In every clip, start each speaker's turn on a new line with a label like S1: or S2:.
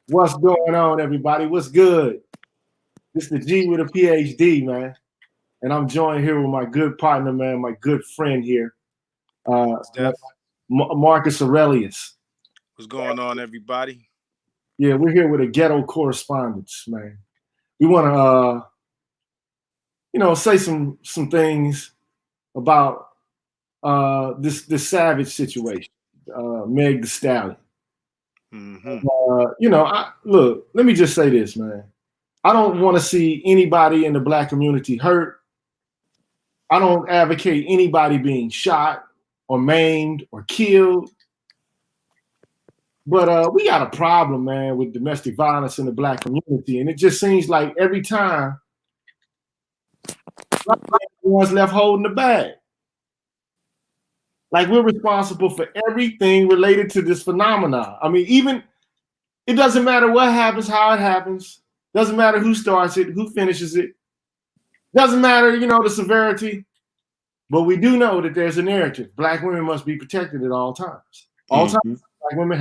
S1: What's going on, everybody? What's good? It's the G with a PhD, man. And I'm joined here with my good partner, man, my good friend here, uh,
S2: Steph,
S1: Marcus Aurelius.
S2: what's going on, everybody?
S1: Yeah, we're here with a ghetto correspondence, man. We want to, say some things about this savage situation, Meg the Stallion.
S2: Hmm.
S1: Look, let me just say this, man. I don't want to see anybody in the black community hurt. I don't advocate anybody being shot or maimed or killed. But we got a problem, man, with domestic violence in the black community. And it just seems like every time black men are the ones left holding the bag. Like we're responsible for everything related to this phenomenon. I mean, even it doesn't matter what happens, how it happens. Doesn't matter who starts it, who finishes it. Doesn't matter, the severity. But we do know that there's a narrative. Black women must be protected at all times. All times, black women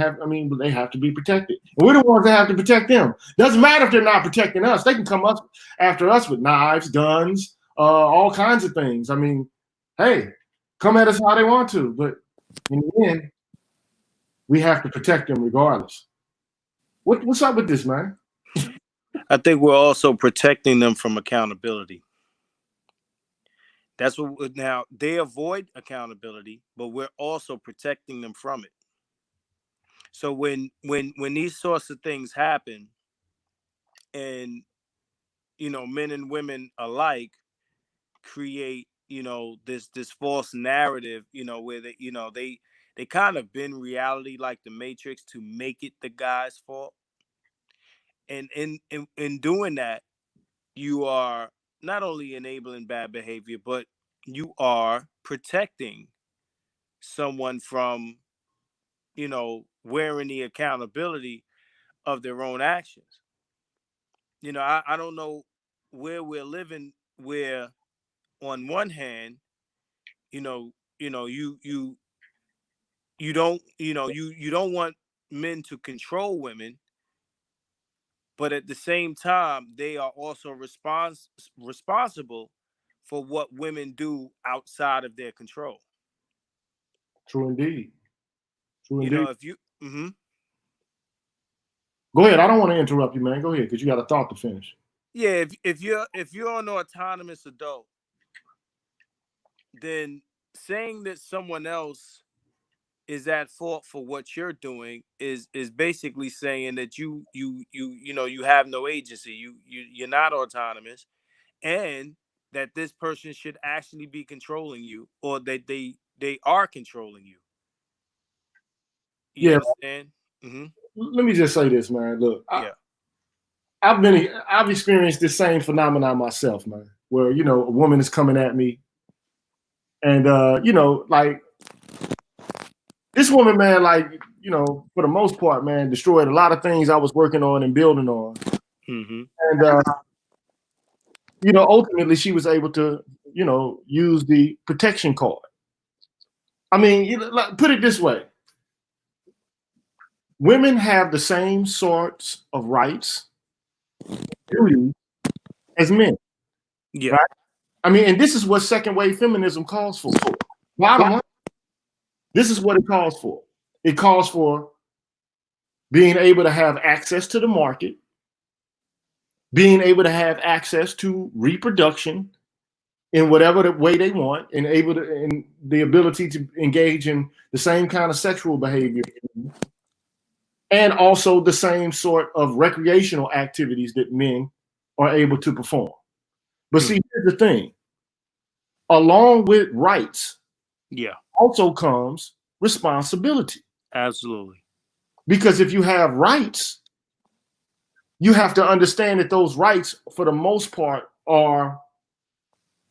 S1: they have to be protected. And we're the ones that have to protect them. Doesn't matter if they're not protecting us. They can come up after us with knives, guns, all kinds of things. I mean, hey, come at us how they want to. But in the end, we have to protect them regardless. What's up with this, man?
S2: I think we're also protecting them from accountability. That's what now they avoid accountability, but we're also protecting them from it. So when these sorts of things happen, and men and women alike create this false narrative, where they kind of bend reality like the Matrix to make it the guy's fault. And in doing that, you are not only enabling bad behavior, but you are protecting someone from, wearing the accountability of their own actions. I don't know where we're living, where on one hand, you know, you don't, you don't want men to control women, but at the same time, they are also responsible for what women do outside of their control.
S1: True indeed. True indeed.
S2: If you,
S1: Go ahead. I don't want to interrupt you, man. Go ahead, because you got a thought to finish.
S2: yeah, if you're an autonomous adult, then saying that someone else is at fault for what you're doing is basically saying that you have no agency. You're not autonomous, and that this person should actually be controlling you, or that they are controlling you. You
S1: Yeah.
S2: understand? Mm-hmm.
S1: Let me just say this, man. Look,
S2: Yeah.
S1: I've experienced this same phenomenon myself, man. Where a woman is coming at me, and like this woman, man, like for the most part, man, destroyed a lot of things I was working on and building on,
S2: Mm-hmm.
S1: and ultimately she was able to use the protection card. I mean, like, put it this way: women have the same sorts of rights, duties as men.
S2: Yeah.
S1: Right? I mean, and this is what second wave feminism calls for. Bottom line, this is what it calls for. It calls for being able to have access to the market, being able to have access to reproduction in whatever way they want, and the ability to engage in the same kind of sexual behavior, and also the same sort of recreational activities that men are able to perform. But see, here's the thing: along with rights,
S2: Yeah.
S1: also comes responsibility.
S2: Absolutely.
S1: Because if you have rights, you have to understand that those rights, for the most part, are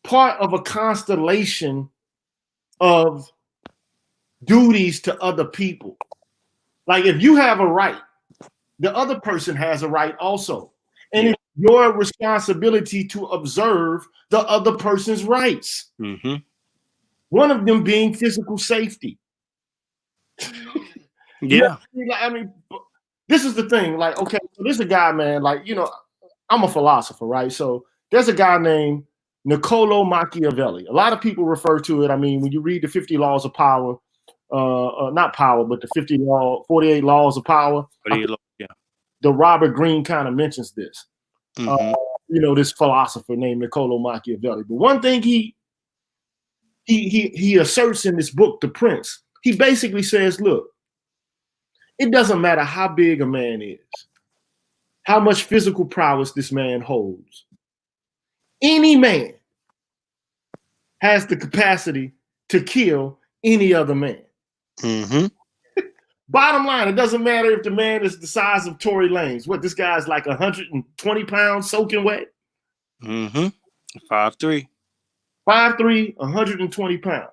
S1: part of a constellation of duties to other people. Like if you have a right, the other person has a right also. And it's your responsibility to observe the other person's rights.
S2: Mm-hmm.
S1: One of them being physical safety.
S2: Yeah.
S1: I mean, this is the thing. Like, okay, so there's a guy, man. Like, I'm a philosopher, right? So there's a guy named Niccolo Machiavelli. A lot of people refer to it. I mean, when you read the 50 Laws of Power, not power, but the 48 Laws of Power,
S2: Yeah.
S1: the Robert Greene kind of mentions this.
S2: Mm-hmm.
S1: This philosopher named Niccolo Machiavelli. But one thing he asserts in this book, The Prince, he basically says, look, it doesn't matter how big a man is, how much physical prowess this man holds. Any man has the capacity to kill any other man.
S2: Mm-hmm.
S1: Bottom line, it doesn't matter if the man is the size of Tory Lanez. What, this guy's like 120 pounds soaking wet?
S2: Mm-hmm. 5'3".
S1: 5'3", 120 pounds.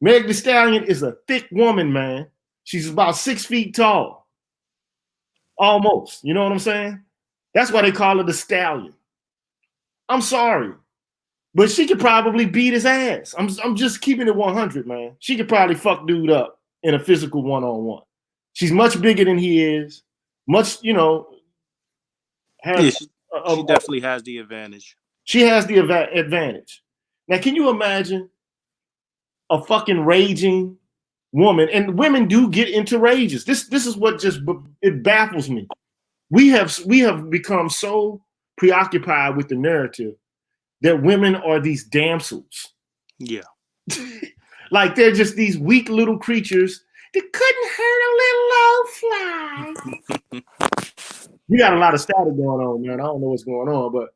S1: Meg Thee Stallion is a thick woman, man. She's about 6 feet tall. Almost. You know what I'm saying? That's why they call her the Stallion. I'm sorry, but she could probably beat his ass. I'm just keeping it 100, man. She could probably fuck dude up in a physical one-on-one. She's much bigger than he is. Much, has.
S2: Yeah, she definitely has the advantage.
S1: She has the advantage. Now, can you imagine a fucking raging woman? And women do get into rages. This is what it baffles me. We have become so preoccupied with the narrative that women are these damsels.
S2: Yeah.
S1: Like they're just these weak little creatures that couldn't hurt a little low fly. You got a lot of static going on, man. I don't know what's going on, but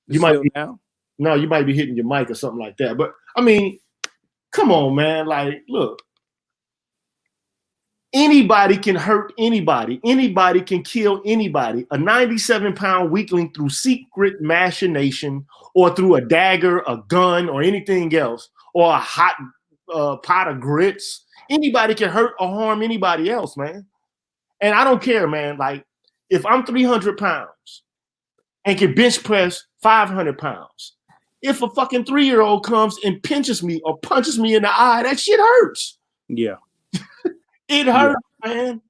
S1: you might be
S2: now?
S1: No, you might be hitting your mic or something like that. But I mean, come on, man. Like, look. Anybody can hurt anybody. Anybody can kill anybody. A 97-pound weakling through secret machination or through a dagger, a gun, or anything else, or a hot pot of grits. Anybody can hurt or harm anybody else, man. And I don't care, man. Like, if I'm 300 pounds and can bench press 500 pounds, if a fucking 3-year-old comes and pinches me or punches me in the eye, that shit hurts.
S2: Yeah.
S1: It hurts, man.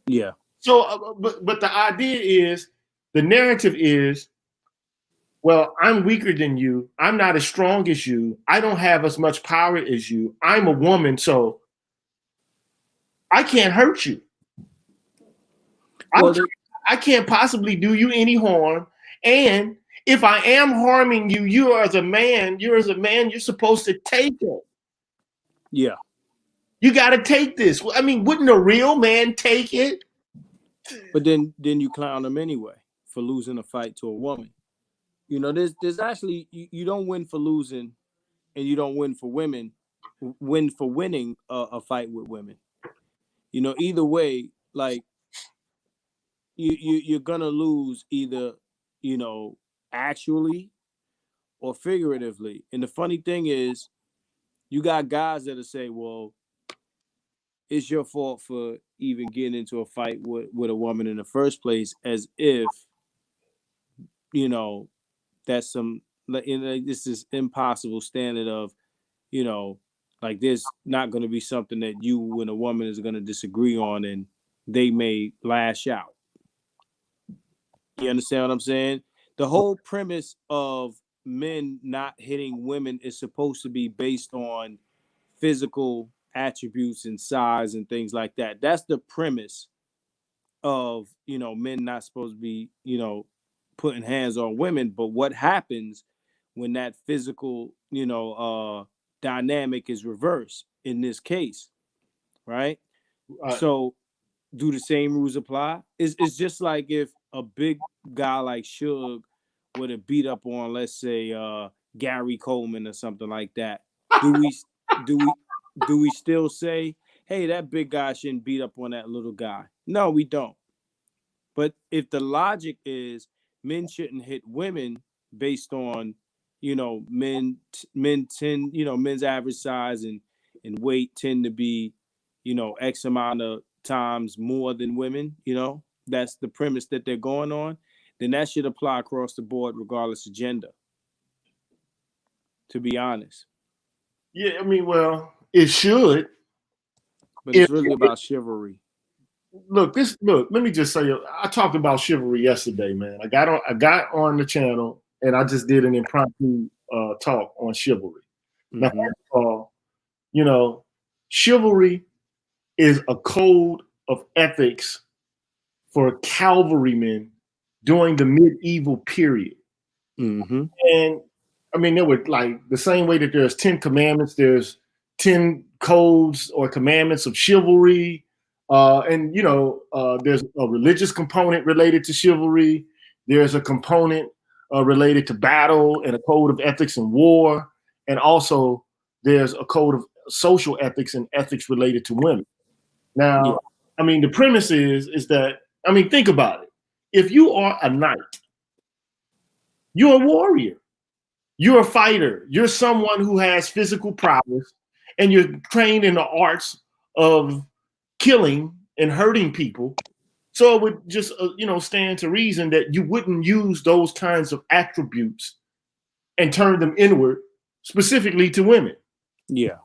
S2: Yeah.
S1: So, but the idea is, the narrative is, well, I'm weaker than you. I'm not as strong as you. I don't have as much power as you. I'm a woman, so I can't hurt you. Well, I can't possibly do you any harm. And if I am harming you, you're as a man, you're supposed to take it.
S2: Yeah.
S1: You got to take this. I mean, wouldn't a real man take it?
S2: But then you clown him anyway for losing a fight to a woman. You know, there's actually, you don't win for losing, and you don't win for women. Win for winning a fight with women. You know, either way, like you're gonna lose either, actually or figuratively. And the funny thing is, you got guys that'll say, well, it's your fault for even getting into a fight with a woman in the first place, as if, that's this is impossible standard of, like there's not going to be something that you and a woman is going to disagree on and they may lash out. You understand what I'm saying? The whole premise of men not hitting women is supposed to be based on physical attributes and size and things like that. That's the premise of, men not supposed to be, putting hands on women. But what happens when that physical, dynamic is reversed in this case, right? So do the same rules apply? It's just like if a big guy like Suge would have beat up on, let's say, Gary Coleman or something like that. Do we still say, hey, that big guy shouldn't beat up on that little guy? No, we don't. But if the logic is men shouldn't hit women based on, men tend, men's average size and weight tend to be, X amount of times more than women, that's the premise that they're going on, then that should apply across the board regardless of gender, to be honest.
S1: Yeah, I mean, well, it should.
S2: But it's really about chivalry.
S1: look, let me just say, I talked about chivalry yesterday, man. I got on the channel and I just did an impromptu talk on chivalry. Now,
S2: Mm-hmm.
S1: first of all, you know, chivalry is a code of ethics for cavalrymen during the medieval period.
S2: Mm-hmm.
S1: And I mean, there were like the same way that there's 10 commandments, there's 10 codes or commandments of chivalry. And, there's a religious component related to chivalry. There's a component related to battle and a code of ethics and war. And also, there's a code of social ethics and ethics related to women.
S2: Yeah.
S1: Now, I mean, the premise is that, I mean, think about it. If you are a knight, you're a warrior. You're a fighter. You're someone who has physical prowess and you're trained in the arts of killing and hurting people. So it would just, stand to reason that you wouldn't use those kinds of attributes and turn them inward, specifically to women.
S2: Yeah.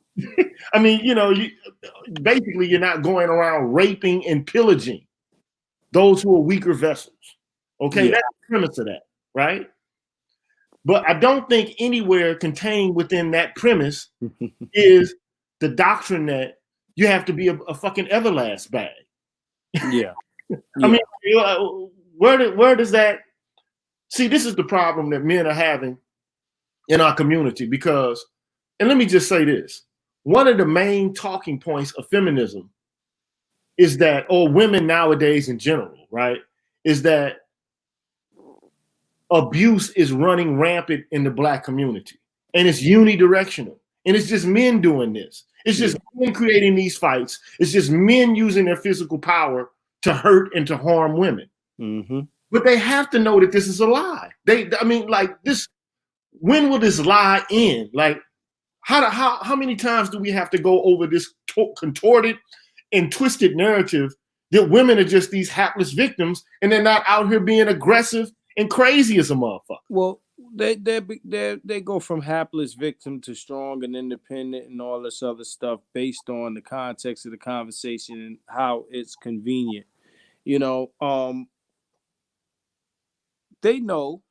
S1: I mean, basically, you're not going around raping and pillaging those who are weaker vessels. Okay,
S2: Yeah.
S1: that's the premise of that, right? But I don't think anywhere contained within that premise is the doctrine that you have to be a fucking everlast bag.
S2: Yeah.
S1: I mean,
S2: Yeah.
S1: where does that? See, this is the problem that men are having in our community because, and let me just say this: one of the main talking points of feminism is that, or women nowadays in general, right, is that abuse is running rampant in the Black community, and it's unidirectional, and it's just men doing this. It's just men creating these fights. It's just men using their physical power to hurt and to harm women.
S2: Mm-hmm.
S1: But they have to know that this is a lie. I mean, like this. When will this lie end? Like, how many times do we have to go over this contorted and twisted narrative that women are just these hapless victims and they're not out here being aggressive and crazy as a motherfucker?
S2: Well, they go from hapless victim to strong and independent and all this other stuff based on the context of the conversation and how it's convenient. You know, they know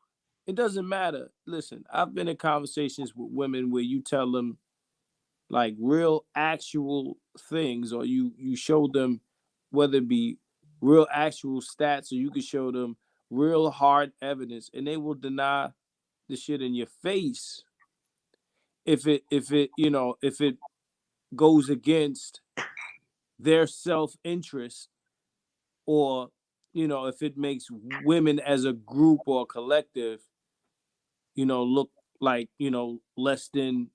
S2: it doesn't matter. Listen, I've been in conversations with women where you tell them like real actual things, or you show them whether it be real actual stats, or you can show them real hard evidence, and they will deny the shit in your face if it goes against their self-interest, or if it makes women as a group or a collective look like less than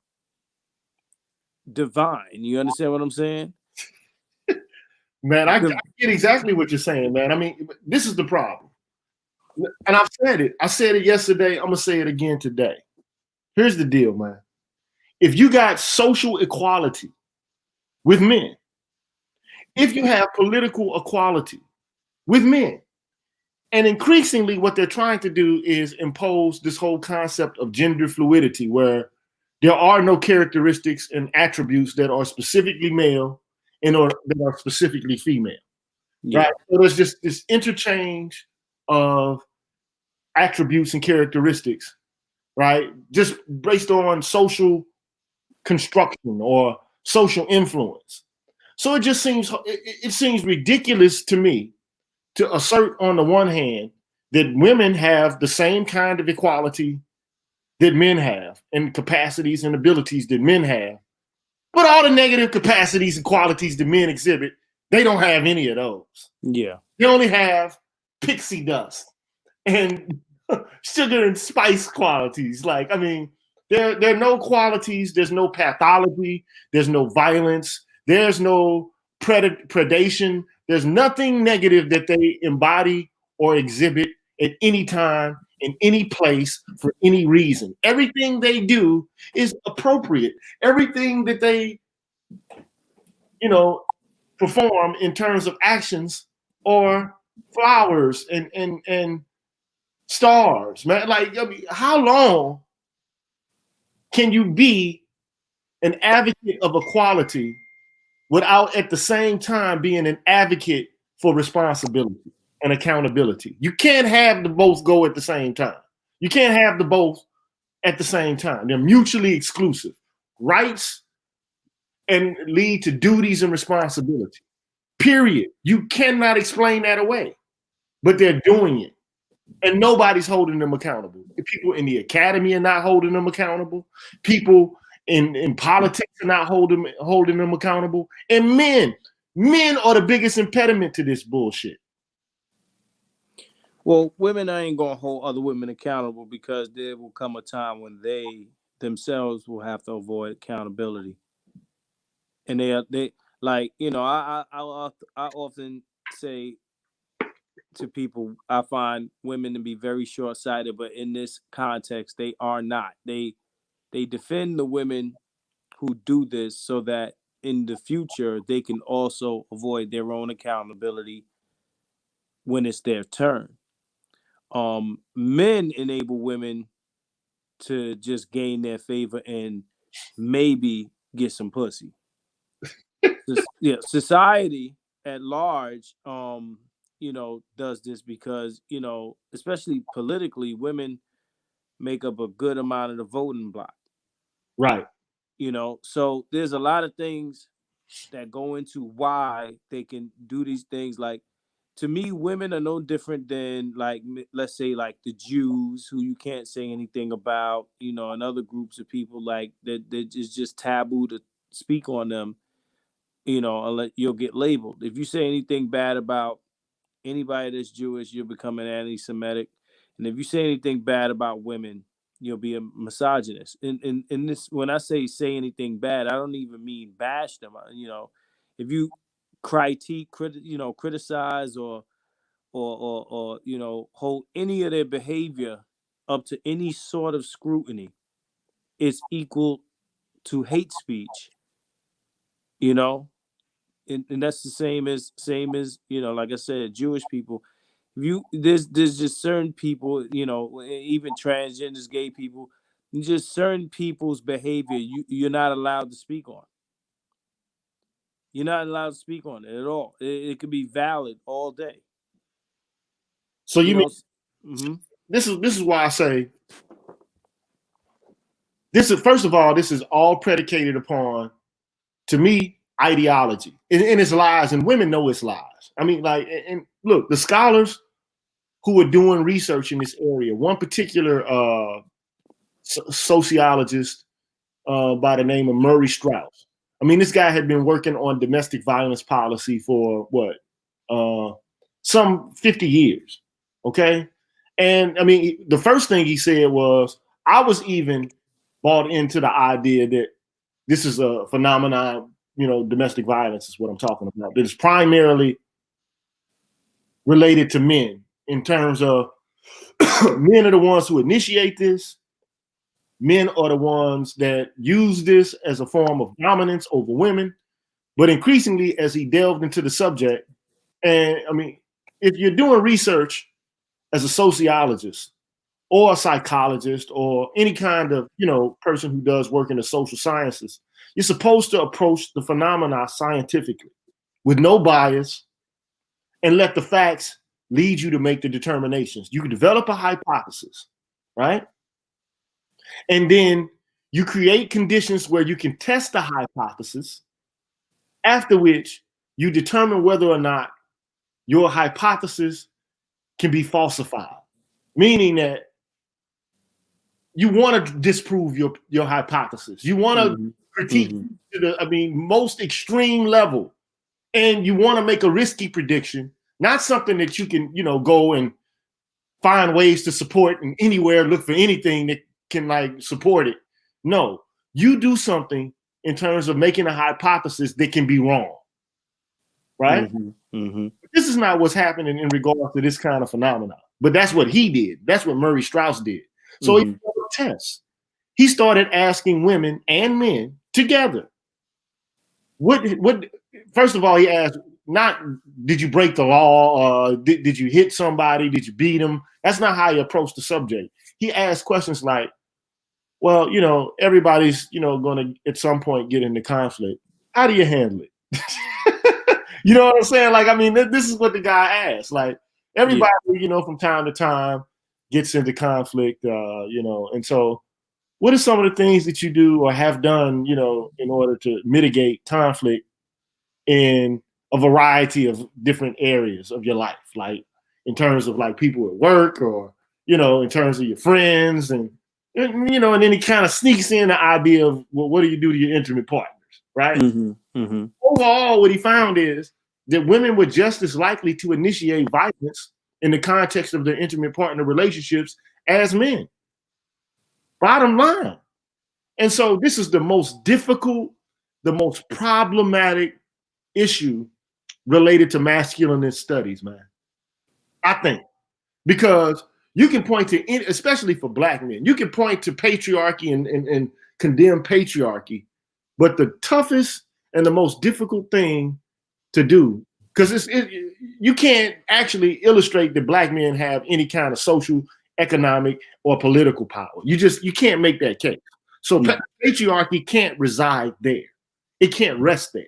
S2: divine. You understand what I'm saying?
S1: Man, I get exactly what you're saying, man. I mean, this is the problem. And I've said it. I said it yesterday. I'm going to say it again today. Here's the deal, man. If you got social equality with men, if you have political equality with men, and increasingly what they're trying to do is impose this whole concept of gender fluidity, where there are no characteristics and attributes that are specifically male and or that are specifically female.
S2: Yeah.
S1: Right? So there's just this interchange of attributes and characteristics, right? Just based on social construction or social influence. So it seems ridiculous to me to assert on the one hand that women have the same kind of equality that men have and capacities and abilities that men have, but all the negative capacities and qualities that men exhibit, they don't have any of those.
S2: Yeah.
S1: They only have pixie dust and sugar and spice qualities. Like, I mean, there are no qualities. There's no pathology. There's no violence. There's no predation. There's nothing negative that they embody or exhibit at any time, in any place, for any reason. Everything they do is appropriate. Everything that they, perform in terms of actions or flowers and stars, man. Like, I mean, how long can you be an advocate of equality without at the same time being an advocate for responsibility and accountability. You can't have the both go at the same time. You can't have the both at the same time. They're mutually exclusive. Rights and lead to duties and responsibility. Period. You cannot explain that away, but they're doing it. And nobody's holding them accountable. People in the academy are not holding them accountable. People in politics are not holding them accountable. And men are the biggest impediment to this bullshit.
S2: Well, women ain't gonna hold other women accountable because there will come a time when they themselves will have to avoid accountability. And they like, you know, I often say to people, I find women to be very short-sighted, but in this context, they are not. They defend the women who do this so that in the future they can also avoid their own accountability when it's their turn. Men enable women to just gain their favor and maybe get some pussy. Yeah, society at large, you know, does this because, you know, especially politically, women make up a good amount of the voting block.
S1: Right.
S2: You know, so there's a lot of things that go into why they can do these things. Like, to me, women are no different than, like, let's say, like the Jews, who you can't say anything about, you know, and other groups of people like that is just taboo to speak on them, you know, unless you'll get labeled. If you say anything bad about anybody that's Jewish, you're becoming anti-Semitic. And if you say anything bad about women, you'll be a misogynist. And this, when I say anything bad, I don't even mean bash them. You know, if you criticize or you know, hold any of their behavior up to any sort of scrutiny, it's equal to hate speech. You know, and that's the same as you know, like I said, Jewish people. There's just certain people, you know, even transgenders, gay people, just certain people's behavior you're not allowed to speak on. You're not allowed to speak on it at all. It could be valid all day.
S1: So you mean
S2: mm-hmm.
S1: this is why I say this is, first of all, this is all predicated upon, to me, ideology and it's lies, and women know it's lies. I mean, like, and look, the scholars who are doing research in this area, one particular sociologist by the name of Murray Strauss. I mean, this guy had been working on domestic violence policy for some 50 years. Okay. And I mean, the first thing he said was, I was even bought into the idea that this is a phenomenon, you know, domestic violence is what I'm talking about. That is primarily related to men in terms of men are the ones who initiate this. Men are the ones that use this as a form of dominance over women. But increasingly, as he delved into the subject, and I mean, if you're doing research as a sociologist or a psychologist or any kind of, you know, person who does work in the social sciences, you're supposed to approach the phenomena scientifically with no bias and let the facts lead you to make the determinations. You can develop a hypothesis, right? And then you create conditions where you can test the hypothesis, after which you determine whether or not your hypothesis can be falsified, meaning that you want to disprove your hypothesis. You want to critique to the, most extreme level, and you want to make a risky prediction, not something that you can, you know, go and find ways to support and anywhere look for anything that can like support it. No, you do something in terms of making a hypothesis that can be wrong, right? This is not what's happening in regards to this kind of phenomenon, but that's what he did. That's what Murray Strauss did. So he tests. He started asking women and men together. What? First of all, he asked, not did you break the law? Did you hit somebody? Did you beat them? That's not how he approached the subject. He asked questions like, well, you know, everybody's, you know, going to at some point get into conflict. How do you handle it? You know what I'm saying? Like, I mean, this is what the guy asked. Like, everybody, from time to time gets into conflict, and so what are some of the things that you do or have done, in order to mitigate conflict in a variety of different areas of your life, like in terms of like people at work or, in terms of your friends and then he kind of sneaks in the idea of, well, what do you do to your intimate partners, right?
S2: Mm-hmm. Mm-hmm.
S1: Overall, what he found is that women were just as likely to initiate violence in the context of their intimate partner relationships as men. Bottom line. And so this is the most difficult, the most problematic issue related to masculinist studies, man. I think. Because you can point to, especially for black men, you can point to patriarchy and condemn patriarchy, but the toughest and the most difficult thing to do, because you can't actually illustrate that black men have any kind of social, economic, or political power. You can't make that case. So
S2: No.
S1: patriarchy can't reside there. It can't rest there.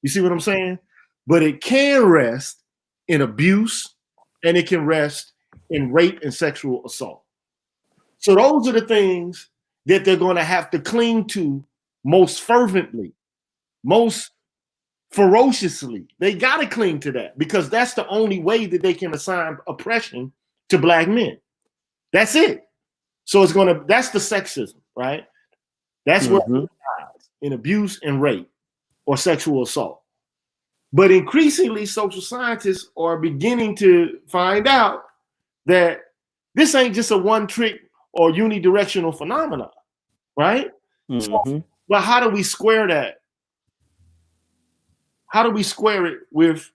S1: You see what I'm saying? But it can rest in abuse, and it can rest in rape and sexual assault. So those are the things that they're going to have to cling to most fervently, most ferociously. They got to cling to that because that's the only way that they can assign oppression to black men. That's it. So that's the sexism, right? That's what lies in abuse and rape or sexual assault. But increasingly, social scientists are beginning to find out that this ain't just a one trick or unidirectional phenomenon, right?
S2: Mm-hmm.
S1: So, but how do we square that? How do we square it with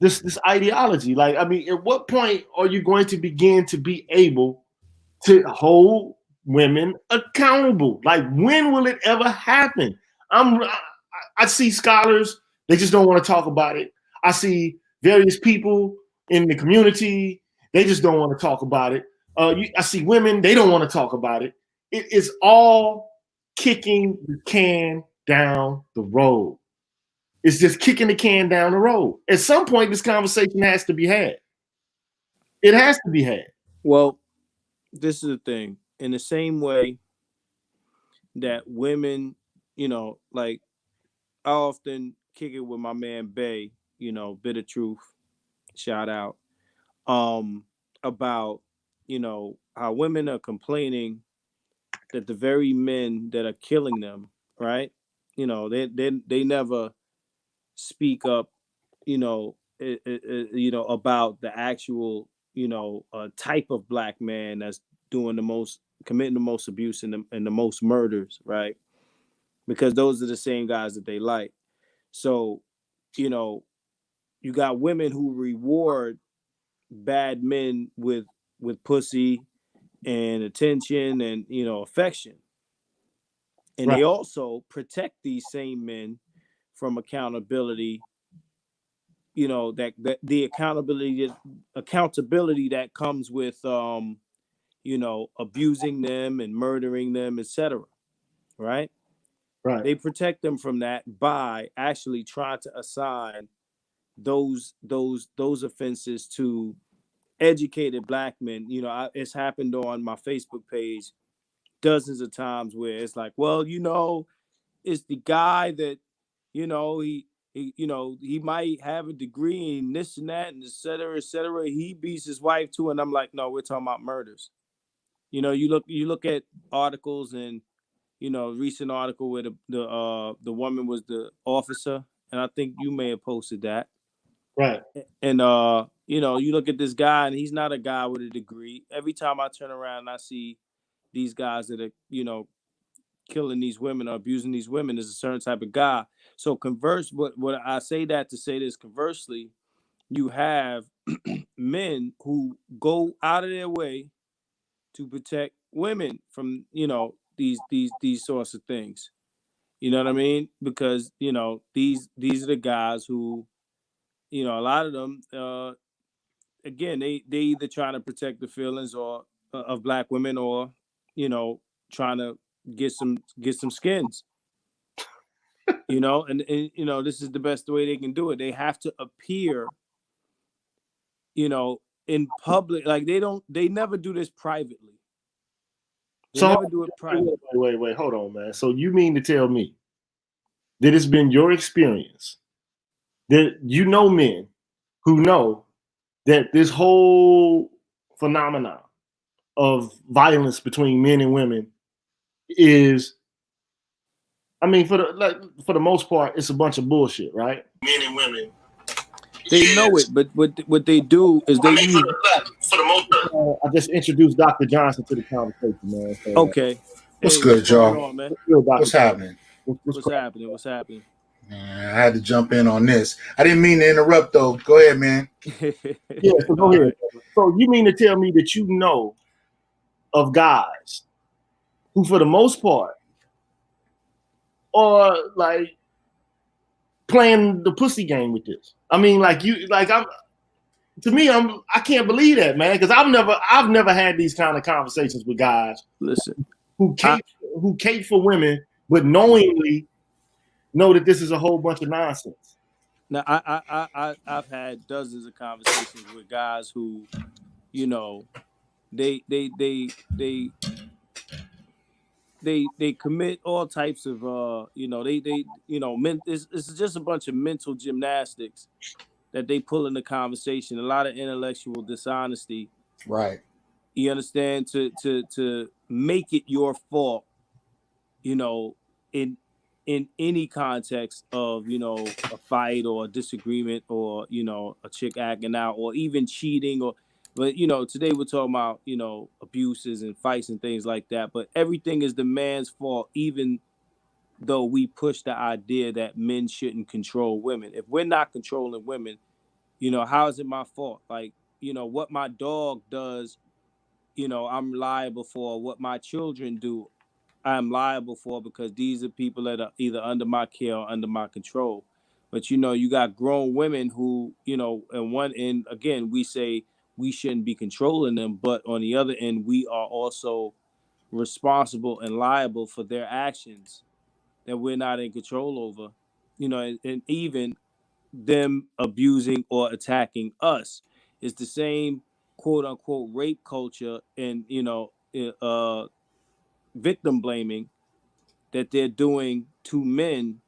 S1: this ideology? Like, I mean, at what point are you going to begin to be able to hold women accountable? Like, when will it ever happen? I see scholars, they just don't want to talk about it. I see various people in the community, they just don't want to talk about it. I see women, they don't want to talk about it. It is all kicking the can down the road. It's just kicking the can down the road. At some point, this conversation has to be had. It has to be had.
S2: Well, this is the thing. In the same way that women, like I often kick it with my man Bay, Bit of Truth, shout out, um, about, how women are complaining that the very men that are killing them, right? They never speak up, about the actual, type of black man that's committing the most abuse and the most murders, right? Because those are the same guys that they like. So, you know, you got women who reward bad men with pussy and attention and affection, and
S1: Right,
S2: they also protect these same men from accountability. That the accountability that comes with abusing them and murdering them, etc. Right?
S1: right,
S2: They protect them from that by actually trying to assign those offenses to educated black men. It's happened on my Facebook page dozens of times where it's like, well, it's the guy that, he might have a degree in this and that and et cetera, et cetera. He beats his wife too. And I'm like, no, we're talking about murders. You look at articles and, recent article where the woman was the officer. And I think you may have posted that.
S1: right.
S2: And you look at this guy and he's not a guy with a degree. Every time I turn around and I see these guys that are, killing these women or abusing these women is a certain type of guy. So what I say that to say this, conversely, you have men who go out of their way to protect women from, these sorts of things. You know what I mean? Because, these are the guys who, a lot of them again, they either trying to protect the feelings or of black women or, trying to get some skins. And this is the best way they can do it. They have to appear, in public. Like they never do this privately. They never do it privately.
S1: Wait, hold on, man. So you mean to tell me that it's been your experience that you know men who know that this whole phenomenon of violence between men and women is, I mean, for the most part, it's a bunch of bullshit, right? Men and women.
S2: They know it, but what they do is they use.
S1: For the most part, I just introduced Dr. Johnson to the conversation, man. So,
S2: okay.
S3: What's good, y'all? What's happening?
S2: What's happening? What's happening?
S3: Man, I had to jump in on this. I didn't mean to interrupt, though. Go ahead, man.
S1: Yeah, so go ahead. So you mean to tell me that you know of guys who, for the most part, are like playing the pussy game with this? I mean, I can't believe that, man, because I've never had these kind of conversations with guys.
S2: Listen,
S1: who cape for women, but knowingly know that this is a whole bunch of nonsense.
S2: Now, I've had dozens of conversations with guys who, they commit all types of, it's just a bunch of mental gymnastics that they pull in the conversation. A lot of intellectual dishonesty.
S3: Right.
S2: You understand? To make it your fault, in any context of, a fight or a disagreement or, a chick acting out or even cheating but today we're talking about, abuses and fights and things like that. But everything is the man's fault, even though we push the idea that men shouldn't control women. If we're not controlling women, how is it my fault? Like, what my dog does, I'm liable for. What my children do, I'm liable for, because these are people that are either under my care or under my control. But you got grown women who, and one end, again, we say we shouldn't be controlling them, but on the other end, we are also responsible and liable for their actions that we're not in control over, and even them abusing or attacking us. It's the same quote unquote rape culture and victim blaming that they're doing to men.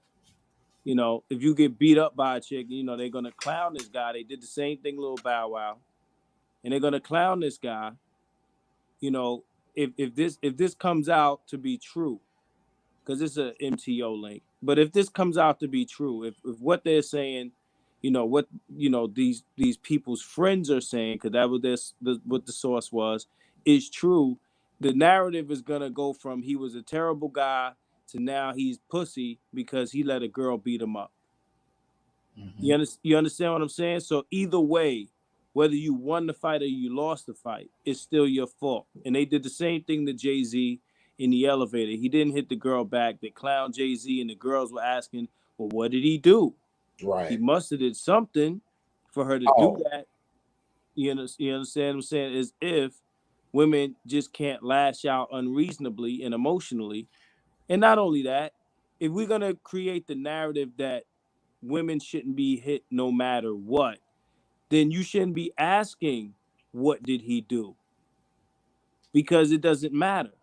S2: If you get beat up by a chick, they're gonna clown this guy. They did the same thing, Lil Bow Wow, and they're gonna clown this guy. If this comes out to be true, because it's a MTO link, but if this comes out to be true, if what they're saying, what these people's friends are saying, because that was what the source was, is true, the narrative is gonna go from he was a terrible guy to now he's pussy because he let a girl beat him up. Mm-hmm. You understand what I'm saying? So either way, whether you won the fight or you lost the fight, it's still your fault. And they did the same thing to Jay-Z in the elevator. He didn't hit the girl back. They clowned Jay-Z, and the girls were asking, well, what did he do?
S3: Right.
S2: He must have did something for her to do that. You understand what I'm saying? As if women just can't lash out unreasonably and emotionally. And not only that, if we're going to create the narrative that women shouldn't be hit no matter what, then you shouldn't be asking, what did he do? Because it doesn't matter.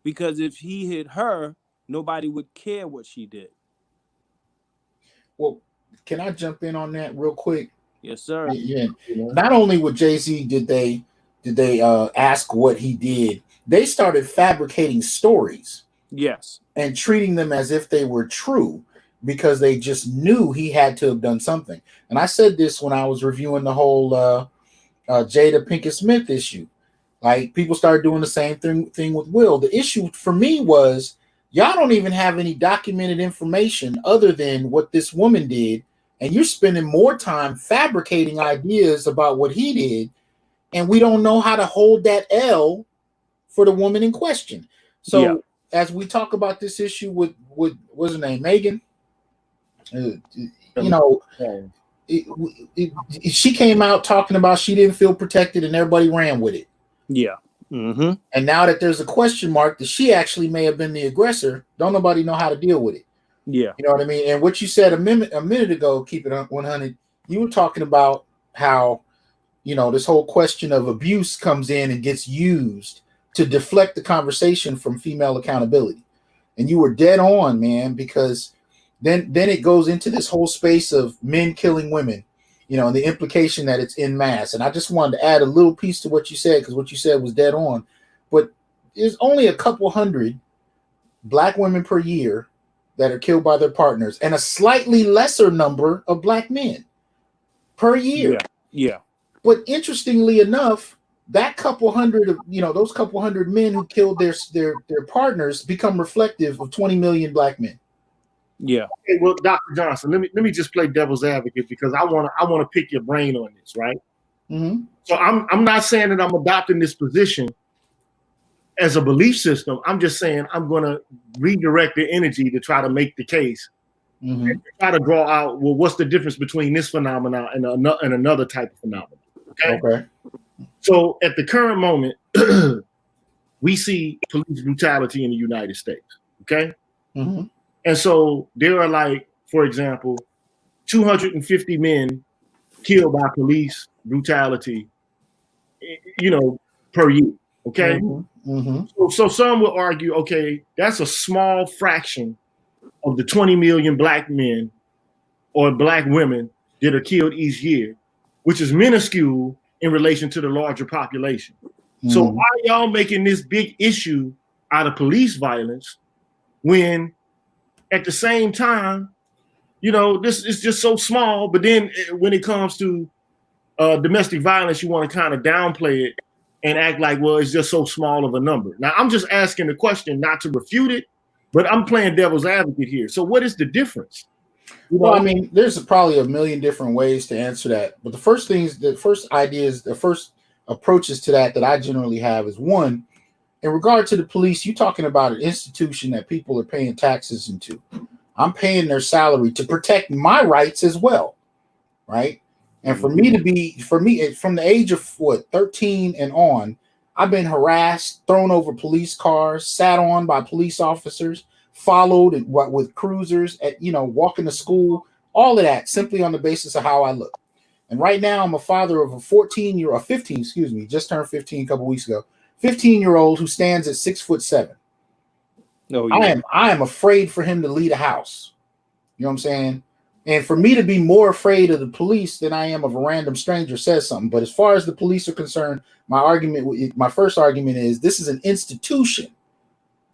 S2: Because if he hit her, nobody would care what she did.
S3: Well, can I jump in on that real quick?
S2: Yes, sir.
S3: Yeah. Not only with Jay-Z did they ask what he did, they started fabricating stories.
S2: Yes.
S3: And treating them as if they were true, because they just knew he had to have done something. And I said this when I was reviewing the whole Jada Pinkett Smith issue. Like, people started doing the same thing with Will. The issue for me was, y'all don't even have any documented information other than what this woman did, and you're spending more time fabricating ideas about what he did, and we don't know how to hold that L for the woman in question. So as we talk about this issue with what's her name, Megan, she came out talking about she didn't feel protected, and everybody ran with it.
S2: Yeah. Mm-hmm.
S3: And now that there's a question mark that she actually may have been the aggressor, don't nobody know how to deal with it.
S2: Yeah.
S3: You know what I mean? And what you said a minute ago, keep it 100. You were talking about how, you know, this whole question of abuse comes in and gets used to deflect the conversation from female accountability. And you were dead on, man, because then it goes into this whole space of men killing women, you know, and the implication that it's in mass. And I just wanted to add a little piece to what you said, because what you said was dead on. But there's only a couple hundred black women per year that are killed by their partners, and a slightly lesser number of black men per year.
S2: Yeah. Yeah.
S3: But interestingly enough, that couple hundred of, you know, those couple hundred men who killed their partners become reflective of 20 million black men.
S2: Yeah.
S1: Okay, well, Dr. Johnson, let me just play devil's advocate, because I want to pick your brain on this, right?
S3: Mm-hmm.
S1: So I'm not saying that I'm adopting this position as a belief system. I'm just saying I'm going to redirect the energy to try to make the case,
S3: Mm-hmm.
S1: and try to draw out, well, what's the difference between this phenomenon and another type of phenomenon? Okay. So at the current moment, we see police brutality in the United States. Okay.
S3: Mm-hmm.
S1: And so there are, like, for example, 250 men killed by police brutality, you know, per year. Okay.
S3: Mm-hmm. Mm-hmm.
S1: So some will argue, okay, that's a small fraction of the 20 million black men or black women that are killed each year, which is minuscule in relation to the larger population. Mm-hmm. So why are y'all making this big issue out of police violence when at the same time, you know, this is just so small, but then when it comes to domestic violence, you want to kind of downplay it and act like, well, it's just so small of a number. Now, I'm just asking the question not to refute it, but I'm playing devil's advocate here. So what is the difference? You know?
S3: Well, I mean, there's probably a million different ways to answer that. But the first approaches to that I generally have is, one, in regard to the police, you're talking about an institution that people are paying taxes into. I'm paying their salary to protect my rights as well, right? And for me, from the age of 13 and on, I've been harassed, thrown over police cars, sat on by police officers, followed with cruisers, walking to school, all of that simply on the basis of how I look. And right now, I'm a father of a 15, just turned 15 a couple weeks ago, 15-year-old who stands at 6'7".
S2: Oh, yeah.
S3: I am afraid for him to lead a house. You know what I'm saying? And for me to be more afraid of the police than I am of a random stranger says something. But as far as the police are concerned, my first argument is this is an institution,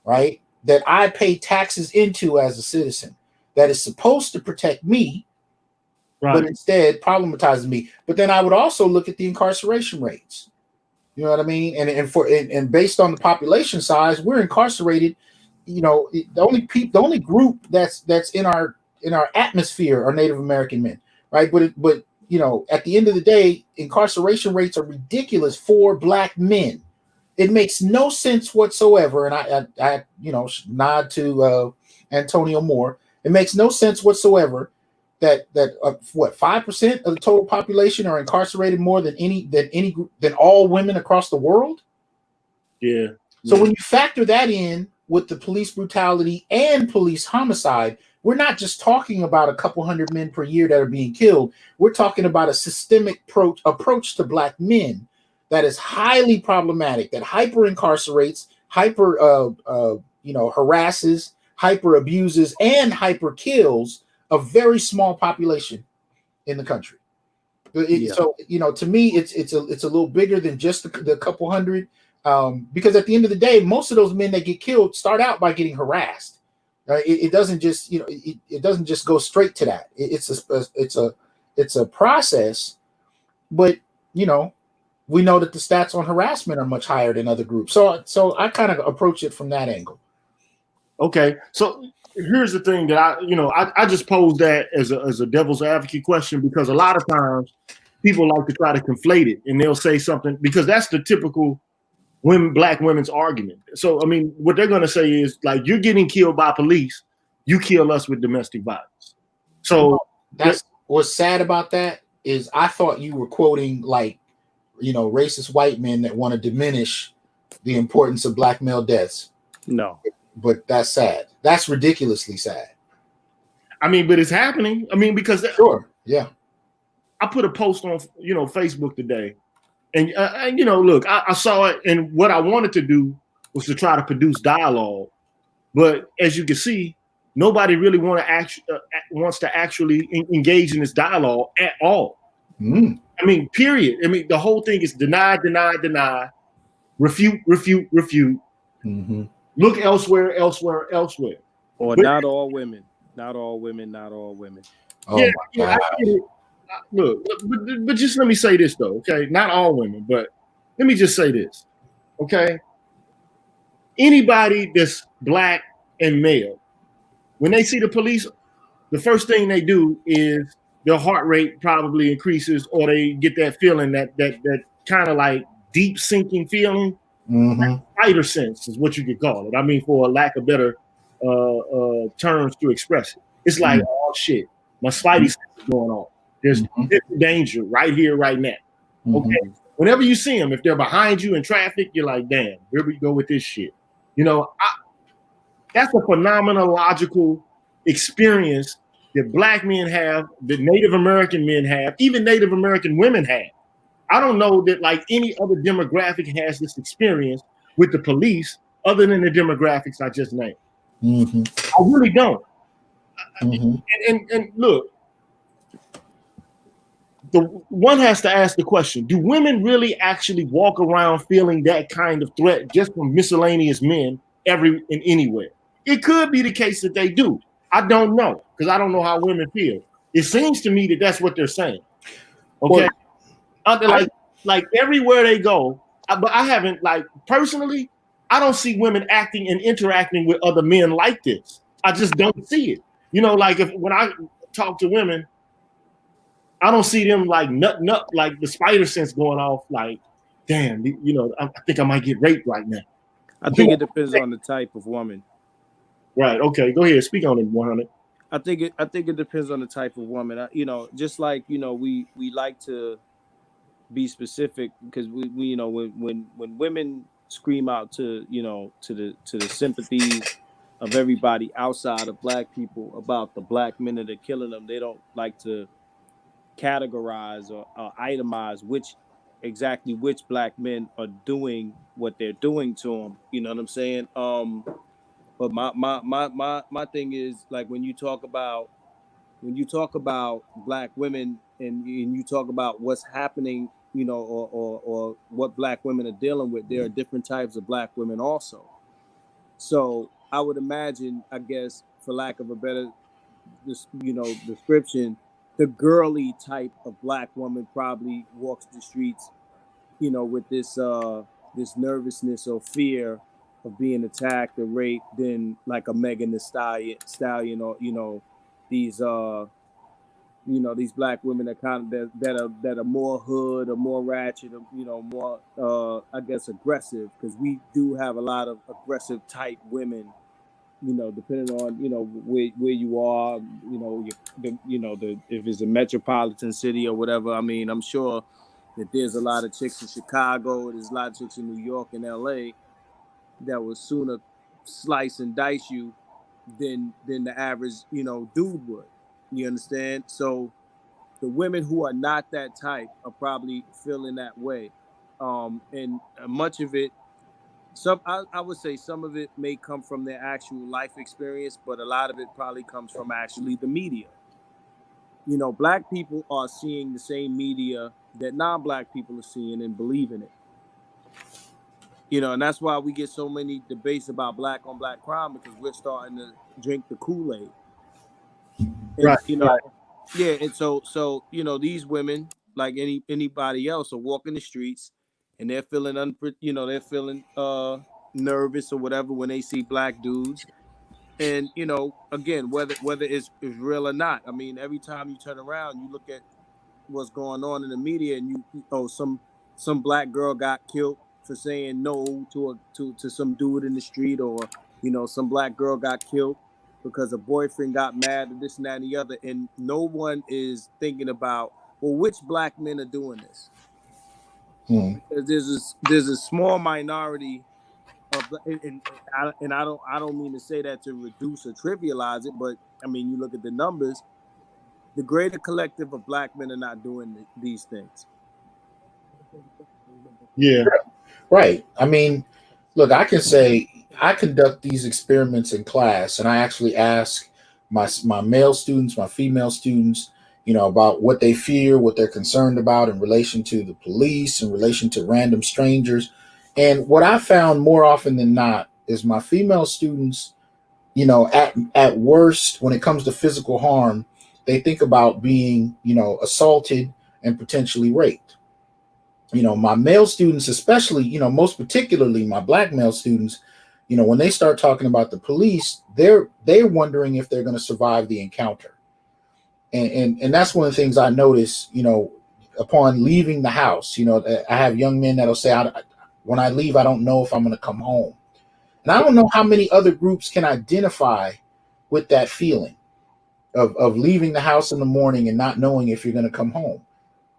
S3: right, that I pay taxes into as a citizen that is supposed to protect me, right, but instead problematizes me. But then I would also look at the incarceration rates. You know what I mean? And based on the population size, we're incarcerated. You know, the only group that's in our atmosphere are Native American men, right? But you know, at the end of the day, incarceration rates are ridiculous for black men. It makes no sense whatsoever. And I nod to Antonio Moore. It makes no sense whatsoever that 5% of the total population are incarcerated more than all women across the world.
S1: Yeah.
S3: So when you factor that in with the police brutality and police homicide, we're not just talking about a couple hundred men per year that are being killed. We're talking about a systemic approach to black men that is highly problematic, that hyper incarcerates, harasses, hyper abuses, and hyper kills a very small population in the country. So, you know, to me, it's a little bigger than just the couple hundred, because at the end of the day, most of those men that get killed start out by getting harassed. It doesn't just, it doesn't just go straight to that. It's a process, but we know that the stats on harassment are much higher than other groups. So I kind of approach it from that angle.
S1: Okay, so here's the thing that I just pose that as a devil's advocate question, because a lot of times people like to try to conflate it, and they'll say something because that's the typical black women's argument. So I mean, what they're going to say is, like, you're getting killed by police, you kill us with domestic violence. So
S3: that's what's sad about that is I thought you were quoting racist white men that want to diminish the importance of black male deaths.
S2: No.
S3: But that's sad. That's ridiculously sad.
S1: I mean, but it's happening. I mean, because
S3: Sure. Yeah.
S1: I put a post on Facebook today, and look, I saw it, and what I wanted to do was to try to produce dialogue, but as you can see, nobody really wants to actually engage in this dialogue at all.
S3: Mm.
S1: I mean, period. I mean, the whole thing is deny, deny, deny, refute, refute, refute.
S3: Mm-hmm.
S1: Look elsewhere, elsewhere, elsewhere.
S2: Or
S1: But,
S2: not all women. Not all women. Not all women.
S3: Oh
S1: yeah,
S3: my God.
S1: I get it. Look, but just let me say this though, okay? Not all women, but let me just say this, okay? Anybody that's black and male, when they see the police, the first thing they do is their heart rate probably increases, or they get that feeling that kind of like deep sinking feeling.
S3: Mm-hmm.
S1: Spider sense is what you could call it. I mean, for a lack of better terms to express it. It's like, oh shit, my spidey sense is going on. There's danger right here, right now. Okay.
S3: Mm-hmm.
S1: Whenever you see them, if they're behind you in traffic, you're like, damn, here we go with this shit. That's a phenomenological experience that black men have, that Native American men have, even Native American women have. I don't know that like any other demographic has this experience with the police other than the demographics I just named.
S3: Mm-hmm.
S1: I really don't.
S3: Mm-hmm.
S1: And look, the one has to ask the question: do women really actually walk around feeling that kind of threat just from miscellaneous men anywhere? It could be the case that they do. I don't know, because I don't know how women feel. It seems to me that that's what they're saying. Okay, like everywhere they go, but I haven't, like, personally, I don't see women acting and interacting with other men like this. I just don't see it. Like when I talk to women, I don't see them like nutting up, like the spider sense going off, like, damn, I think I might get raped right now.
S2: I think it depends on the type of woman.
S1: Right. Okay. Go ahead. Speak on it, 100.
S2: I think it depends on the type of woman. Just like we like to be specific, because we when women scream out to the sympathies of everybody outside of black people about the black men that are killing them, they don't like to categorize or itemize which black men are doing what they're doing to them. You know what I'm saying? But my thing is, like, when you talk about black women, and you talk about what's happening, or what black women are dealing with, there are different types of black women also. So I would imagine, I guess, for lack of a better description, the girly type of black woman probably walks the streets, with this nervousness or fear of being attacked or raped, than like a Megan Thee Stallion, or these these black women that are more hood or more ratchet, or more I guess aggressive, because we do have a lot of aggressive type women, depending on where you are, if it's a metropolitan city or whatever. I mean, I'm sure that there's a lot of chicks in Chicago, there's a lot of chicks in New York and LA that would sooner slice and dice you than the average dude would. You understand? So the women who are not that type are probably feeling that way, and much of it, I would say some of it may come from their actual life experience, but a lot of it probably comes from actually the media. Black people are seeing the same media that non-black people are seeing and believing it. And that's why we get so many debates about black on black crime, because we're starting to drink the Kool-Aid. And,
S1: Right. Right.
S2: Yeah, and so these women, like anybody else, are walking the streets, and they're feeling nervous or whatever when they see black dudes. And again, whether it's real or not, I mean, every time you turn around, you look at what's going on in the media, and some black girl got killed for saying no to some dude in the street, or some black girl got killed because a boyfriend got mad, or this and that and the other, and no one is thinking about, well, which black men are doing this? Because there's a small minority I don't mean to say that to reduce or trivialize it, but I mean, you look at the numbers, the greater collective of black men are not doing these things.
S1: Yeah.
S3: Right. I mean, look, I can say I conduct these experiments in class, and I actually ask my male students, my female students, about what they fear, what they're concerned about in relation to the police, in relation to random strangers. And what I found more often than not is my female students, at worst, when it comes to physical harm, they think about being, assaulted and potentially raped. My male students, especially, most particularly my black male students, when they start talking about the police, they're wondering if they're going to survive the encounter. And that's one of the things I notice, upon leaving the house. I have young men that'll say, when I leave, I don't know if I'm going to come home. And I don't know how many other groups can identify with that feeling of leaving the house in the morning and not knowing if you're going to come home.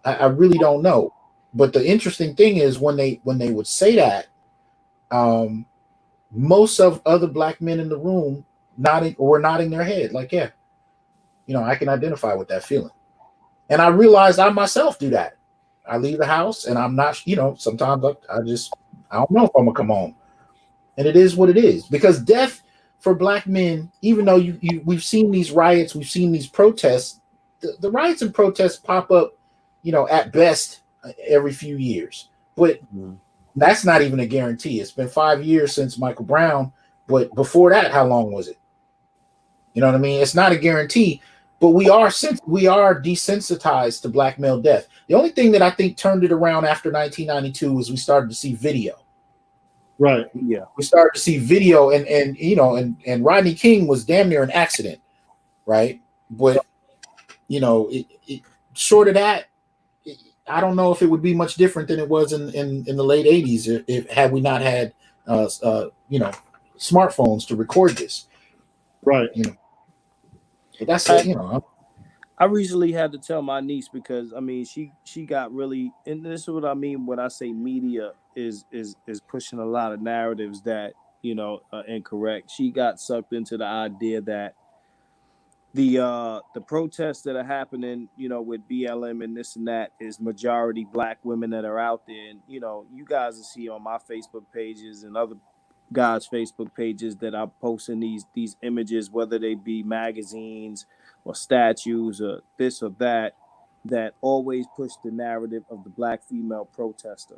S3: I really don't know. But the interesting thing is when they would say that, um, most of other black men in the room nodding their head, like, yeah, I can identify with that feeling. And I realized I myself do that. I leave the house and I'm not, sometimes I don't know if I'm gonna come home. And it is what it is. Because death for black men, even though we've seen these riots, we've seen these protests, the riots and protests pop up, at best every few years. But that's not even a guarantee. It's been 5 years since Michael Brown, but before that, how long was it? You know what I mean? It's not a guarantee, but we are desensitized to black male death. The only thing that I think turned it around after 1992 was we started to see video.
S1: Right.
S2: Yeah.
S3: We started to see video, and Rodney King was damn near an accident, right? But short of that, I don't know if it would be much different than it was in the late 80s if had we not had smartphones to record this.
S1: Right.
S3: But that's
S2: I recently had to tell my niece because I mean she got really, and this is what I mean when I say media is pushing a lot of narratives that are incorrect. She got sucked into the idea that the protests that are happening, with BLM and this and that is majority black women that are out there, and you guys will see on my Facebook pages and other guys' Facebook pages that I'm posting these images, whether they be magazines or statues or this or that always push the narrative of the black female protester,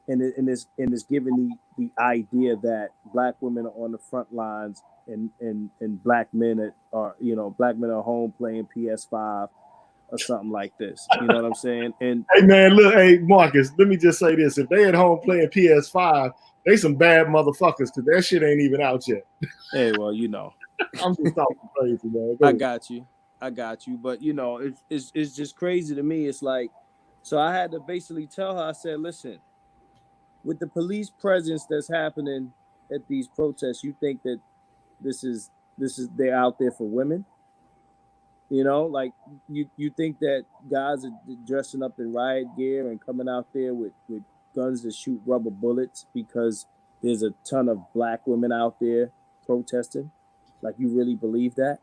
S2: and it's giving the idea that black women are on the front lines and black men are black men are home playing PS5 or something like this. You know what I'm saying? And
S1: hey man, look, hey Marcus, let me just say this: if they at home playing PS5, they some bad motherfuckers because that shit ain't even out yet.
S2: hey, well,
S1: I'm just talking crazy, man.
S2: I got you, but it's just crazy to me. It's like, so I had to basically tell her. I said, listen, with the police presence that's happening at these protests, you think that this is they're out there for women? Like you think that guys are dressing up in riot gear and coming out there with guns that shoot rubber bullets because there's a ton of black women out there protesting? Like, you really believe that?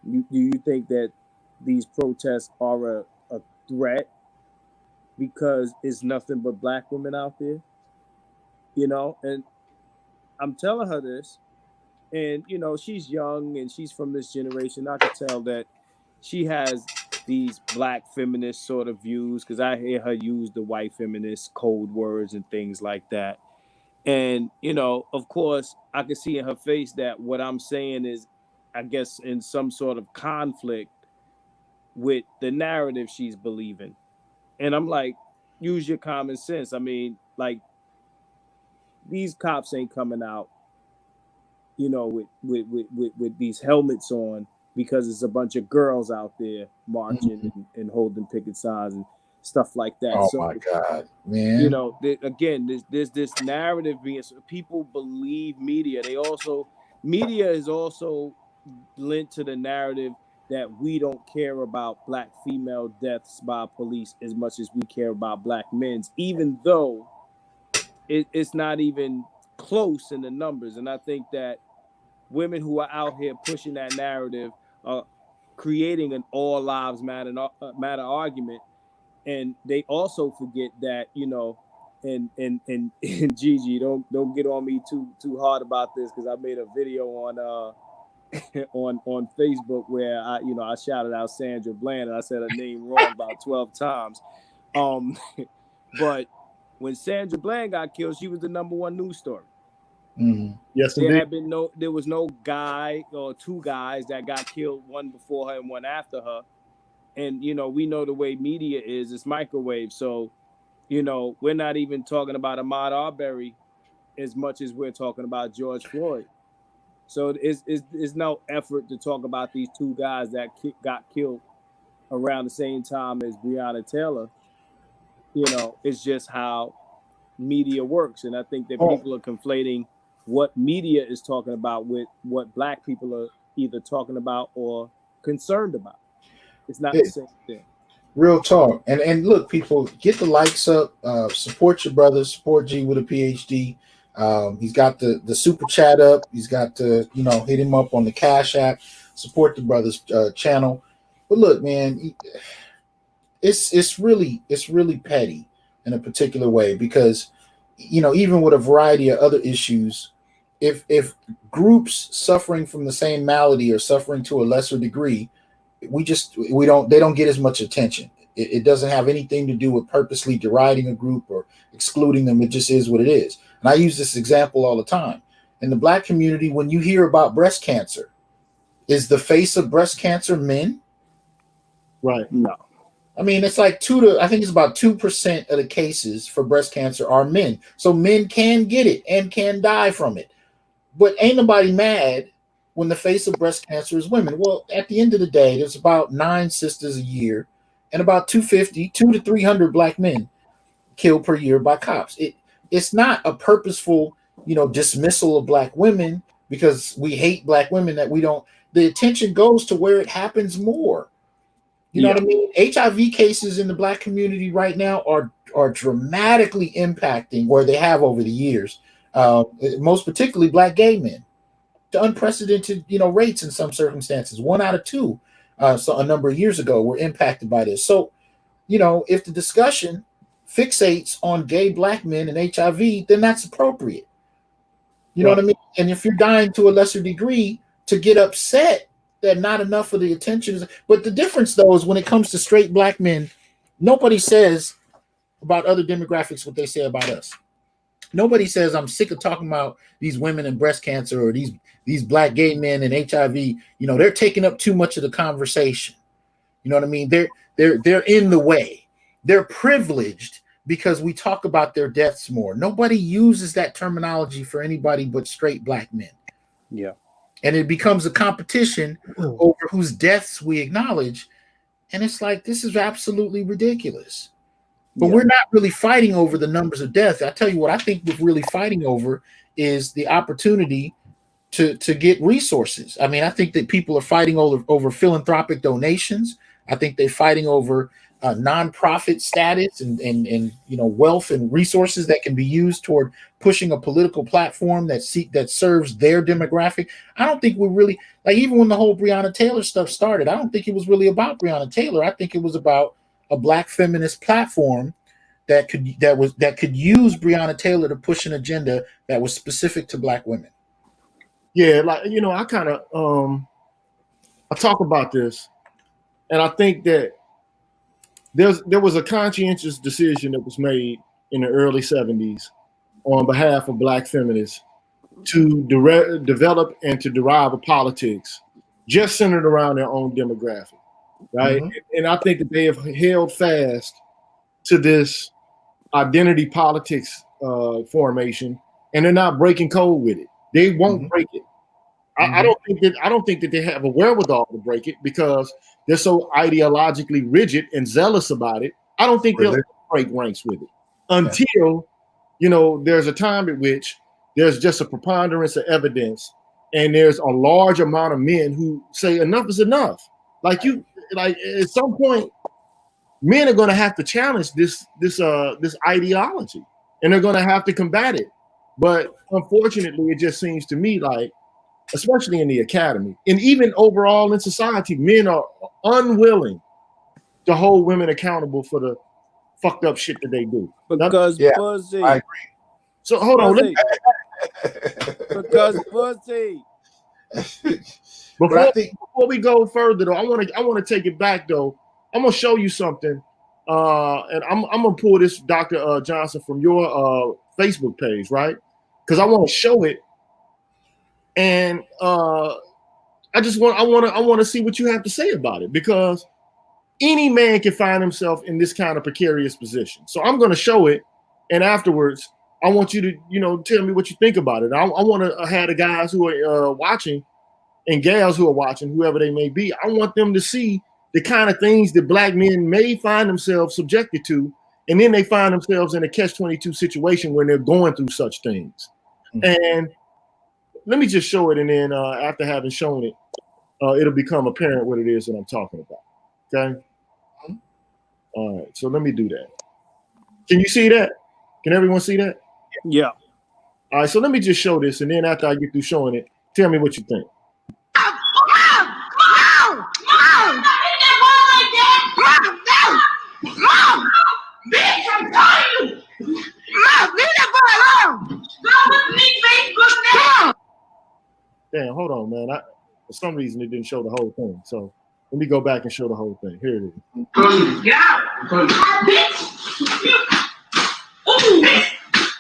S2: Do you think that these protests are a threat because it's nothing but black women out there? And I'm telling her this, and she's young and she's from this generation. I could tell that she has these black feminist sort of views because I hear her use the white feminist code words and things like that. And of course, I can see in her face that what I'm saying is, I guess, in some sort of conflict with the narrative she's believing. And I'm like, use your common sense. I mean, like, these cops ain't coming out with these helmets on because it's a bunch of girls out there marching and holding picket signs and stuff like that.
S3: oh
S2: So,
S3: my God, man.
S2: again, there's this narrative being, so people believe media. Media is also linked to the narrative that we don't care about black female deaths by police as much as we care about black men's, even though it's not even close in the numbers. And I think that women who are out here pushing that narrative are creating an all lives matter argument. And they also forget that, you know, and Gigi, don't get on me too hard about this, because I made a video on on Facebook where I shouted out Sandra Bland and I said her name wrong about 12 times. But when Sandra Bland got killed, she was the #1 news story.
S3: Mm-hmm.
S1: Yes, indeed.
S2: There was no guy or two guys that got killed, one before her and one after her. And, you know, we know the way media is, it's microwave. So, you know, we're not even talking about Ahmaud Arbery as much as we're talking about George Floyd. So it's no effort to talk about these two guys that got killed around the same time as Breonna Taylor. You know, it's just how media works. And I think that people are conflating what media is talking about with what Black people are either talking about or concerned about. It's not the same thing.
S3: Real talk. And look, people, get the likes up, support your brother, support G with a PhD. He's got the super chat up. He's got to, you know, hit him up on the Cash App, support the brother's channel. But look, man, it's really petty in a particular way, because, you know, even with a variety of other issues, if groups suffering from the same malady or suffering to a lesser degree, they don't get as much attention. It doesn't have anything to do with purposely deriding a group or excluding them. It just is what it is. And I use this example all the time. In the Black community, when you hear about breast cancer, is the face of breast cancer men?
S1: Right.
S2: No.
S3: I mean, it's like I think it's about 2% of the cases for breast cancer are men. So men can get it and can die from it. But ain't nobody mad when the face of breast cancer is women. Well, at the end of the day, there's about 9 sisters a year and about 250 to 300 Black men killed per year by cops. It's not a purposeful, you know, dismissal of Black women because we hate Black women that we don't. The attention goes to where it happens more. You know what I mean? HIV cases in the Black community right now are dramatically impacting, where they have over the years, most particularly Black gay men, to unprecedented, you know, rates in some circumstances. 1 out of 2, so a number of years ago, were impacted by this. So, you know, if the discussion fixates on gay Black men and HIV, then that's appropriate. You know what I mean? And if you're dying to a lesser degree, to get upset that not enough of the attention is. But the difference, though, is when it comes to straight Black men, nobody says about other demographics what they say about us. Nobody says, I'm sick of talking about these women and breast cancer, or these Black gay men and HIV. You know, they're taking up too much of the conversation. You know what I mean? They're in the way. They're privileged because we talk about their deaths more. Nobody uses that terminology for anybody but straight Black men.
S2: Yeah.
S3: And it becomes a competition over whose deaths we acknowledge. And it's like, this is absolutely ridiculous. But we're not really fighting over the numbers of deaths. I tell you what, I think we're really fighting over is the opportunity to get resources. I mean, I think that people are fighting over philanthropic donations. I think they're fighting over nonprofit status and you know, wealth and resources that can be used toward pushing a political platform that serves their demographic. I don't think we really, like, even when the whole Breonna Taylor stuff started, I don't think it was really about Breonna Taylor. I think it was about a Black feminist platform that could use Breonna Taylor to push an agenda that was specific to Black women.
S1: Yeah, like, you know, I kind of I talk about this, and I think that there was a conscientious decision that was made in the early 70s on behalf of Black feminists to develop and to derive a politics just centered around their own demographic, right? Mm-hmm. And I think that they have held fast to this identity politics formation, and they're not breaking code with it. They won't break it. I don't think that they have a wherewithal to break it because they're so ideologically rigid and zealous about it. I don't think they'll break ranks with it until, you know, there's a time at which there's just a preponderance of evidence and there's a large amount of men who say enough is enough. Like at some point, men are going to have to challenge this ideology, and they're going to have to combat it. But unfortunately, it just seems to me like, especially in the academy and even overall in society, men are unwilling to hold women accountable for the fucked up shit that they do.
S2: Because
S3: Yeah,
S2: pussy.
S3: I
S1: So hold on.
S2: Pussy. Because pussy.
S3: But I think
S1: Before we go further, though, I want to take it back though. I'm gonna show you something, and I'm gonna pull this Dr. Johnson from your Facebook page, right? Because I want to show it, and I want to see what you have to say about it, because any man can find himself in this kind of precarious position. So I'm gonna show it, and afterwards, I want you to tell me what you think about it. I want to have the guys who are watching and gals who are watching, whoever they may be, I want them to see the kind of things that black men may find themselves subjected to, and then they find themselves in a catch-22 situation when they're going through such things. And let me just show it, and then after having shown it, it'll become apparent what it is that I'm talking about. Okay? All right, so let me do that. Can you see that? Can everyone see that?
S2: Yeah.
S1: All right, so let me just show this, and then after I get through showing it, tell me what you think.
S4: Bitch, I'm telling you. Mom, leave that boy alone. Go with me, Facebook now.
S1: Damn, hold on, man. For some reason, it didn't show the whole thing. So let me go back and show the whole thing. Here it is.
S4: Get out. Bitch. Ooh.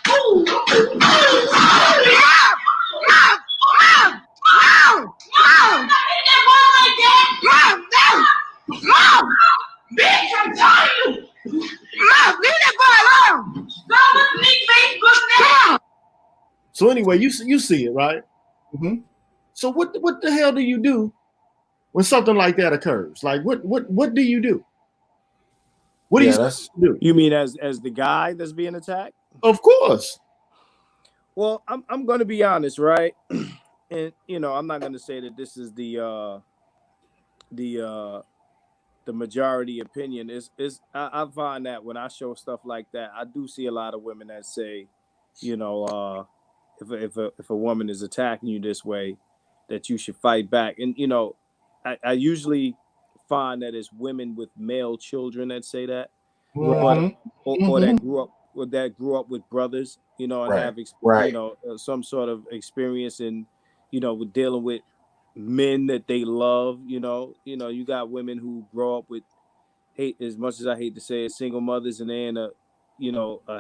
S4: Ooh. Mom. Leave that boy like that. Mom. Bitch, I'm telling you. Mom, leave that boy alone. Go with me, Facebook now.
S1: So anyway, you see it, right?
S3: Mm-hmm.
S1: So what the hell do you do when something like that occurs? Like what do you do? What do you do?
S2: You mean as the guy that's being attacked?
S1: Of course.
S2: Well, I'm going to be honest, right? And I'm not going to say that this is the majority opinion. I find that when I show stuff like that, I do see a lot of women that say, if a woman is attacking you this way, that you should fight back. And I usually find that it's women with male children that say that, or that grew up with brothers, and have some sort of experience in, with dealing with men that they love. You got women who grow up with, hate, as much as I hate to say it, single mothers, and they're in a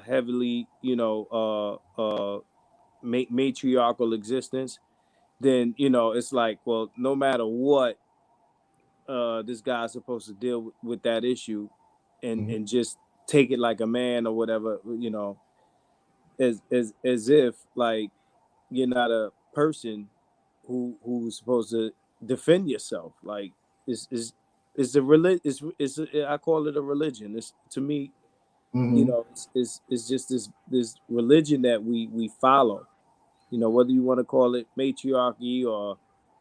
S2: heavily matriarchal existence. Then it's like, well, no matter what, this guy's supposed to deal with that issue, and just take it like a man or whatever, as if like you're not a person who's supposed to defend yourself. Like is a religion. I call it a religion. It's, to me, it's just this religion that we follow. Whether you want to call it matriarchy or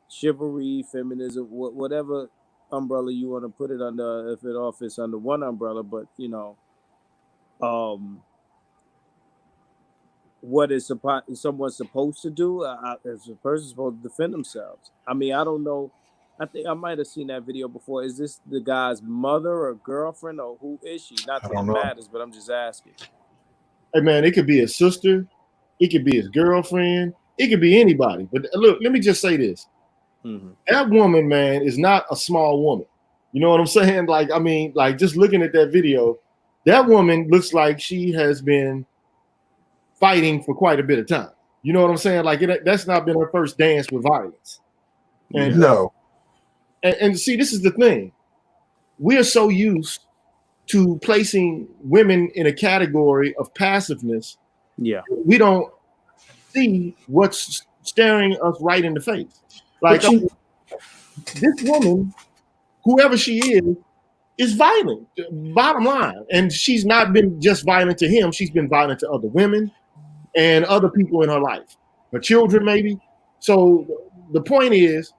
S2: chivalry, feminism, whatever umbrella you want to put it under, if it all fits under one umbrella. But what is someone supposed to do? Is a person supposed to defend themselves? I mean, I don't know. I think I might have seen that video before. Is this the guy's mother or girlfriend, or who is she? Not that it matters, but I'm just asking.
S1: Hey man, it could be his sister, it could be his girlfriend, it could be anybody. But look, let me just say this. That woman, man, is not a small woman. You know what I'm saying? Like, I mean, like, just looking at that video, that woman looks like she has been fighting for quite a bit of time. You know what I'm saying? Like, that's not been her first dance with violence. And,
S3: no.
S1: And see, this is the thing. We are so used to placing women in a category of passiveness.
S2: Yeah.
S1: We don't see what's staring us right in the face. Like, this woman, whoever she is violent, bottom line. And she's not been just violent to him. She's been violent to other women and other people in her life, her children maybe. So the point is,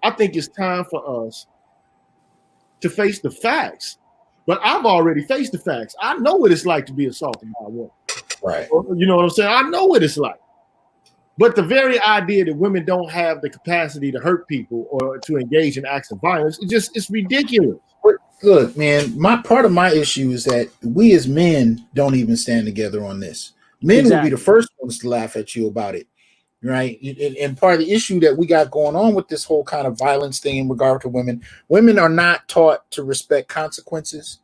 S1: I think it's time for us to face the facts. But I've already faced the facts. I know what it's like to be assaulted by a woman.
S3: Right.
S1: You know what I'm saying? I know what it's like. But the very idea that women don't have the capacity to hurt people or to engage in acts of violence, it's ridiculous.
S3: But look, man, part of my issue is that we as men don't even stand together on this. Men will be the first ones to laugh at you about it, right? And part of the issue that we got going on with this whole kind of violence thing in regard to women are not taught to respect consequences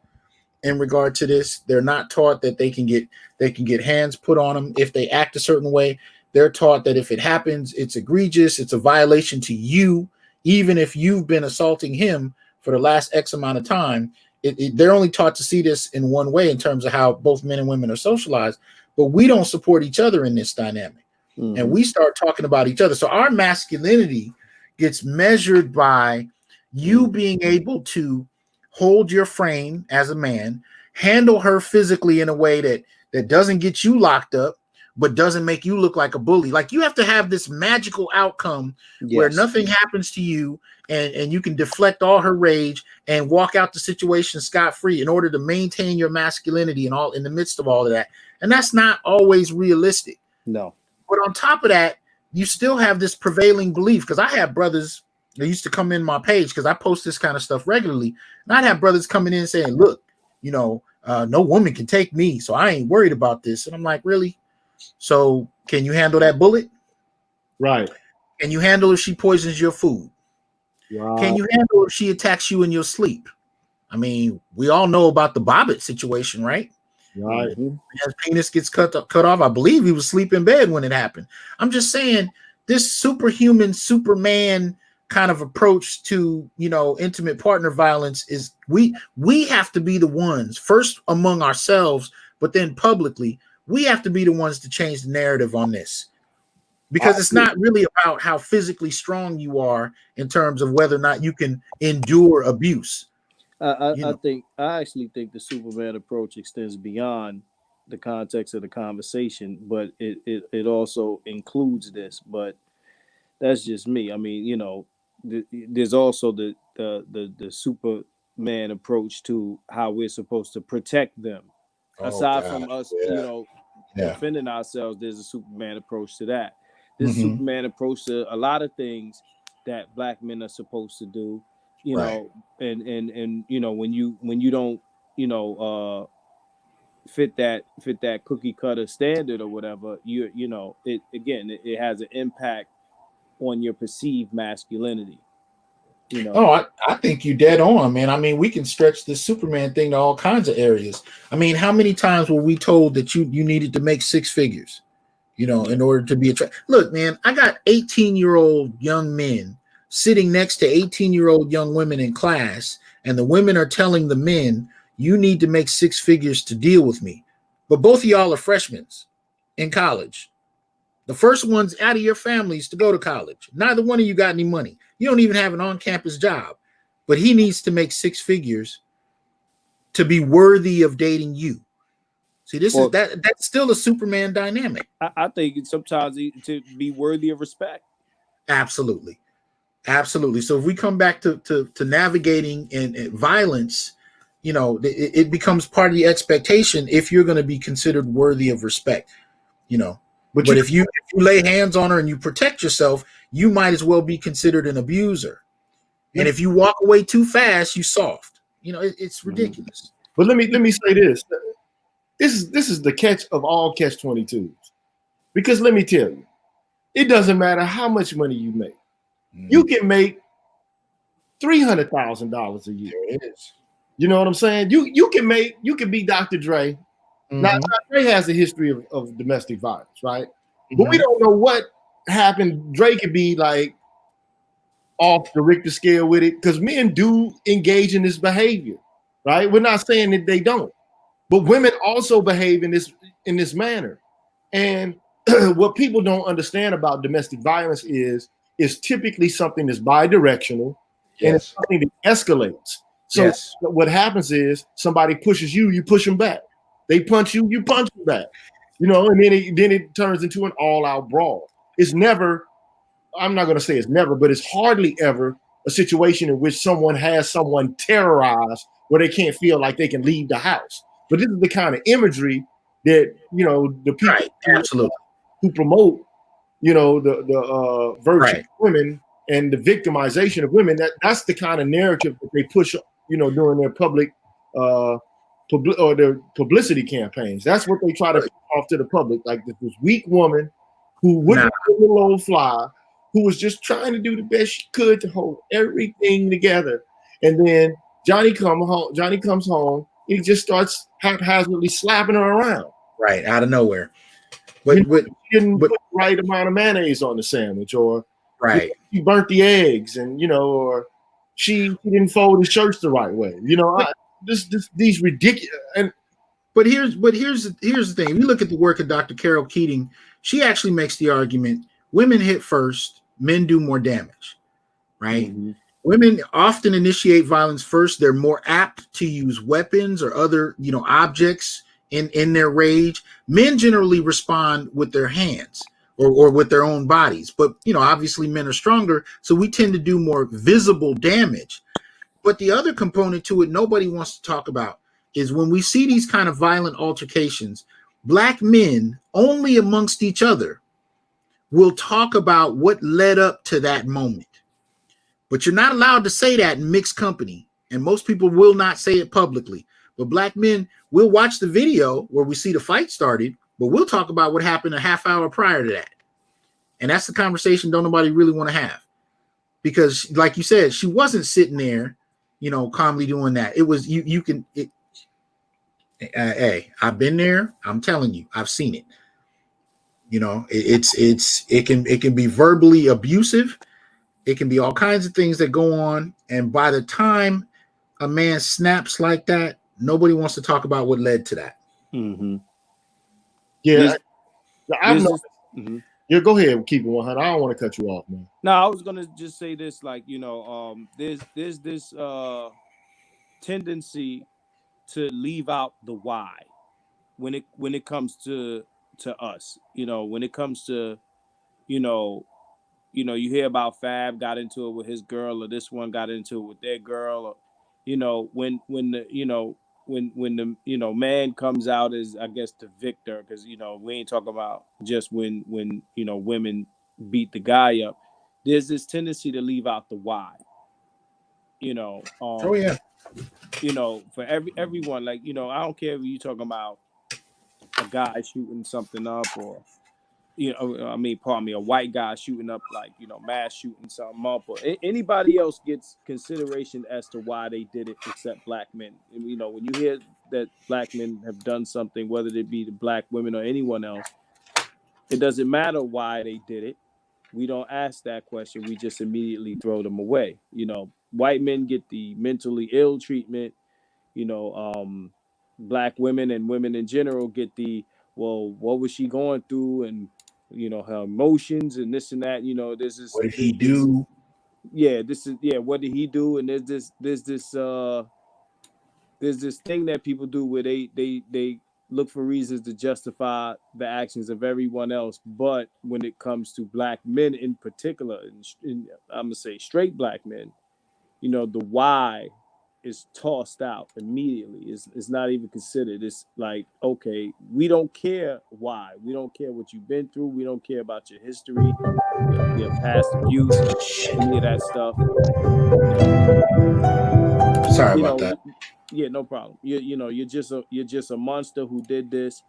S3: in regard to this. They're not taught that they can get hands put on them if they act a certain way. They're taught that if it happens, it's egregious, it's a violation to you, even if you've been assaulting him for the last X amount of time. They're only taught to see this in one way in terms of how both men and women are socialized, but we don't support each other in this dynamic. Mm-hmm. And we start talking about each other. So our masculinity gets measured by you being able to hold your frame as a man, handle her physically in a way that doesn't get you locked up, but doesn't make you look like a bully. Like you have to have this magical outcome where nothing happens to you and you can deflect all her rage and walk out the situation scot-free in order to maintain your masculinity and all in the midst of all of that. And that's not always realistic.
S2: No.
S3: But on top of that, you still have this prevailing belief, because I have brothers that used to come in my page because I post this kind of stuff regularly. And I'd have brothers coming in saying, look, no woman can take me, so I ain't worried about this. And I'm like, really? So can you handle that bullet?
S1: Right.
S3: Can you handle if she poisons your food?
S1: Right.
S3: Can you handle if she attacks you in your sleep? I mean, we all know about the Bobbitt situation, right?
S1: Right.
S3: His penis gets cut off. I believe he was asleep in bed when it happened. I'm just saying, this superhuman, Superman kind of approach to, intimate partner violence is we have to be the ones first among ourselves, but then publicly, we have to be the ones to change the narrative on this, because it's not really about how physically strong you are in terms of whether or not you can endure abuse.
S2: I actually think the Superman approach extends beyond the context of the conversation, but it also includes this. But that's just me. I mean, there's also the Superman approach to how we're supposed to protect them. Aside from us, defending ourselves, there's a Superman approach to that. There's a Superman approach to a lot of things that black men are supposed to do. And when you don't fit that cookie cutter standard or whatever, it has an impact on your perceived masculinity.
S3: I think you're dead on, man. I mean, we can stretch this Superman thing to all kinds of areas. I mean, how many times were we told that you needed to make six figures, in order to be attractive? Look, man, I got 18-year-old young men sitting next to 18-year-old young women in class, and the women are telling the men, you need to make six figures to deal with me. But both of y'all are freshmen in college. The first ones out of your families to go to college. Neither one of you got any money. You don't even have an on-campus job, but he needs to make six figures to be worthy of dating you. See, that's still a Superman dynamic.
S2: I think sometimes to be worthy of respect.
S3: Absolutely. So if we come back to navigating and violence, it becomes part of the expectation if you're going to be considered worthy of respect, But if you lay hands on her and you protect yourself, you might as well be considered an abuser. And if you walk away too fast, you soft. It's ridiculous.
S1: But let me say this. This is the catch of all catch-22s. Because let me tell you, it doesn't matter how much money you make. You can make $300,000 a year.
S3: It is.
S1: You know what I'm saying? You can be Dr. Dre. Now, Dre has a history of domestic violence, right? But we don't know what happened. Dre could be like off the Richter scale with it, because men do engage in this behavior, right? We're not saying that they don't, but women also behave in this manner. And what people don't understand about domestic violence is typically something that's bi-directional, and it's something that escalates. So what happens is somebody pushes you, you push them back. They punch you, you punch them back. And then it turns into an all-out brawl. It's never, I'm not going to say it's never, but it's hardly ever a situation in which someone has someone terrorized where they can't feel like they can leave the house. But this is the kind of imagery that, the people who promote you know, the virtue
S3: Right.
S1: of women and the victimization of women. That's the kind of narrative that they push, you know, during their public or their publicity campaigns. That's what they try to push off to the public, like this weak woman who wouldn't be a little old fly, who was just trying to do the best she could to hold everything together. And then Johnny comes home, he just starts haphazardly slapping her around.
S3: Right, out of nowhere. But,
S1: you know, she didn't put the right amount of mayonnaise on the sandwich, or
S3: right,
S1: she burnt the eggs, and you know, or she didn't fold the shirts the right way. You know, these ridiculous.
S3: But here's the thing. If you look at the work of Dr. Carol Keating, she actually makes the argument: women hit first, men do more damage. Right? Mm-hmm. Women often initiate violence first. They're more apt to use weapons or other, you know, objects in their rage. Men generally respond with their hands or with their own bodies. But, you know, obviously men are stronger, so we tend to do more visible damage. But the other component to it nobody wants to talk about is when we see these kind of violent altercations, Black men only amongst each other will talk about what led up to that moment. But you're not allowed to say that in mixed company. And most people will not say it publicly. But Black men will watch the video where we see the fight started, but we'll talk about what happened a half hour prior to that. And that's the conversation don't nobody really want to have. Because like you said, she wasn't sitting there, you know, calmly doing that. It was, hey, I've been there. I'm telling you, I've seen it. You know, it can be verbally abusive. It can be all kinds of things that go on. And by the time a man snaps like that, nobody wants to talk about what led to that.
S2: Mm-hmm.
S1: Yeah. Yeah, go ahead and keep it 100. I don't want to cut you off, man.
S2: No, I was gonna just say this, like, you know, there's this tendency to leave out the why when it comes to us. You know, when it comes to, you know, you hear about Fab got into it with his girl, or this one got into it with their girl, or, you know, when the, you know, when the, you know, man comes out as, I guess, the victor, because, you know, we ain't talking about just when you know, women beat the guy up. There's this tendency to leave out the why. You know, you know, for everyone, like, you know, I don't care if you talking about a guy shooting something up, or, you know, I mean, pardon me, a white guy shooting up, like, you know, mass shooting something up, or anybody else gets consideration as to why they did it except Black men. And, you know, when you hear that Black men have done something, whether it be the Black women or anyone else, it doesn't matter why they did it. We don't ask that question. We just immediately throw them away. You know, white men get the mentally ill treatment. You know, Black women and women in general get the, well, what was she going through, and, you know, her emotions and this and that. You know, there's this.
S3: What did he do?
S2: Yeah, this is, yeah. What did he do? And there's this thing that people do where they look for reasons to justify the actions of everyone else. But when it comes to Black men in particular, and I'm gonna say straight Black men, you know, the why is tossed out immediately. It's not even considered. It's like, okay, we don't care why. We don't care what you've been through. We don't care about your history, your past abuse, any of that stuff.
S3: Sorry about that.
S2: Yeah, no problem. You're just a monster who did this,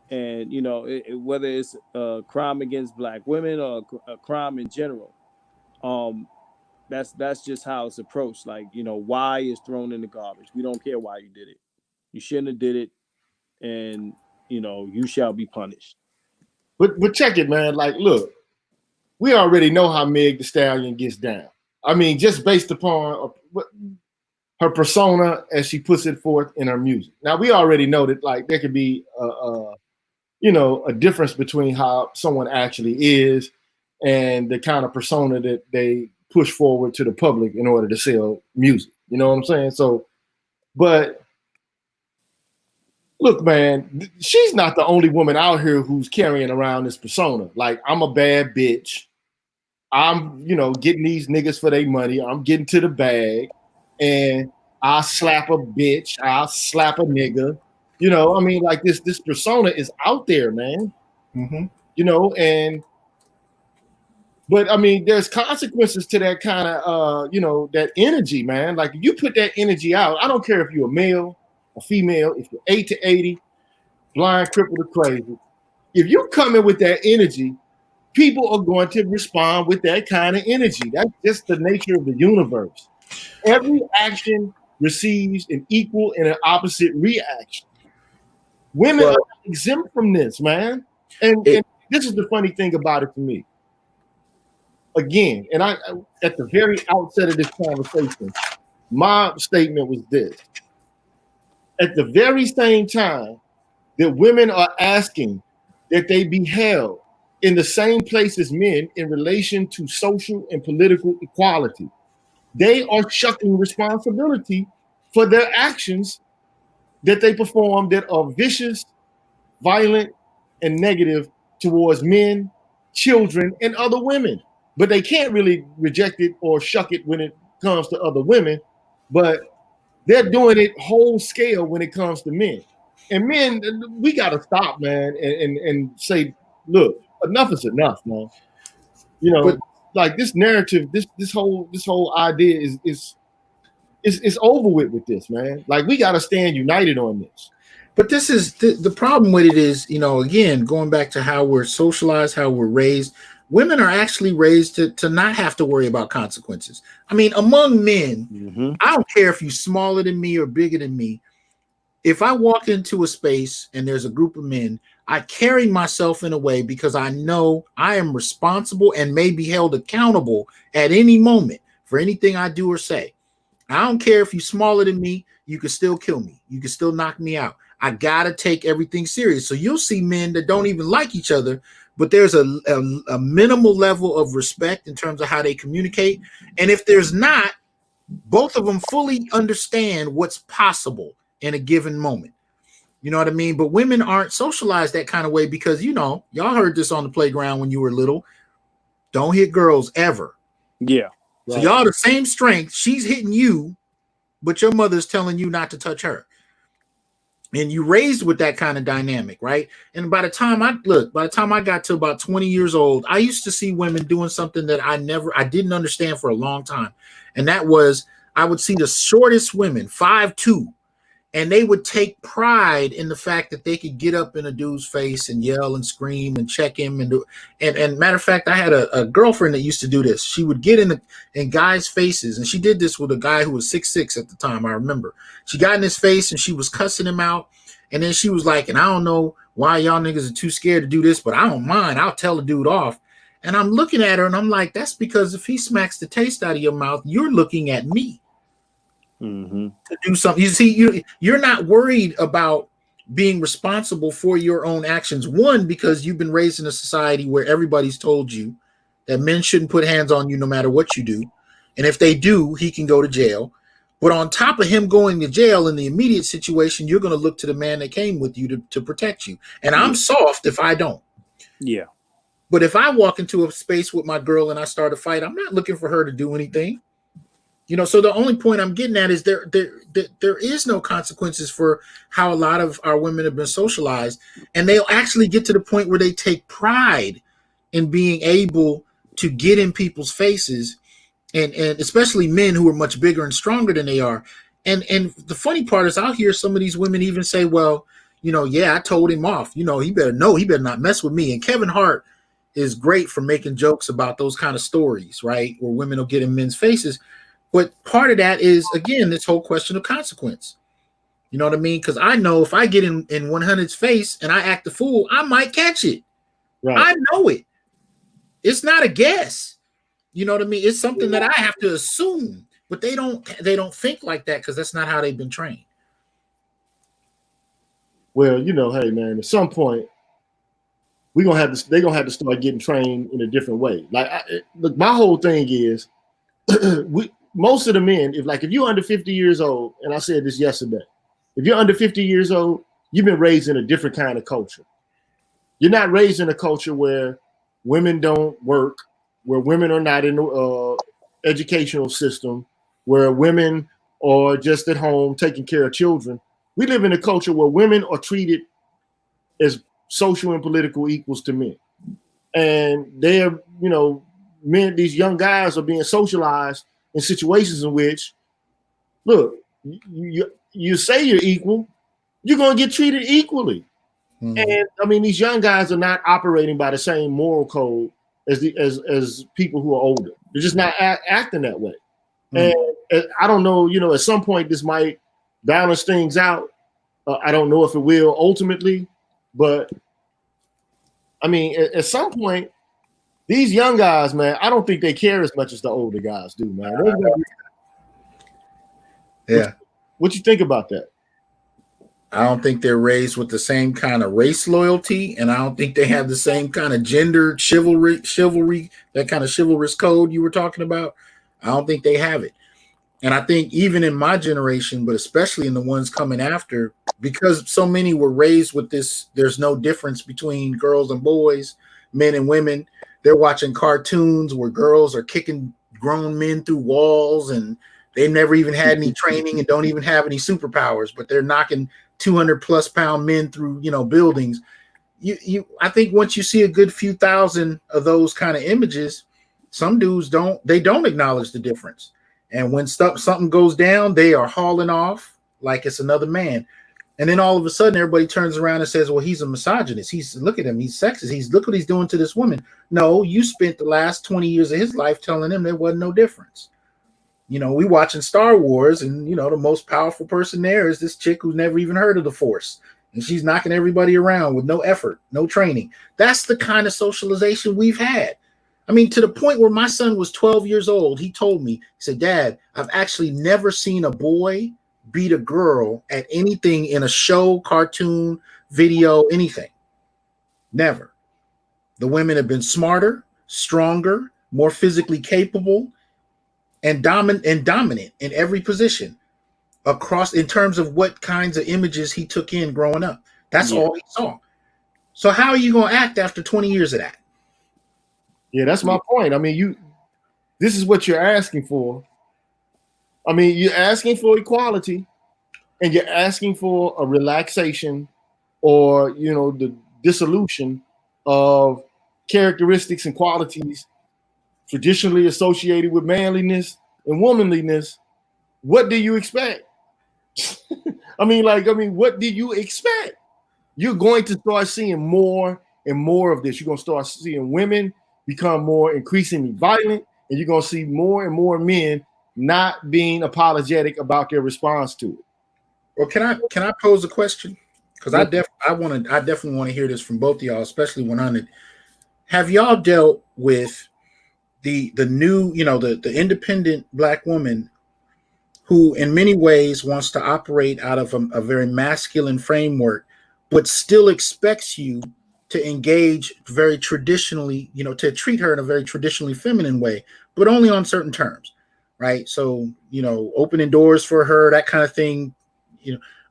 S2: and, you know, whether it's a crime against Black women or a crime in general, that's just how it's approached. Like, you know, why is thrown in the garbage. We don't care why you did it. You shouldn't have did it, and, you know, you shall be punished.
S1: But check it, man. Like, look, we already know how Meg Thee Stallion gets down. I mean, just based upon her persona as she puts it forth in her music. Now, we already know that, like, there could be you know, a difference between how someone actually is and the kind of persona that they push forward to the public in order to sell music. You know what I'm saying? So, but look, man, she's not the only woman out here who's carrying around this persona. Like, I'm a bad bitch. I'm, you know, getting these niggas for their money. I'm getting to the bag, and I'll slap a bitch. I'll slap a nigga. You know, I mean, like, this persona is out there, man.
S3: Mm-hmm.
S1: You know, and But I mean, there's consequences to that kind of, that energy, man. Like if you put that energy out, I don't care if you're a male or female, if you're 8 to 80, blind, crippled, or crazy. If you come in with that energy, people are going to respond with that kind of energy. That's just the nature of the universe. Every action receives an equal and an opposite reaction. Women are exempt from this, man. And this is the funny thing about it to me. Again, and I at the very outset of this conversation, my statement was this. At the very same time that women are asking that they be held in the same place as men in relation to social and political equality, they are shucking responsibility for their actions that they perform that are vicious, violent, and negative towards men, children, and other women. But they can't really reject it or shuck it when it comes to other women. But they're doing it whole scale when it comes to men. And men, we got to stop, man, and say, look, enough is enough, man. But like this narrative, this whole idea is over with this, man. Like we got to stand united on this.
S3: But this is the problem with it is, again, going back to how we're socialized, how we're raised, women are actually raised to not have to worry about consequences. I mean, among men, I don't care if you're smaller than me or bigger than me. If I walk into a space and there's a group of men, I carry myself in a way because I know I am responsible and may be held accountable at any moment for anything I do or say. I don't care if you're smaller than me, you can still kill me. You can still knock me out. I got to take everything serious. So you'll see men that don't even like each other, but there's a minimal level of respect in terms of how they communicate. And if there's not, both of them fully understand what's possible in a given moment. You know what I mean? But women aren't socialized that kind of way because, y'all heard this on the playground when you were little. Don't hit girls ever.
S2: Yeah.
S3: So y'all the same strength. She's hitting you, but your mother's telling you not to touch her. And you raised with that kind of dynamic, right? And by the time I got to about 20 years old, I used to see women doing something that I didn't understand for a long time. And that was, I would see the shortest women, 5'2", and they would take pride in the fact that they could get up in a dude's face and yell and scream and check him and matter of fact, I had a girlfriend that used to do this. She would get in guys' faces, and she did this with a guy who was 6'6" at the time. I remember she got in his face and she was cussing him out, and then she was like, "And I don't know why y'all niggas are too scared to do this, but I don't mind. I'll tell the dude off." And I'm looking at her and I'm like, "That's because if he smacks the taste out of your mouth, you're looking at me." To do something. You see, you're not worried about being responsible for your own actions. One, because you've been raised in a society where everybody's told you that men shouldn't put hands on you no matter what you do. And if they do, he can go to jail. But on top of him going to jail in the immediate situation, you're going to look to the man that came with you to protect you. And I'm soft if I don't.
S2: Yeah.
S3: But if I walk into a space with my girl and I start a fight, I'm not looking for her to do anything. So the only point I'm getting at is there is no consequences for how a lot of our women have been socialized, and they'll actually get to the point where they take pride in being able to get in people's faces, and especially men who are much bigger and stronger than they are. And the funny part is I'll hear some of these women even say, "Well, I told him off. He better not mess with me." And Kevin Hart is great for making jokes about those kind of stories, right? Where women will get in men's faces. But part of that is, again, this whole question of consequence. You know what I mean? Because I know if I get in 100's face and I act a fool, I might catch it. Right. I know it. It's not a guess. You know what I mean? It's something that I have to assume. But they don't think like that because that's not how they've been trained.
S1: Well, hey man, at some point they're gonna have to start getting trained in a different way. Like, look, my whole thing is most of the men, if you're under 50 years old, and I said this yesterday, if you're under 50 years old, you've been raised in a different kind of culture. You're not raised in a culture where women don't work, where women are not in the educational system, where women are just at home taking care of children. We live in a culture where women are treated as social and political equals to men. And they're, these young guys are being socialized in situations in which, look, you say you're equal, you're going to get treated equally. Mm-hmm. And I mean, these young guys are not operating by the same moral code as people who are older. They're just not acting that way. Mm-hmm. And I don't know, at some point this might balance things out. I don't know if it will ultimately, but I mean, at some point, these young guys, man, I don't think they care as much as the older guys do, man.
S3: Yeah.
S1: What you think about that?
S3: I don't think they're raised with the same kind of race loyalty, and I don't think they have the same kind of gender chivalry, that kind of chivalrous code you were talking about. I don't think they have it. And I think even in my generation, but especially in the ones coming after, because so many were raised with this, there's no difference between girls and boys, men and women. They're watching cartoons where girls are kicking grown men through walls, and they've never even had any training and don't even have any superpowers, but they're knocking 200+ pound men through, buildings. I think once you see a good few thousand of those kind of images, some dudes don't acknowledge the difference. And when something goes down, they are hauling off like it's another man. And then all of a sudden, everybody turns around and says, well, he's a misogynist. Look at him. He's sexist. Look what he's doing to this woman. No, you spent the last 20 years of his life telling him there wasn't no difference. We watching Star Wars, and, the most powerful person there is this chick who's never even heard of the Force. And she's knocking everybody around with no effort, no training. That's the kind of socialization we've had. I mean, to the point where my son was 12 years old, he told me, he said, Dad, I've actually never seen a boy beat a girl at anything in a show, cartoon, video, anything. Never. The women have been smarter, stronger, more physically capable, and dominant in every position across in terms of what kinds of images he took in growing up. That's all he saw. So how are you going to act after 20 years of that?
S1: Yeah, that's my point. I mean, this is what you're asking for. I mean, you're asking for equality, and you're asking for a relaxation or, the dissolution of characteristics and qualities traditionally associated with manliness and womanliness. What do you expect? I mean, what do you expect? You're going to start seeing more and more of this. You're going to start seeing women become more increasingly violent, and you're going to see more and more men not being apologetic about their response to it.
S3: Well, can I pose a question? Because I definitely want to hear this from both of y'all, especially 100. Have y'all dealt with the new, the independent Black woman who in many ways wants to operate out of a very masculine framework, but still expects you to engage very traditionally, to treat her in a very traditionally feminine way, but only on certain terms, right? So, opening doors for her, that kind of thing,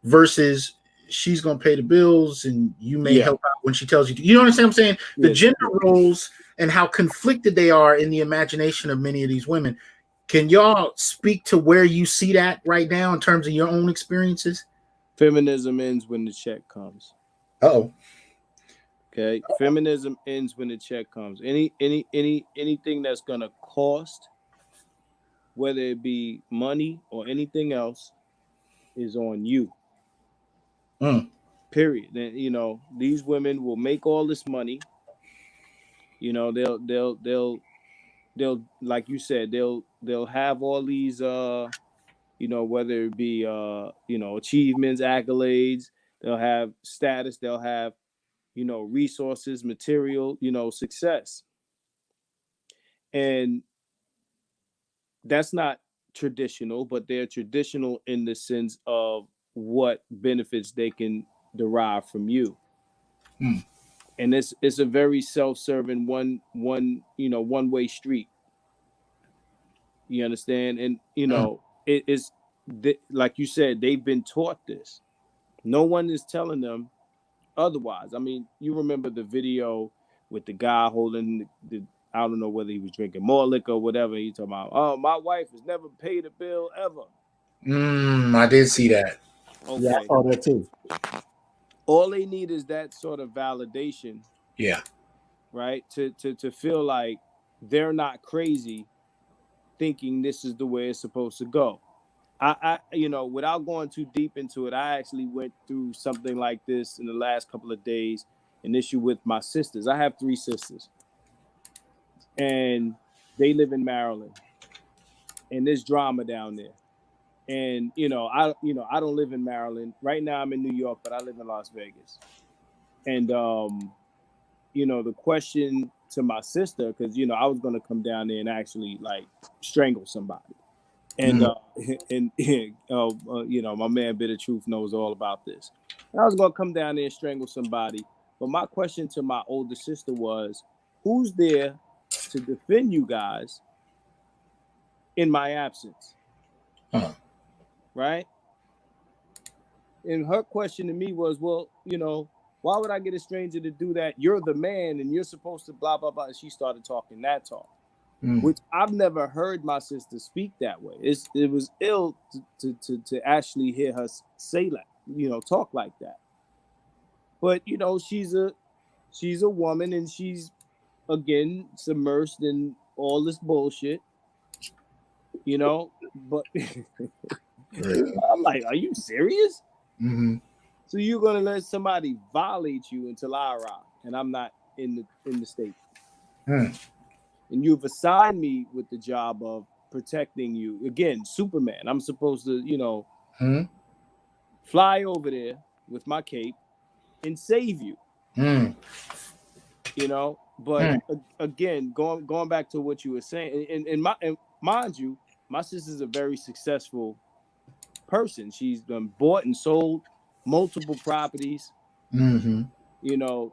S3: versus she's going to pay the bills and you may help out when she tells you to. You know what I'm saying? The gender roles and how conflicted they are in the imagination of many of these women. Can y'all speak to where you see that right now in terms of your own experiences?
S2: Feminism ends when the check comes.
S3: Uh-oh.
S2: Okay. Feminism ends when the check comes. Anything that's gonna cost, whether it be money or anything else, is on you. Period. Then these women will make all this money. They'll like you said, they'll have all these whether it be achievements, accolades, they'll have status, they'll have resources, material, success. And that's not traditional, but they're traditional in the sense of what benefits they can derive from you. And it's a very self-serving one-way street. You understand? And it is like you said, they've been taught this. No one is telling them otherwise. I mean, you remember the video with the guy holding the I don't know whether he was drinking more liquor or whatever. He talking about, oh, my wife has never paid a bill ever.
S3: I did see that.
S2: Okay.
S1: Yeah, I saw that too.
S2: All they need is that sort of validation.
S3: Yeah.
S2: Right? To feel like, they're not crazy thinking this is the way it's supposed to go. Without going too deep into it, I actually went through something like this in the last couple of days, an issue with my sisters. I have 3 sisters, and they live in Maryland, and there's drama down there. And I don't live in Maryland right now. I'm in New York, but I live in Las Vegas. And the question to my sister, because I was gonna come down there and actually like strangle somebody. And my man Bitter Truth knows all about this. And I was gonna come down there and strangle somebody. But my question to my older sister was, who's there to defend you guys in my absence?
S3: Huh.
S2: Right? And her question to me was, well, why would I get a stranger to do that? You're the man and you're supposed to blah, blah, blah. And she started talking that talk. Which I've never heard my sister speak that way. It was ill to actually hear her say that, talk like that. But she's a woman, and she's again submersed in all this bullshit. But I'm like, are you serious?
S3: Mm-hmm.
S2: So you're gonna let somebody violate you until I arrive, and I'm not in the state. And you've assigned me with the job of protecting you. Again, Superman. I'm supposed to, fly over there with my cape and save you. But again, going back to what you were saying, and mind you, my sister's a very successful person. She's bought and sold multiple properties.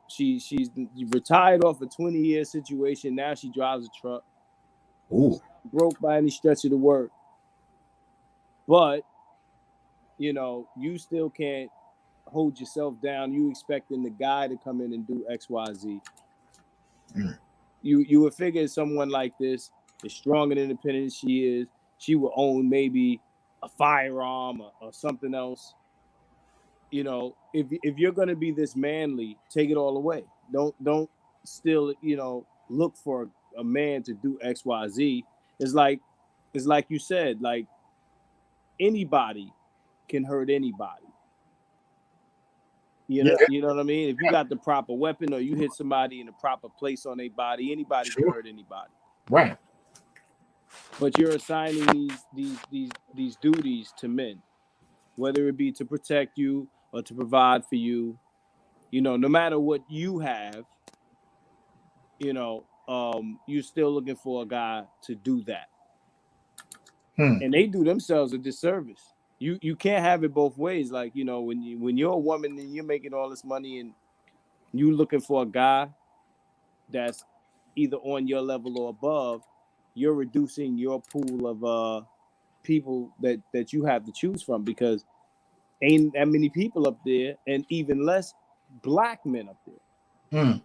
S2: She's retired off a 20-year situation. Now she drives a truck.
S3: Ooh.
S2: Broke by any stretch of the word. But, you still can't hold yourself down. You expecting the guy to come in and do X, Y, Z. You would figure someone like this is strong and independent as she is. She will own maybe a firearm or something else. If you're going to be this manly, take it all away. Don't still, look for a man to do X, Y, Z. It's like you said, like anybody can hurt anybody. You know what I mean? If you got the proper weapon or you hit somebody in the proper place on their body, anybody can hurt anybody.
S3: Right.
S2: But you're assigning these duties to men, whether it be to protect you or to provide for you. No matter what you have, you're still looking for a guy to do that. And they do themselves a disservice. You can't have it both ways. Like, when you're a woman and you're making all this money and you looking for a guy that's either on your level or above, you're reducing your pool of people that you have to choose from, because ain't that many people up there, and even less black men up there.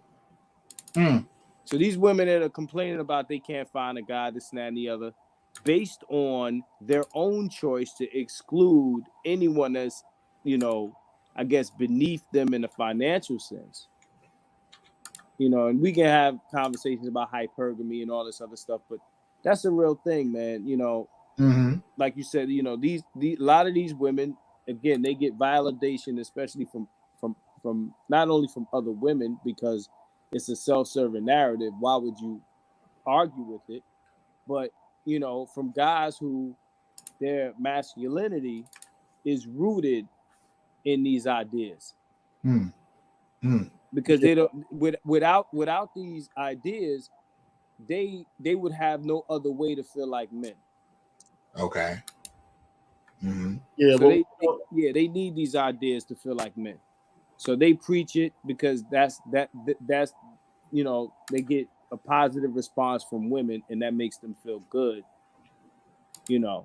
S2: So these women that are complaining about they can't find a guy, this, and that, and the other, based on their own choice to exclude anyone that's, I guess, beneath them in a financial sense. And we can have conversations about hypergamy and all this other stuff, but that's a real thing, man. Like you said, these a lot of these women, again, they get validation, especially from not only from other women, because it's a self-serving narrative. Why would you argue with it? But from guys who their masculinity is rooted in these ideas. Because they don't, without these ideas, they would have no other way to feel like men.
S3: Okay.
S1: Yeah,
S2: so they need these ideas to feel like men. So they preach it because that's they get a positive response from women, and that makes them feel good. Yeah,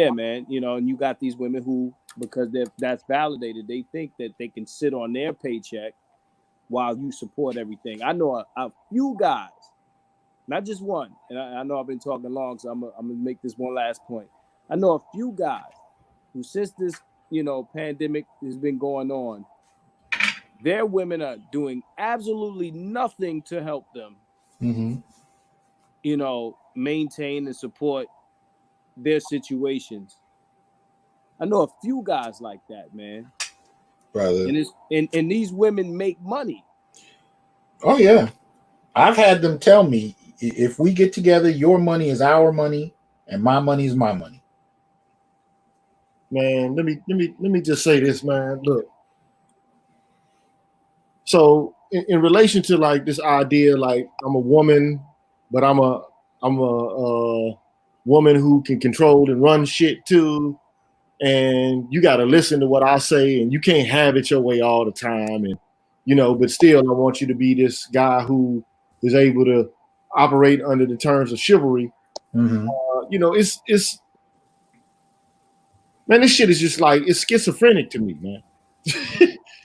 S2: man. And you got these women who, because that's validated, they think that they can sit on their paycheck while you support everything. I know a few guys, not just one, and I know I've been talking long, so I'm gonna make this one last point. I know a few guys who, since this pandemic has been going on, their women are doing absolutely nothing to help them you know, maintain and support their situations. I know a few guys like that, man.
S3: Brother.
S2: And these women make money.
S3: Oh yeah. I've had them tell me, if we get together, your money is our money and my money is my money.
S1: Man, let me just say this, man. Look. So in relation to like this idea, like I'm a woman, but I'm a woman who can control and run shit too. And you got to listen to what I say, and you can't have it your way all the time. And, you know, but still, I want you to be this guy who is able to operate under the terms of chivalry. You know, it's man, this shit is just like, it's schizophrenic to me, man.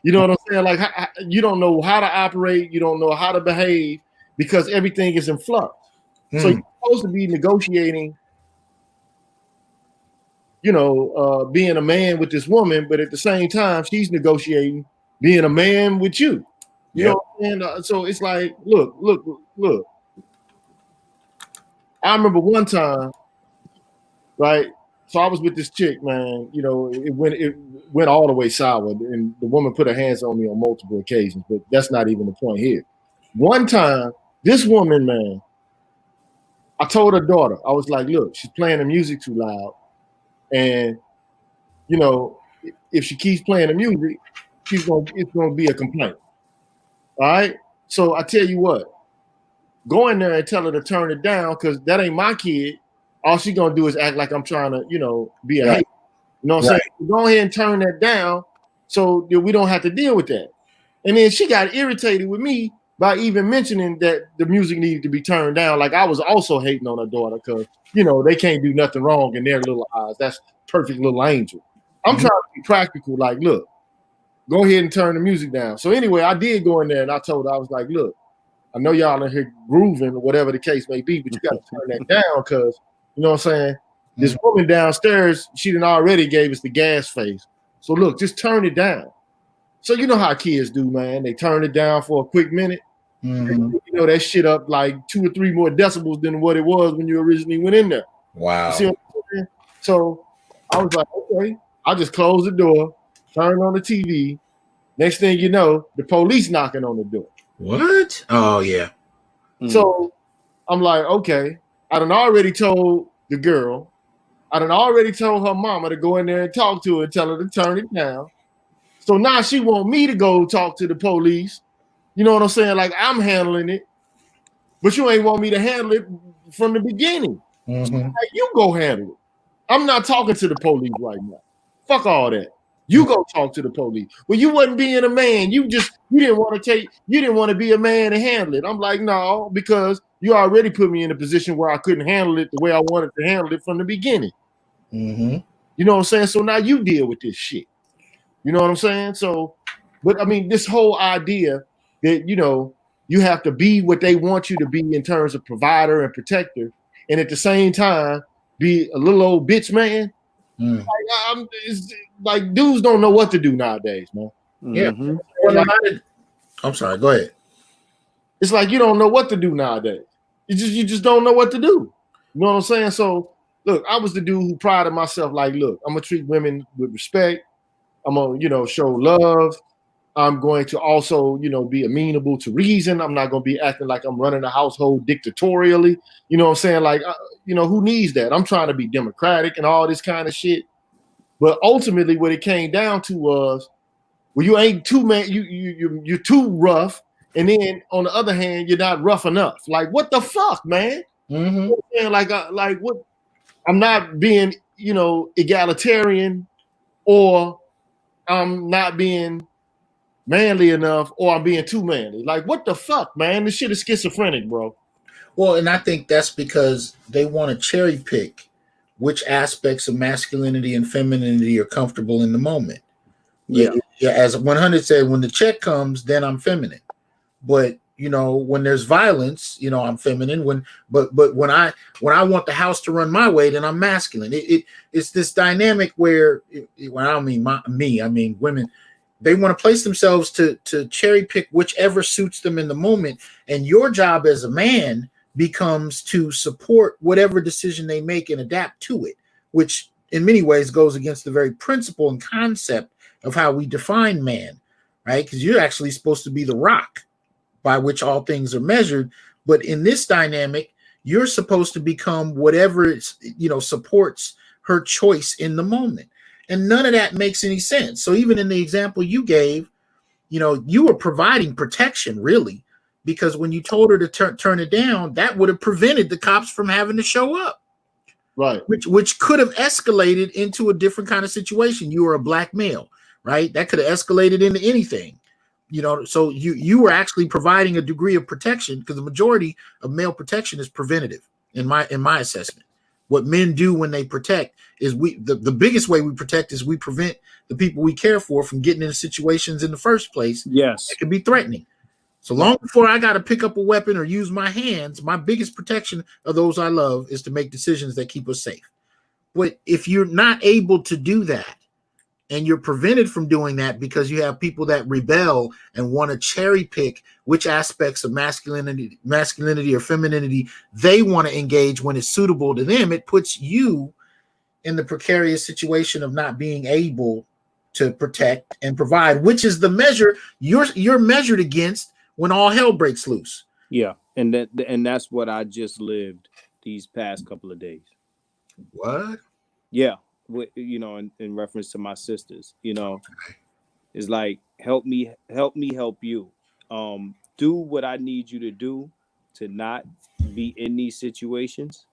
S1: You know what I'm saying? Like, you don't know how to operate, you don't know how to behave because everything is in flux. So you're supposed to be negotiating, you know, being a man with this woman, but at the same time, she's negotiating being a man with you. You know what I'm saying? So it's like, look. I remember one time, right? So I was with this chick, man. You know, it went all the way sour, and the woman put her hands on me on multiple occasions. But that's not even the point here. One time, this woman, man, I told her daughter, I was like, "Look, she's playing the music too loud, and you know, if she keeps playing the music, it's gonna be a complaint." All right. So I tell you what, go in there and tell her to turn it down because that ain't my kid. All she gonna do is act like I'm trying to, you know, be a hate. You know what I'm saying? Go ahead and turn that down so that we don't have to deal with that. And then she got irritated with me by even mentioning that the music needed to be turned down. Like I was also hating on her daughter because, you know, they can't do nothing wrong in their little eyes. That's perfect little angel. I'm trying to be practical. Like, look, go ahead and turn the music down. So anyway, I did go in there and I told her, I was like, look, I know y'all in here grooving or whatever the case may be, but you got to turn that down because, you know what I'm saying? This woman downstairs, she done already gave us the gas face. So look, just turn it down. So you know how kids do, man. They turn it down for a quick minute. And, you know, that shit up like 2 or 3 more decibels than what it was when you originally went in there.
S3: Wow.
S1: You see what I'm saying? So I was like, okay, I'll just close the door, turn on the TV. Next thing you know, the police knocking on the door.
S3: What? Oh, yeah.
S1: So I'm like, okay, I done already told the girl, I done already told her mama to go in there and talk to her and tell her to turn it down. So now she want me to go talk to the police. You know what I'm saying? Like I'm handling it, but you ain't want me to handle it from the beginning. So like, you go handle it. I'm not talking to the police right now. Fuck all that. You go talk to the police. Well, you wasn't being a man. You didn't want to be a man and handle it. I'm like, no, because you already put me in a position where I couldn't handle it the way I wanted to handle it from the beginning. You know what I'm saying? So now you deal with this shit. You know what I'm saying? So, but I mean, this whole idea that, you know, you have to be what they want you to be in terms of provider and protector, and at the same time be a little old bitch man. Like dudes don't know what to do nowadays, man.
S3: Yeah. I'm sorry. Go ahead.
S1: It's like you don't know what to do nowadays. You just don't know what to do. You know what I'm saying? So look, I was the dude who prided myself like, look, I'm gonna treat women with respect. I'm gonna, you know, show love. I'm going to also, you know, be amenable to reason. I'm not going to be acting like I'm running a household dictatorially. You know what I'm saying? Like, you know, who needs that? I'm trying to be democratic and all this kind of shit. But ultimately, what it came down to was, well, you ain't too man. You're too rough, and then on the other hand, you're not rough enough. Like, what the fuck, man? You know what I'm saying? Like what? I'm not being, you know, egalitarian, or I'm not being manly enough, or I'm being too manly. Like, what the fuck, man? This shit is schizophrenic, bro.
S3: Well, and I think that's because they want to cherry pick which aspects of masculinity and femininity are comfortable in the moment. Yeah. As 100 said, when the check comes, then I'm feminine. But you know, when there's violence, you know, I'm feminine. But when I want the house to run my way, then I'm masculine. It's this dynamic where, when I don't mean I mean women. They want to place themselves to cherry pick whichever suits them in the moment. And your job as a man becomes to support whatever decision they make and adapt to it, which in many ways goes against the very principle and concept of how we define man, right? Because you're actually supposed to be the rock by which all things are measured. But in this dynamic, you're supposed to become whatever it's, supports her choice in the moment. And none of that makes any sense. So even in the example you gave, you were providing protection, really, because when you told her to turn it down, that would have prevented the cops from having to show up.
S1: Right.
S3: Which could have escalated into a different kind of situation. You were a black male, right? That could have escalated into anything. So you were actually providing a degree of protection, because the majority of male protection is preventative in my assessment. What men do when they protect is the biggest way we protect is we prevent the people we care for from getting into situations in the first place.
S2: Yes.
S3: That could be threatening. So long before I got to pick up a weapon or use my hands, my biggest protection of those I love is to make decisions that keep us safe. But if you're not able to do that, and you're prevented from doing that because you have people that rebel and want to cherry pick which aspects of masculinity or femininity they want to engage when it's suitable to them, it puts you in the precarious situation of not being able to protect and provide, which is the measure you're measured against when all hell breaks loose.
S2: Yeah, and that's what I just lived these past couple of days.
S3: What?
S2: Yeah, in reference to my sisters, it's like help me help you. Do what I need you to do to not be in these situations,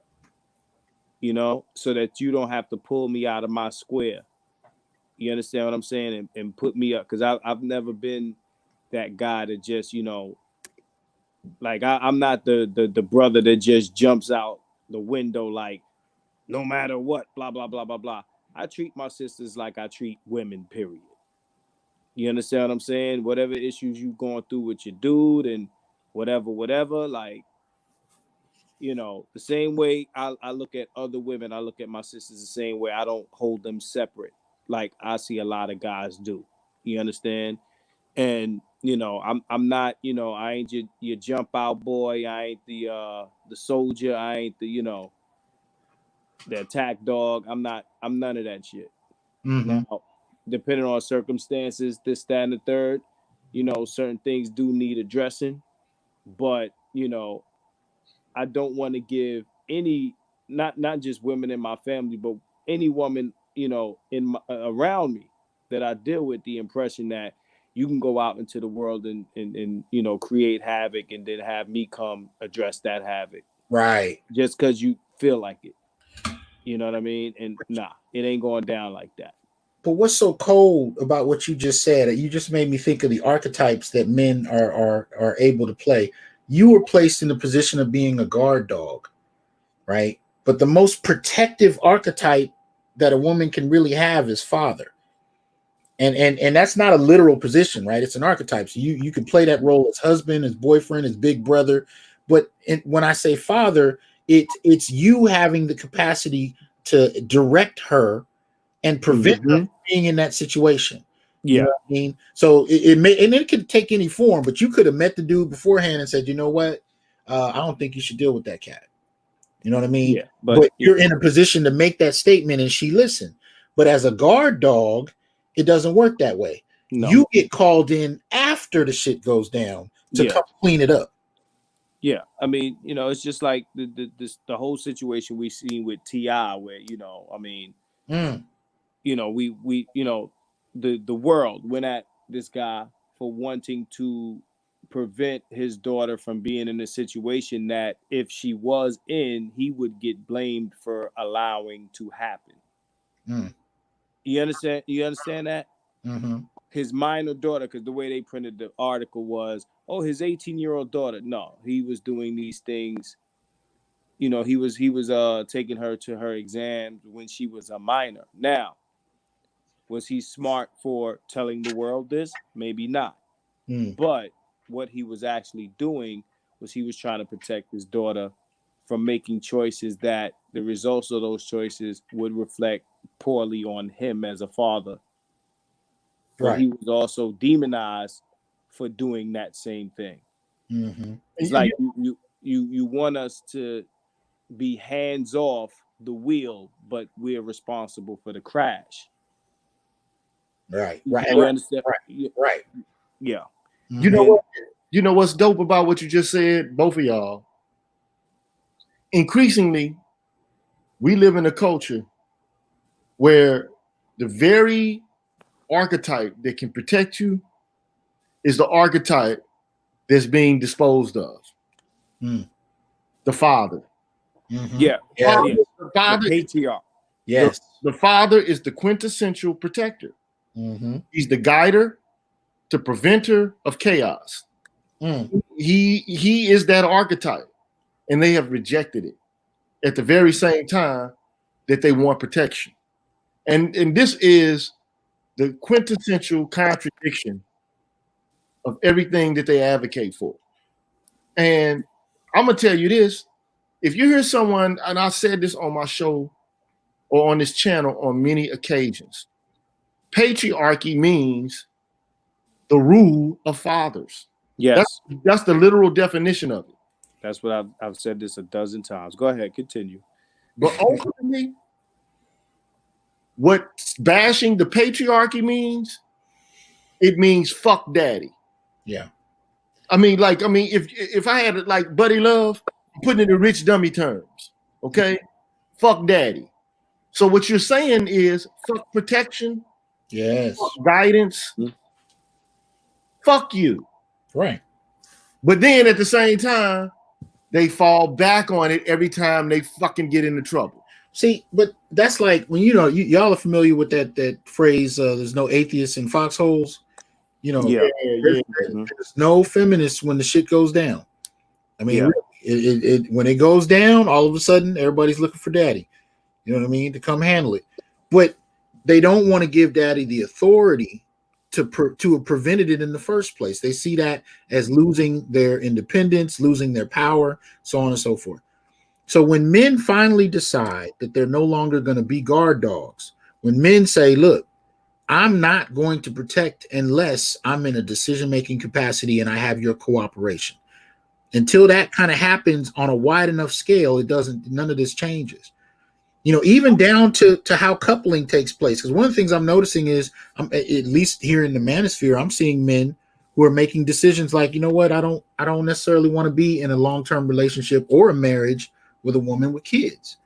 S2: so that you don't have to pull me out of my square. You understand what I'm saying? And put me up, because I've never been that guy that just, like I'm not the brother that just jumps out the window like no matter what, blah, blah, blah, blah, blah. I treat my sisters like I treat women, period. You understand what I'm saying? Whatever issues you going through with your dude and whatever, like, the same way I look at other women, I look at my sisters the same way. I don't hold them separate like I see a lot of guys do. You understand? And I'm not, I ain't your jump out boy. I ain't the soldier. I ain't the the attack dog. I'm none of that shit.
S3: Mm-hmm.
S2: Now, depending on circumstances, this, that, and the third, certain things do need addressing. But, I don't want to give any, not just women in my family, but any woman, around me that I deal with, the impression that you can go out into the world and create havoc and then have me come address that havoc.
S3: Right.
S2: Just because you feel like it. You know what I mean? And nah, it ain't going down like that.
S3: But what's so cold about what you just said? You just made me think of the archetypes that men are able to play. You were placed in the position of being a guard dog, right? But the most protective archetype that a woman can really have is father. And that's not a literal position, right? It's an archetype. So you can play that role as husband, as boyfriend, as big brother. But when I say father, it's you having the capacity to direct her and prevent her from being in that situation.
S2: Yeah.
S3: You know what I mean? So it could take any form, but you could have met the dude beforehand and said, you know what? I don't think you should deal with that cat. You know what I mean?
S2: Yeah.
S3: But you're in a position to make that statement and she listened. But as a guard dog, it doesn't work that way. No. You get called in after the shit goes down to come clean it up.
S2: Yeah, I mean, it's just like the whole situation we seen with T.I., where we the world went at this guy for wanting to prevent his daughter from being in a situation that if she was in, he would get blamed for allowing to happen. You understand that?
S3: Mm-hmm.
S2: His minor daughter, because the way they printed the article was, his 18-year-old daughter. No, he was doing these things. He was taking her to her exams when she was a minor. Now, was he smart for telling the world this? Maybe not. But what he was actually doing was he was trying to protect his daughter from making choices that the results of those choices would reflect poorly on him as a father. but he was also demonized for doing that same thing.
S3: Mm-hmm.
S2: It's like you want us to be hands off the wheel, but we're responsible for the crash.
S3: Right.
S2: You understand?
S3: Right.
S2: Yeah.
S3: Mm-hmm.
S1: You know what? You know what's dope about what you just said, both of y'all? Increasingly, we live in a culture where the very archetype that can protect you is the archetype that's being disposed of.
S3: Mm.
S1: The father.
S3: Mm-hmm.
S2: Yeah.
S1: The father,
S2: the patriarch.
S3: Yes.
S1: The father is the quintessential protector.
S3: Mm-hmm.
S1: He's the guider, the preventer of chaos.
S3: Mm.
S1: He is that archetype, and they have rejected it at the very same time that they want protection. And this is the quintessential contradiction of everything that they advocate for. And I'm gonna tell you this: if you hear someone, and I said this on my show or on this channel on many occasions, patriarchy means the rule of fathers.
S2: Yes.
S1: That's the literal definition of it.
S2: That's what I've said this a dozen times. Go ahead, continue.
S1: But ultimately, what bashing the patriarchy means, it means fuck daddy.
S3: Yeah.
S1: If I had it like Buddy Love, putting it in rich dummy terms, okay? Fuck daddy. So what you're saying is fuck protection,
S3: Yes.
S1: fuck guidance, fuck you.
S3: Right.
S1: But then at the same time, they fall back on it every time they fucking get into trouble.
S3: See, but that's like when y'all are familiar with that phrase. There's no atheists in foxholes. There's no feminists when the shit goes down. I mean, it when it goes down, all of a sudden everybody's looking for daddy. You know what I mean? To come handle it, but they don't want to give daddy the authority to have prevented it in the first place. They see that as losing their independence, losing their power, so on and so forth. So when men finally decide that they're no longer going to be guard dogs, when men say, look, I'm not going to protect unless I'm in a decision-making capacity and I have your cooperation. Until that kind of happens on a wide enough scale, none of this changes. Even down to how coupling takes place. Because one of the things I'm noticing is, at least here in the manosphere, I'm seeing men who are making decisions like, you know what, I don't necessarily want to be in a long-term relationship or a marriage with a woman with kids.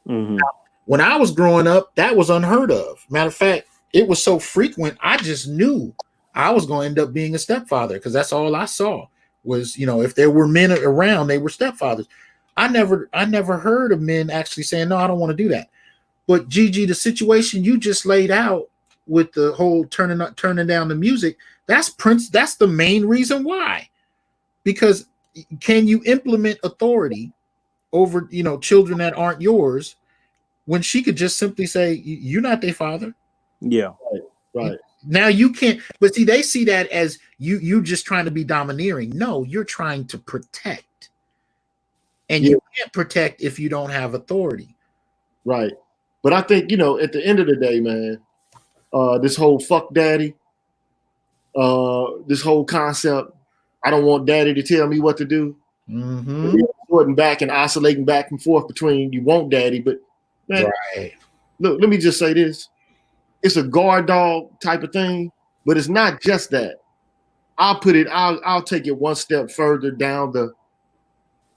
S2: Mm-hmm.
S3: Now, when I was growing up, that was unheard of. Matter of fact, it was so frequent, I just knew I was going to end up being a stepfather because that's all I saw was, if there were men around, they were stepfathers. I never heard of men actually saying, no, I don't want to do that. But Gigi, the situation you just laid out with the whole turning down the music, that's the main reason why. Because can you implement authority over, children that aren't yours when she could just simply say, you're not their father?
S2: Yeah.
S1: Right.
S3: Now you can't, but see, they see that as you just trying to be domineering. No, you're trying to protect. And you can't protect if you don't have authority.
S1: Right. But I think, at the end of the day, man, this whole fuck daddy, this whole concept, I don't want daddy to tell me what to do.
S3: Mm-hmm.
S1: Sorting back and oscillating back and forth between you want daddy, but man,
S3: right.
S1: Look, let me just say this. It's a guard dog type of thing, but it's not just that. I'll take it one step further down the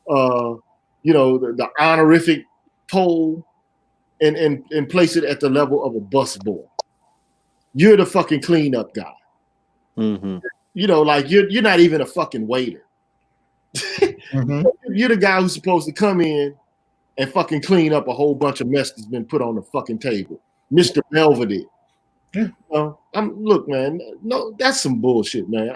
S1: the honorific pole and place it at the level of a busboy. You're the fucking cleanup guy.
S2: Mm-hmm.
S1: Like you're not even a fucking waiter.
S3: Mm-hmm.
S1: You're the guy who's supposed to come in and fucking clean up a whole bunch of mess that's been put on the fucking table. Mr. Belvedere.
S3: Yeah.
S1: Look, man, no, that's some bullshit, man.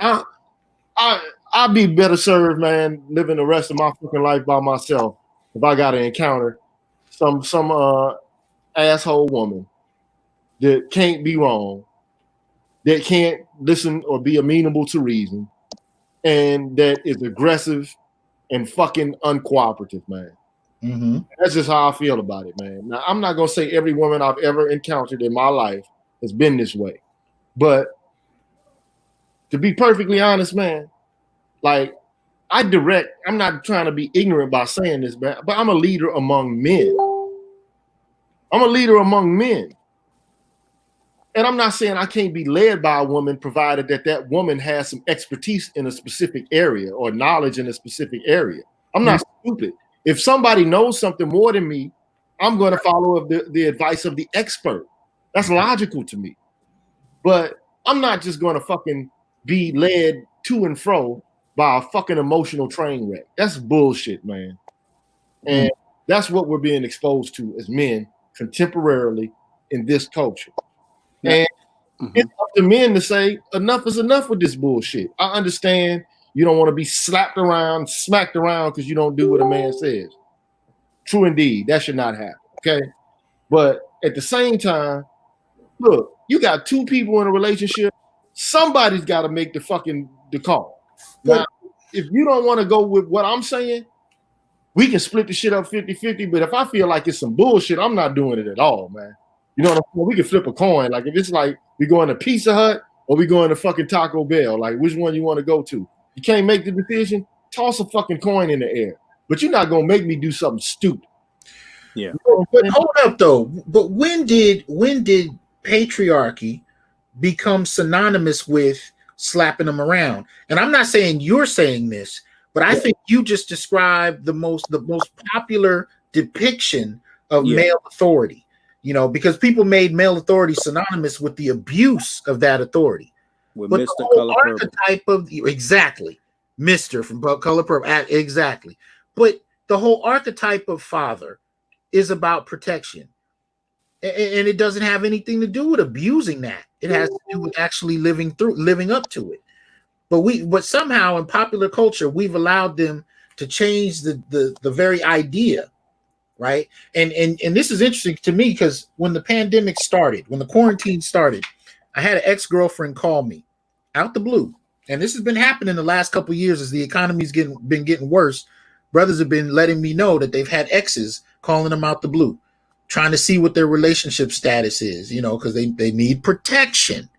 S1: I'd be better served, man, living the rest of my fucking life by myself if I got to encounter some asshole woman that can't be wrong, that can't listen or be amenable to reason, and that is aggressive and fucking uncooperative, man.
S3: Mm-hmm.
S1: That's just how I feel about it, man. Now, I'm not gonna say every woman I've ever encountered in my life has been this way, but To be perfectly honest, man, like I'm not trying to be ignorant by saying this, but I'm a leader among men. I'm a leader among men. And I'm not saying I can't be led by a woman, provided that woman has some expertise in a specific area or knowledge in a specific area. I'm not stupid. If somebody knows something more than me, I'm going to follow the advice of the expert. That's logical to me. But I'm not just going to fucking be led to and fro by a fucking emotional train wreck. That's bullshit, man. And that's what we're being exposed to as men contemporarily in this culture. And it's up to men to say enough is enough with this bullshit. I understand you don't want to be slapped around, smacked around because you don't do what a man says. True indeed, that should not happen. Okay. But at the same time, look, you got two people in a relationship. Somebody's got to make the call. Now, if you don't want to go with what I'm saying, we can split the shit up 50-50. But if I feel like it's some bullshit, I'm not doing it at all, man. You know what I'm saying? We can flip a coin. Like if it's like we going to Pizza Hut or we going to fucking Taco Bell, like which one you want to go to? You can't make the decision. Toss a fucking coin in the air. But you're not gonna make me do something stupid.
S2: Yeah.
S3: But hold up though. But when did patriarchy become synonymous with slapping them around? And I'm not saying you're saying this, but I think you just described the most popular depiction of male authority. You know, because people made male authority synonymous with the abuse of that authority.
S2: With
S3: but
S2: Mr.
S3: the whole
S2: Color
S3: archetype of exactly Mr. from Color Purple, exactly. But the whole archetype of father is about protection, and it doesn't have anything to do with abusing that. It has to do with actually living up to it. But somehow in popular culture we've allowed them to change the very idea. Right. And this is interesting to me because when the pandemic started, when the quarantine started, I had an ex-girlfriend call me out the blue. And this has been happening the last couple of years as the economy's been getting worse. Brothers have been letting me know that they've had exes calling them out the blue, trying to see what their relationship status is, you know, because they need protection,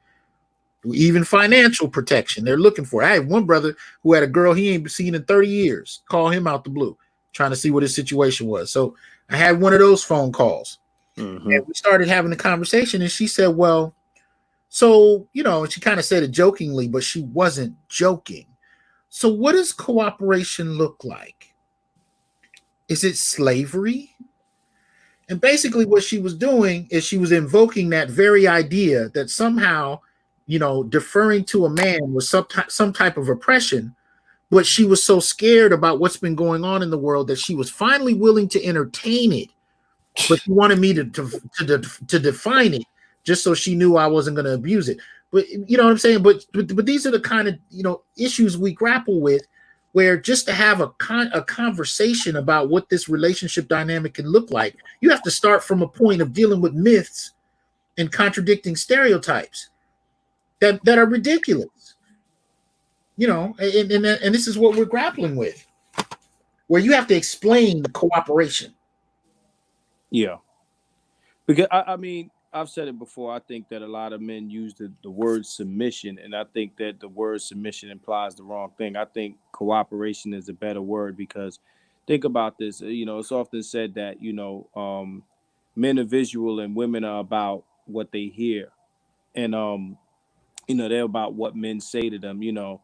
S3: even financial protection. They're looking for it. I had one brother who had a girl he ain't seen in 30 years, call him out the blue, trying to see what his situation was. So I had one of those phone calls. And we started having a conversation, and she said, well, so, you know, she kind of said it jokingly, but she wasn't joking. So what does cooperation look like? Is it slavery? And basically what she was doing is she was invoking that very idea that somehow, you know, deferring to a man was some type of oppression. But she was so scared about what's been going on in the world that she was finally willing to entertain it. But she wanted me to define it just so she knew I wasn't going to abuse it. But you know what I'm saying? But these are the kind of, you know, issues we grapple with, where just to have a conversation about what this relationship dynamic can look like, you have to start from a point of dealing with myths and contradicting stereotypes that are ridiculous. You know, and this is what we're grappling with, where you have to explain the cooperation.
S2: Yeah. Because, I mean, I've said it before. I think that a lot of men use the word submission, and I think that the word submission implies the wrong thing. I think cooperation is a better word because think about this. You know, it's often said that, you know, men are visual and women are about what they hear. And, you know, they're about what men say to them, you know.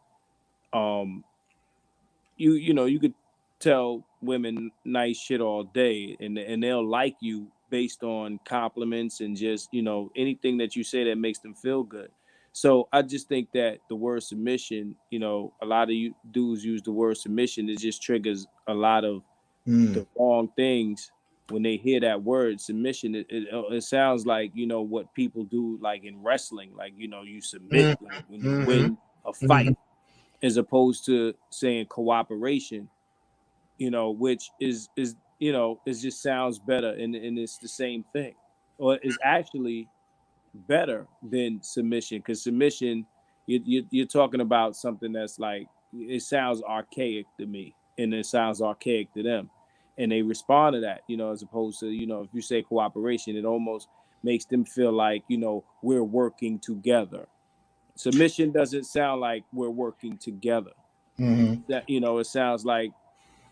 S2: You know, you could tell women nice shit all day and they'll like you based on compliments and just, you know, anything that you say that makes them feel good. So I just think that the word submission, you know, a lot of you dudes use the word submission. It just triggers a lot of the wrong things when they hear that word submission. It sounds like, you know, what people do like in wrestling, like, you know, you submit like when you win a fight, as opposed to saying cooperation, you know, which is you know, it just sounds better, and it's the same thing, or is actually better than submission, because submission, you're talking about something that's like, it sounds archaic to me, and it sounds archaic to them, and they respond to that, you know, as opposed to, you know, if you say cooperation, it almost makes them feel like, you know, we're working together. Submission doesn't sound like we're working together. That, you know, it sounds like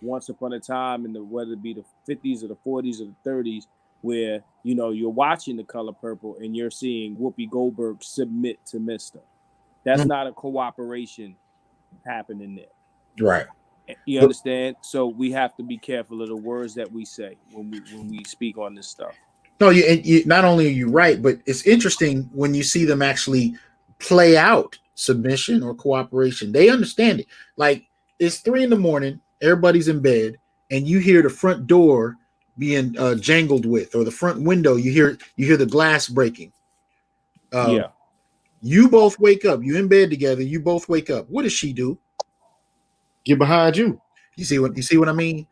S2: once upon a time in the, whether it be the 50s or the 40s or the 30s, where, you know, you're watching The Color Purple and you're seeing Whoopi Goldberg submit to Mister. That's not a cooperation happening there.
S3: Right.
S2: You understand? So we have to be careful of the words that we say when we speak on this stuff.
S3: No, you not only are you right, but it's interesting when you see them actually play out submission or cooperation. They understand it. Like, it's 3 a.m, everybody's in bed, and you hear the front door being jangled with, or the front window. You hear the glass breaking. You both wake up. You in bed together. You both wake up. What does she do?
S1: Get behind you.
S3: You see what I mean?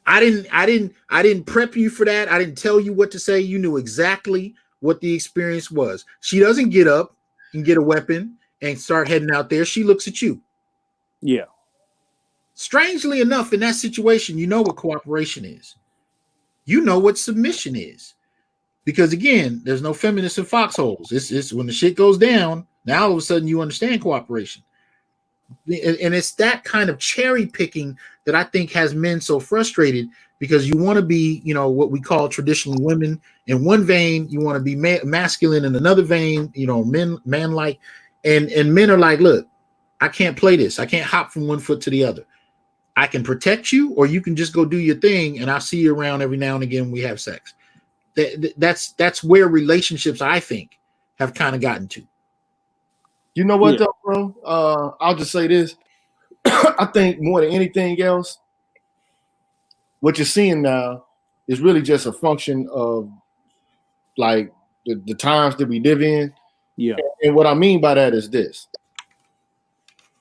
S3: I didn't prep you for that. I didn't tell you what to say. You knew exactly what the experience was. She doesn't get up and get a weapon and start heading out there. She looks at you.
S2: Yeah.
S3: Strangely enough, in that situation, you know what cooperation is. You know what submission is. Because again, there's no feminists in foxholes. It's when the shit goes down, now all of a sudden you understand cooperation. And it's that kind of cherry picking that I think has men so frustrated, because you want to be, you know, what we call traditionally women in one vein, you want to be masculine in another vein, you know, man-like, and men are like, look, I can't play this. I can't hop from one foot to the other. I can protect you, or you can just go do your thing, and I'll see you around every now and again when we have sex. That's where relationships, I think, have kind of gotten to.
S1: You know what, though, bro? I'll just say this. I think more than anything else, what you're seeing now is really just a function of, like, the times that we live in.
S2: Yeah.
S1: And what I mean by that is this.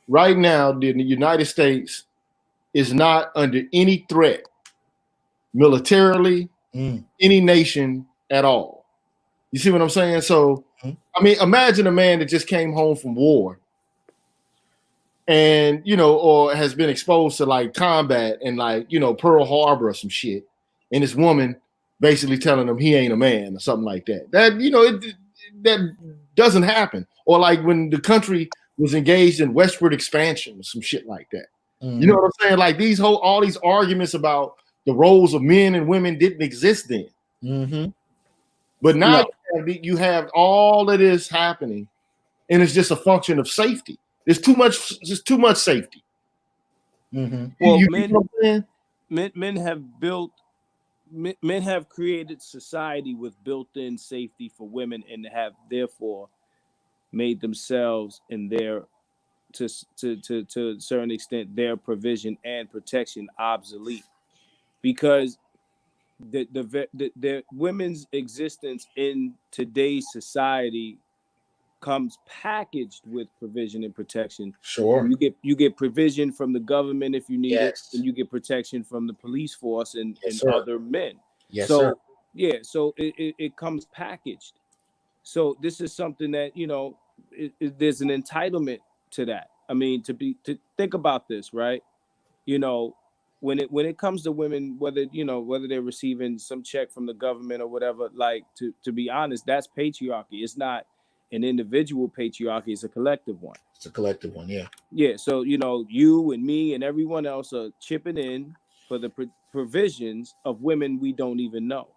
S1: Right now, the United States is not under any threat militarily, any nation at all. You see what I'm saying? So, I mean, imagine a man that just came home from war and, you know, or has been exposed to like combat and like, you know, Pearl Harbor or some shit. And this woman basically telling him he ain't a man or something like that. That, you know, that doesn't happen. Or like when the country was engaged in westward expansion or some shit like that. You know what I'm saying? Like all these arguments about the roles of men and women didn't exist then. But now you have all of this happening, and it's just a function of safety. There's too much safety.
S2: Well, men have created society with built-in safety for women, and have therefore made themselves and their to a certain extent their provision and protection obsolete, because the women's existence in today's society comes packaged with provision and protection.
S3: Sure.
S2: You get provision from the government if you need it, and you get protection from the police force and other men. So it comes packaged. So this is something that, you know, there's an entitlement to that. I mean, to think about this, right? You know, when it comes to women, whether they're receiving some check from the government or whatever, like, to be honest, that's patriarchy. It's not an individual patriarchy, it's a collective one.
S3: It's a collective one, yeah.
S2: Yeah, so, you know, you and me and everyone else are chipping in for the provisions of women we don't even know.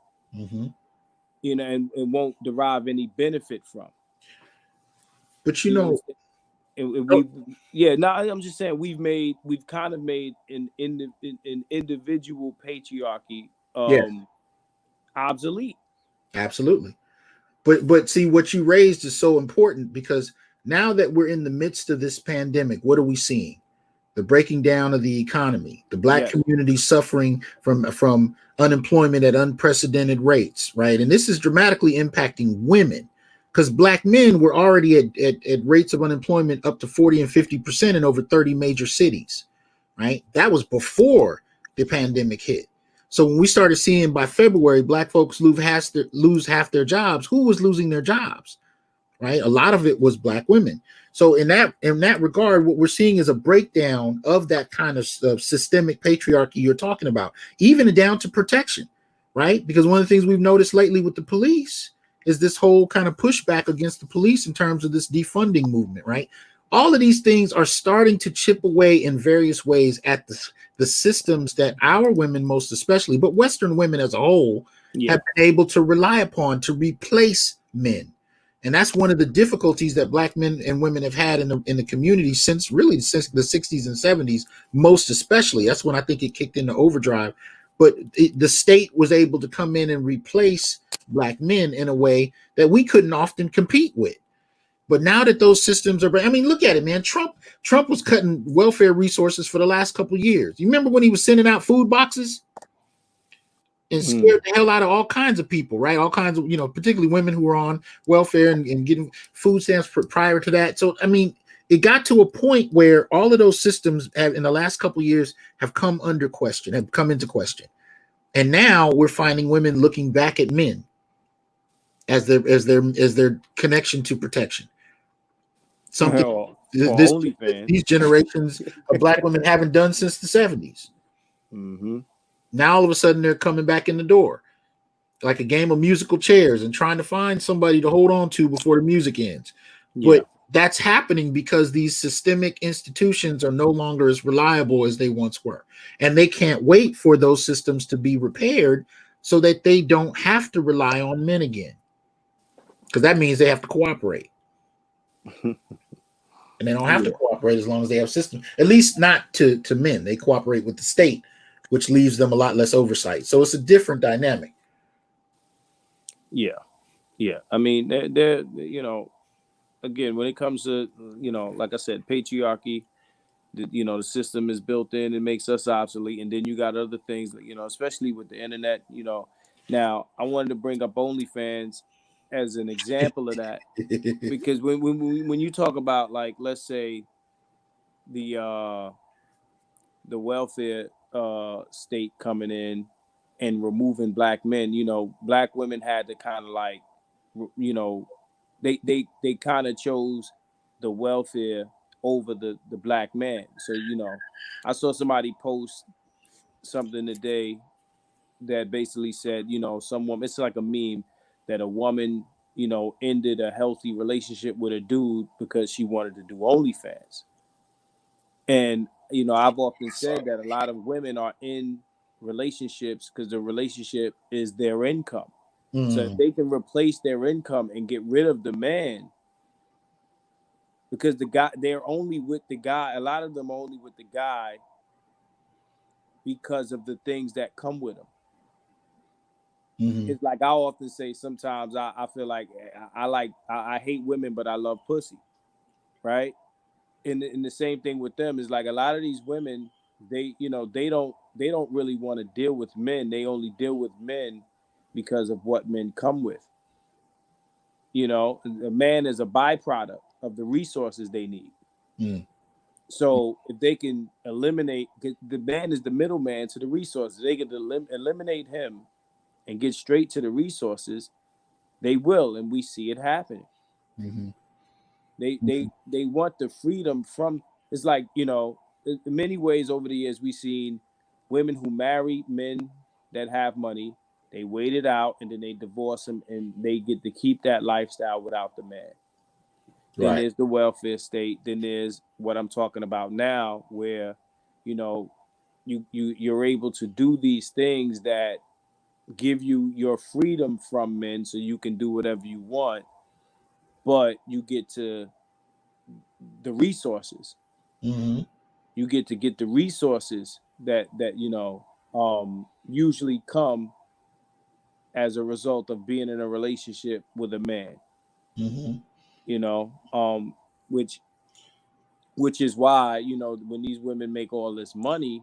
S2: You know, and won't derive any benefit from.
S3: But you know,
S2: I'm just saying we've kind of made an individual patriarchy obsolete.
S3: Absolutely. But see, what you raised is so important, because now that we're in the midst of this pandemic, what are we seeing? The breaking down of the economy, the Black community suffering from unemployment at unprecedented rates, right? And this is dramatically impacting women, because Black men were already at rates of unemployment up to 40 and 50% in over 30 major cities, right? That was before the pandemic hit. So when we started seeing by February, Black folks lose half their jobs, who was losing their jobs, right? A lot of it was Black women. So in that regard, what we're seeing is a breakdown of that kind of systemic patriarchy you're talking about, even down to protection, right? Because one of the things we've noticed lately with the police is this whole kind of pushback against the police in terms of this defunding movement, right? All of these things are starting to chip away in various ways at the systems that our women, most especially, but Western women as a whole, have been able to rely upon to replace men. And that's one of the difficulties that Black men and women have had in the community since the 60s and 70s, most especially. That's when I think it kicked into overdrive. But the state was able to come in and replace Black men in a way that we couldn't often compete with. But now that those systems are, I mean, look at it, man. Trump was cutting welfare resources for the last couple of years. You remember when he was sending out food boxes and scared the hell out of all kinds of people, right? All kinds of, particularly women who were on welfare and getting food stamps prior to that. So, I mean, it got to a point where all of those systems have, in the last couple of years, have come into question. And now we're finding women looking back at men as their connection to protection. Something these generations of Black women haven't done since the 70s.
S2: Mm-hmm.
S3: Now all of a sudden they're coming back in the door like a game of musical chairs and trying to find somebody to hold on to before the music ends.
S2: Yeah.
S3: But that's happening because these systemic institutions are no longer as reliable as they once were. And they can't wait for those systems to be repaired so that they don't have to rely on men again. Because that means they have to cooperate. And they don't have to cooperate as long as they have systems, at least not to men. They cooperate with the state, which leaves them a lot less oversight. So it's a different dynamic.
S2: Yeah. I mean, they're again, when it comes to, like I said, patriarchy, the system is built in and makes us obsolete. And then you got other things, especially with the internet, Now, I wanted to bring up OnlyFans as an example of that. Because when you talk about, like, let's say the welfare state coming in and removing Black men, Black women had to kind of like, they kind of chose the welfare over the Black man. So, I saw somebody post something today that basically said, some woman, it's like a meme, that a woman, ended a healthy relationship with a dude because she wanted to do OnlyFans. And, I've often said that a lot of women are in relationships because the relationship is their income. So if they can replace their income and get rid of the man, because they're only with the guy, a lot of them are only with the guy because of the things that come with him. It's like I often say, sometimes I feel like I hate women, but I love pussy, right? And the same thing with them is like a lot of these women, they don't really want to deal with men. They only deal with men because of what men come with. A man is a byproduct of the resources they need. So if they can eliminate, the man is the middleman to the resources, they can eliminate him and get straight to the resources, they will, and we see it happening. They want the freedom from. It's like, in many ways over the years we've seen women who marry men that have money. They wait it out and then they divorce them and they get to keep that lifestyle without the man. Then there's the welfare state. Then there's what I'm talking about now, where you're able to do these things that give you your freedom from men, so you can do whatever you want, but you get to the resources. You get the resources that usually come as a result of being in a relationship with a man. Which is why, when these women make all this money,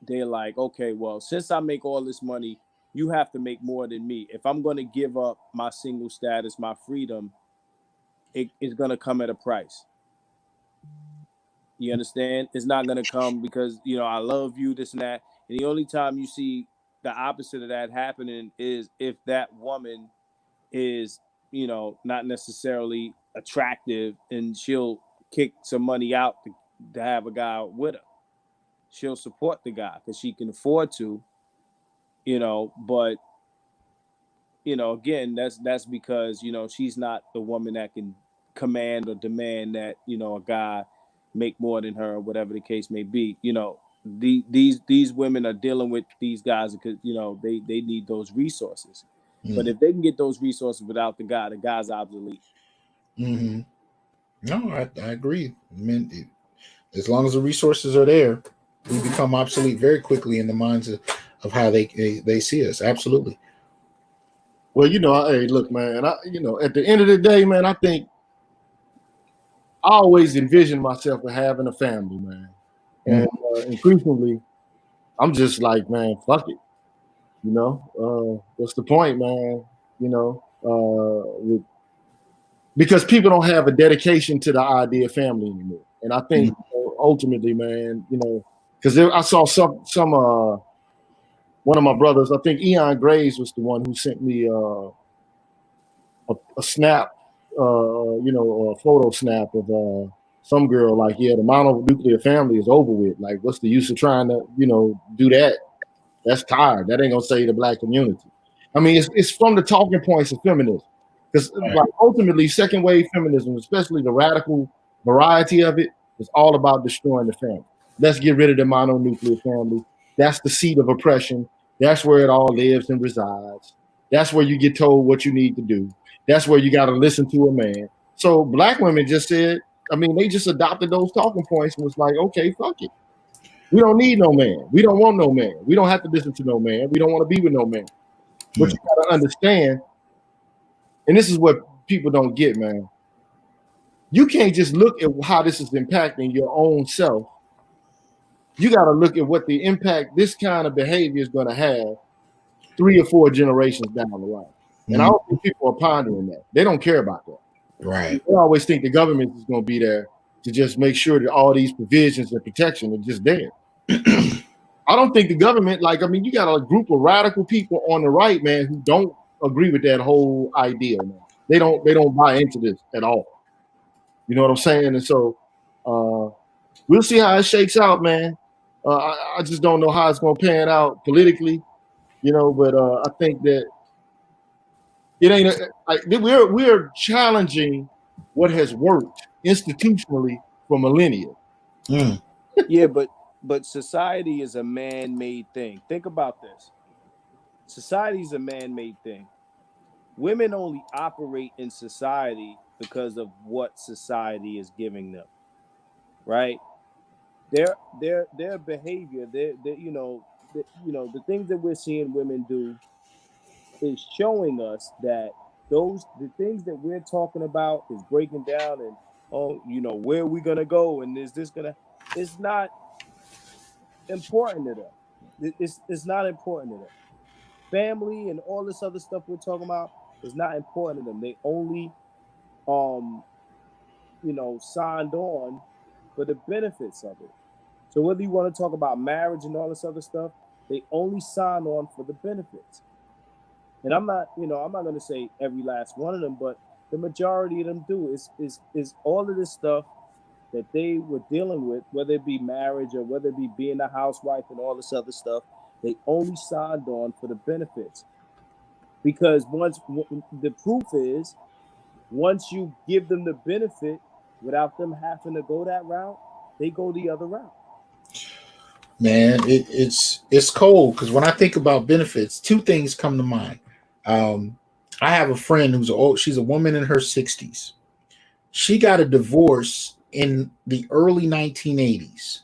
S2: they're like, okay, well, since I make all this money, you have to make more than me. If I'm going to give up my single status, my freedom, it's going to come at a price. You understand? It's not going to come because, I love you, this and that. And the only time you see the opposite of that happening is if that woman is, not necessarily attractive, and she'll kick some money out to have a guy with her. She'll support the guy because she can afford to, but, again, that's because she's not the woman that can command or demand that a guy make more than her, or whatever the case may be. These women are dealing with these guys because they need those resources. But if they can get those resources without the guy's obsolete.
S3: Mm-hmm. No, I agree. I mean, as long as the resources are there, we become obsolete very quickly in the minds of how they see us. Absolutely.
S1: Well, hey, look, man. At the end of the day, man, I think I always envisioned myself as having a family, man. And increasingly, I'm just like, man, fuck it. What's the point, man? Because people don't have a dedication to the idea of family anymore. And I think ultimately, man, because I saw some one of my brothers, I think Eon Graves was the one who sent me a snap, a photo snap of some girl like, yeah, the mononuclear family is over with. Like, what's the use of trying to, do that? That's tired. That ain't gonna save the black community. I mean, it's from the talking points of feminism. Because ultimately, second wave feminism, especially the radical variety of it, is all about destroying the family. Let's get rid of the mononuclear family. That's the seat of oppression. That's where it all lives and resides. That's where you get told what you need to do. That's where you got to listen to a man. So black women just said, they just adopted those talking points and was like, okay, fuck it. We don't need no man. We don't want no man. We don't have to listen to no man. We don't want to be with no man. But you got to understand, and this is what people don't get, man. You can't just look at how this is impacting your own self. You got to look at what the impact this kind of behavior is going to have 3 or 4 generations down the line. And I don't think people are pondering that. They don't care about that.
S3: Right.
S1: They always think the government is going to be there to just make sure that all these provisions and protection are just there. I don't think the government, you got a group of radical people on the right, man, who don't agree with that whole idea, man. They don't buy into this at all. You know what I'm saying? And so we'll see how it shakes out, man. I just don't know how it's going to pan out politically, but I think that it ain't we're challenging what has worked institutionally for millennia.
S2: Yeah, but society is a man-made thing. Think about this. Society is a man-made thing. Women only operate in society because of what society is giving them, right? Their behavior, the things that we're seeing women do is showing us that the things that we're talking about is breaking down and where are we gonna go and is this gonna? It's not important to them. It's not important to them. Family and all this other stuff we're talking about is not important to them. They only signed on for the benefits of it. So whether you want to talk about marriage and all this other stuff, they only sign on for the benefits. And I'm not going to say every last one of them, but the majority of them do. Is all of this stuff that they were dealing with, whether it be marriage or whether it be being a housewife and all this other stuff, they only signed on for the benefits. Because the proof is, once you give them the benefit without them having to go that route, they go the other route.
S3: Man, it's cold because when I think about benefits, 2 things come to mind. I have a friend she's a woman in her 60s. She got a divorce in the early 1980s.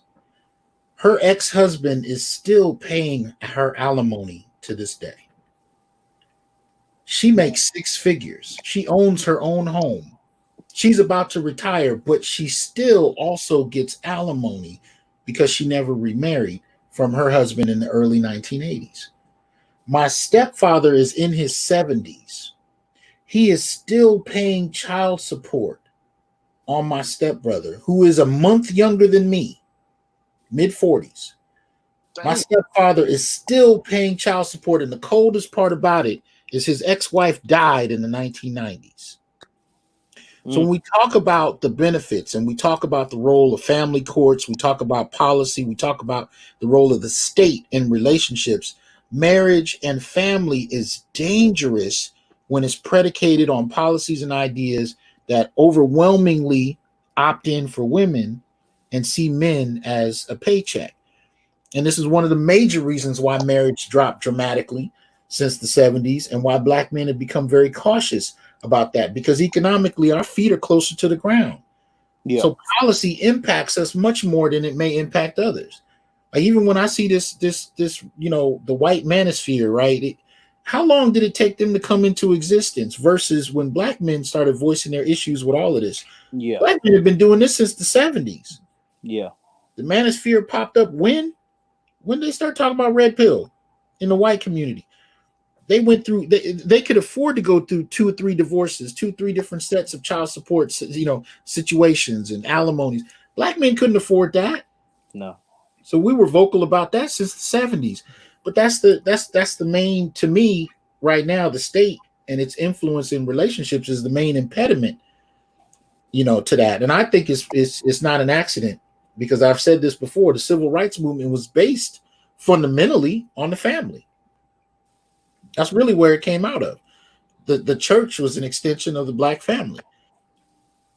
S3: Her ex-husband is still paying her alimony to this day. She makes 6 figures. She owns her own home. She's about to retire, but she still also gets alimony because she never remarried from her husband in the early 1980s. My stepfather is in his 70s. He is still paying child support on my stepbrother, who is a month younger than me, mid-40s. My stepfather is still paying child support, and the coldest part about it is his ex-wife died in the 1990s. So when we talk about the benefits and we talk about the role of family courts, we talk about policy, we talk about the role of the state in relationships, marriage and family is dangerous when it's predicated on policies and ideas that overwhelmingly opt in for women and see men as a paycheck. And this is one of the major reasons why marriage dropped dramatically since the 70s and why black men have become very cautious about that, because economically our feet are closer to the ground.
S2: Yeah.
S3: So policy impacts us much more than it may impact others. Like even when I see this, you know, the white manosphere, right? How long did it take them to come into existence versus when black men started voicing their issues with all of this?
S2: Yeah.
S3: Black men have been doing this since the 70s.
S2: Yeah.
S3: The manosphere popped up when they start talking about red pill in the white community. They went through, they could afford to go through 2 or 3 divorces, 2 or 3 different sets of child support, you know, situations and alimonies. Black men couldn't afford that.
S2: No.
S3: So we were vocal about that since the 70s. But that's the main, to me right now, the state and its influence in relationships is the main impediment, you know, to that. And I think it's not an accident, because I've said this before, the civil rights movement was based fundamentally on the family. That's really where it came out of. The church was an extension of the black family,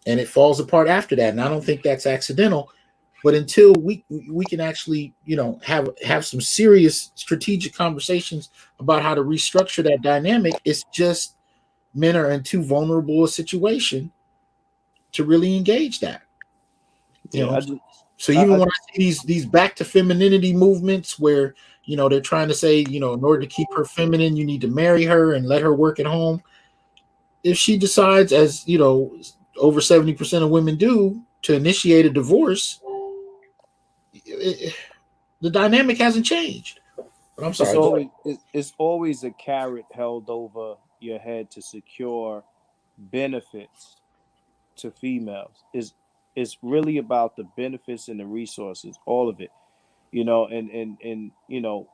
S3: and it falls apart after that. And I don't think that's accidental. But until we can actually, you know, have some serious strategic conversations about how to restructure that dynamic, it's just men are in too vulnerable a situation to really engage that. You know, so even when I see these back to femininity movements where, you know, they're trying to say, you know, in order to keep her feminine, you need to marry her and let her work at home. If she decides, as you know, over 70% of women do, to initiate a divorce, the dynamic hasn't changed. But I'm sorry.
S2: It's always a carrot held over your head to secure benefits to females. It's really about the benefits and the resources, all of it. You know, and you know,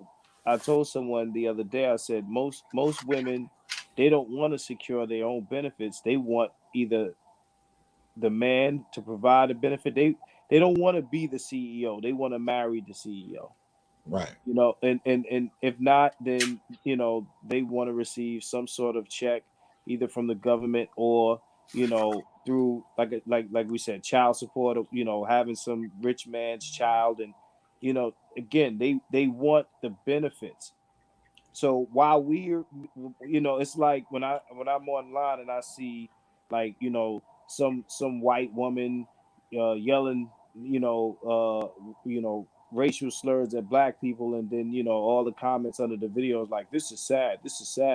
S2: I told someone the other day, I said most women, they don't want to secure their own benefits. They want either the man to provide a benefit. They don't want to be the CEO. They want to marry the CEO.
S3: Right.
S2: You know, and if not, then you know they want to receive some sort of check either from the government or, you know, through like we said, child support, or, you know, having some rich man's child. And you know, again, they want the benefits. So while we're, you know, it's like when I'm online and I see, like, you know, some white woman yelling, you know, racial slurs at black people, and then, you know, all the comments under the videos like, this is sad,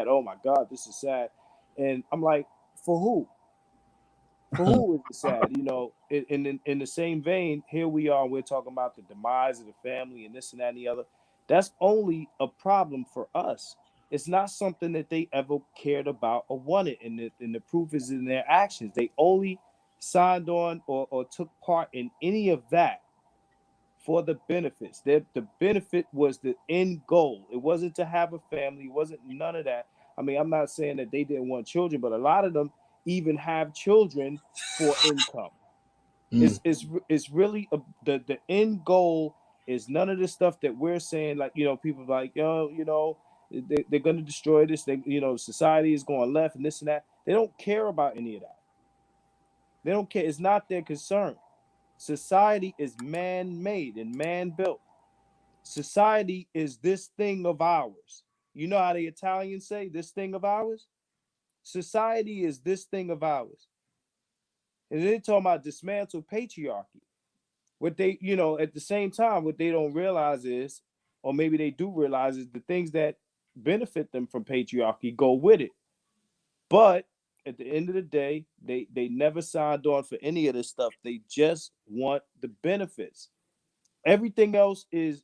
S2: oh my god, this is sad. And I'm like, for who? For who is it sad? You know, in the same vein, here we are, we're talking about the demise of the family and this and that and the other. That's only a problem for us. It's not something that they ever cared about or wanted. And the proof is in their actions. They only signed on or took part in any of that for the benefits. The benefit was the end goal. It wasn't to have a family. It wasn't none of that. I mean, I'm not saying that they didn't want children, but a lot of them even have children for income. It's really the end goal is none of the stuff that we're saying. Like, you know, people like, oh, you know, they're going to destroy this. They, you know, society is going left and this and that. They don't care about any of that. They don't care. It's not their concern. Society is man-made and man-built. Society is this thing of ours. You know how the Italians say, this thing of ours? Society is this thing of ours. And they're talking about dismantle patriarchy. What they, you know, at the same time, what they don't realize is, or maybe they do realize, is the things that benefit them from patriarchy go with it. But at the end of the day, they never signed on for any of this stuff. They just want the benefits. Everything else is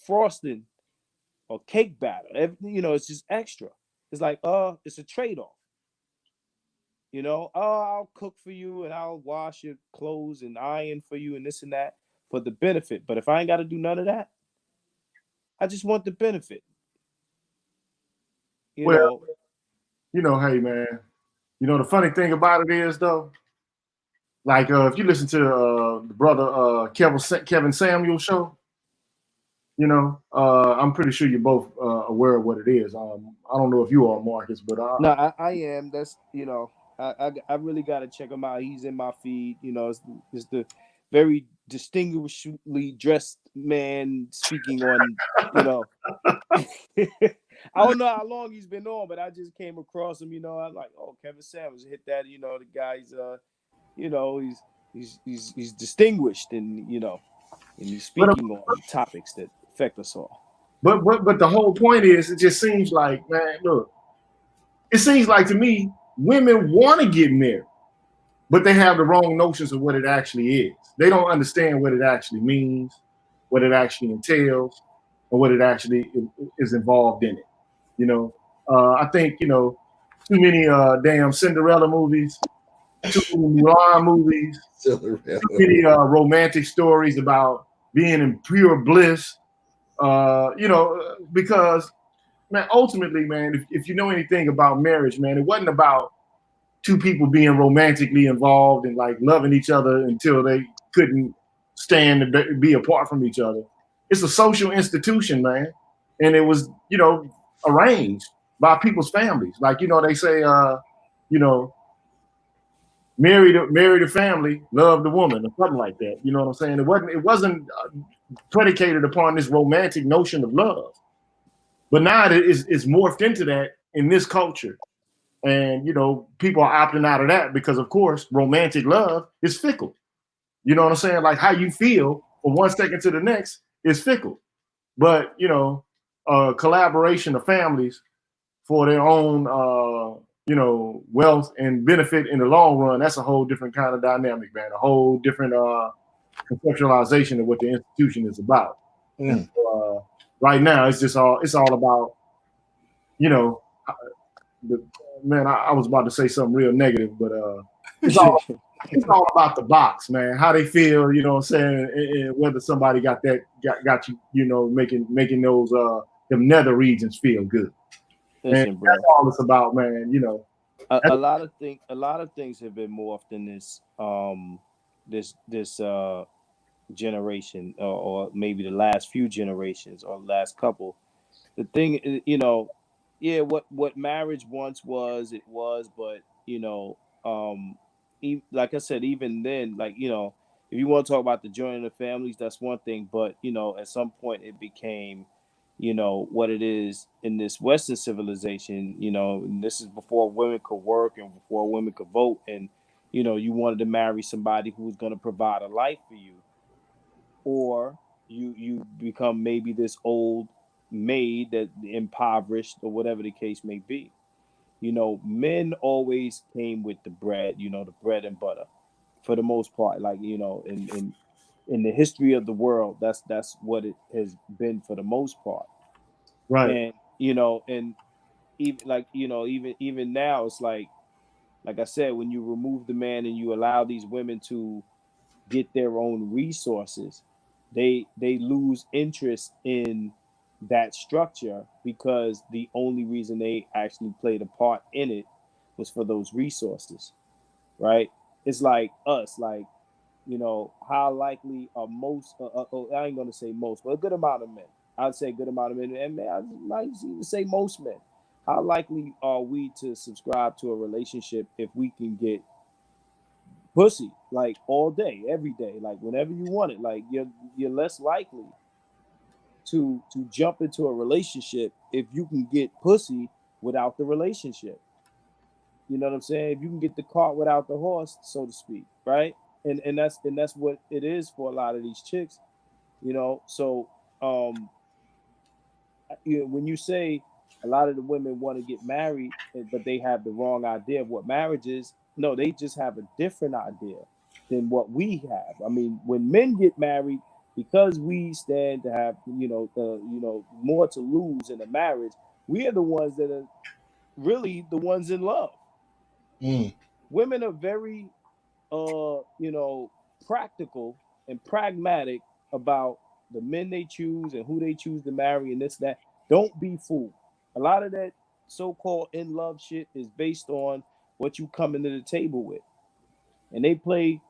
S2: frosting or cake batter. You know, it's just extra. It's like, it's a trade-off. You know, oh, I'll cook for you and I'll wash your clothes and iron for you and this and that for the benefit. But if I ain't got to do none of that, I just want the benefit. You
S1: Well,
S2: know,
S1: you know, hey man, you know the funny thing about it is though, like if you listen to the brother Kevin Samuel show, You know, I'm pretty sure you're both aware of what it is. I don't know if you are, Marcus, but
S2: No, I am. That's I really got to check him out. He's in my feed. It's the very distinguishedly dressed man speaking on. You know, I don't know how long he's been on, but I just came across him. I'm like, oh, Kevin Samuels hit that. The guy's he's distinguished, and he's
S1: but
S2: speaking on topics that affect us all.
S1: but the whole point is, it just seems like, man, look, it seems like to me, women want to get married, but they have the wrong notions of what it actually is. They don't understand what it actually means, what it actually entails, or what it actually is involved in it. I think too many damn Cinderella movies, too many Mulan movies, too many romantic stories about being in pure bliss. Because man, ultimately, man, if you know anything about marriage, man, it wasn't about two people being romantically involved and like loving each other until they couldn't stand to be apart from each other. It's a social institution, man, and it was arranged by people's families. Like they say, you know, marry the family, love the woman, or something like that. You know what I'm saying? It wasn't predicated upon this romantic notion of love, but now it's morphed into that in this culture. And people are opting out of that because, of course, romantic love is fickle. You know what I'm saying? Like how you feel from one second to the next is fickle. But collaboration of families for their own, wealth and benefit in the long run, that's a whole different kind of dynamic, man. A whole different conceptualization of what the institution is about. And so, right now, it's all about, you know, the, man, I was about to say something real negative, but it's all about the box, man. How they feel, you know what I'm saying, and whether somebody got you, making those them nether regions feel good.
S2: Listen,
S1: And
S2: bro.
S1: that's all it's about, man.
S2: A lot of things have been morphed in this generation, or maybe the last few generations or last couple. The thing, yeah, what marriage once was, it was, but like I said, even then, like if you want to talk about the joining of families, that's one thing, but at some point it became what it is in this Western civilization. And this is before women could work and before women could vote, and you wanted to marry somebody who was going to provide a life for you, or you become maybe this old maid that impoverished, or whatever the case may be. Men always came with the bread, the bread and butter, for the most part. Like in the history of the world, that's what it has been for the most part.
S1: Right.
S2: And and even like even now, it's like I said, when you remove the man and you allow these women to get their own resources, they lose interest in that structure, because the only reason they actually played a part in it was for those resources, right? It's like us, like how likely are most, I ain't gonna say most, but a good amount of men, I'd say a good amount of men, and man, I might even say most men, how likely are we to subscribe to a relationship if we can get pussy like all day, every day, like whenever you want it? Like you're less likely to jump into a relationship if you can get pussy without the relationship. You know what I'm saying? If you can get the cart without the horse, so to speak, right? And that's what it is for a lot of these chicks. So um when you say a lot of the women want to get married, but they have the wrong idea of what marriage is, no, they just have a different idea than what we have. I mean, when men get married, because we stand to have more to lose in a marriage, we are the ones that are really the ones in love. Women are very practical and pragmatic about the men they choose and who they choose to marry and this, that. Don't be fooled. A lot of that so-called in love shit is based on what you come into the table with. And they play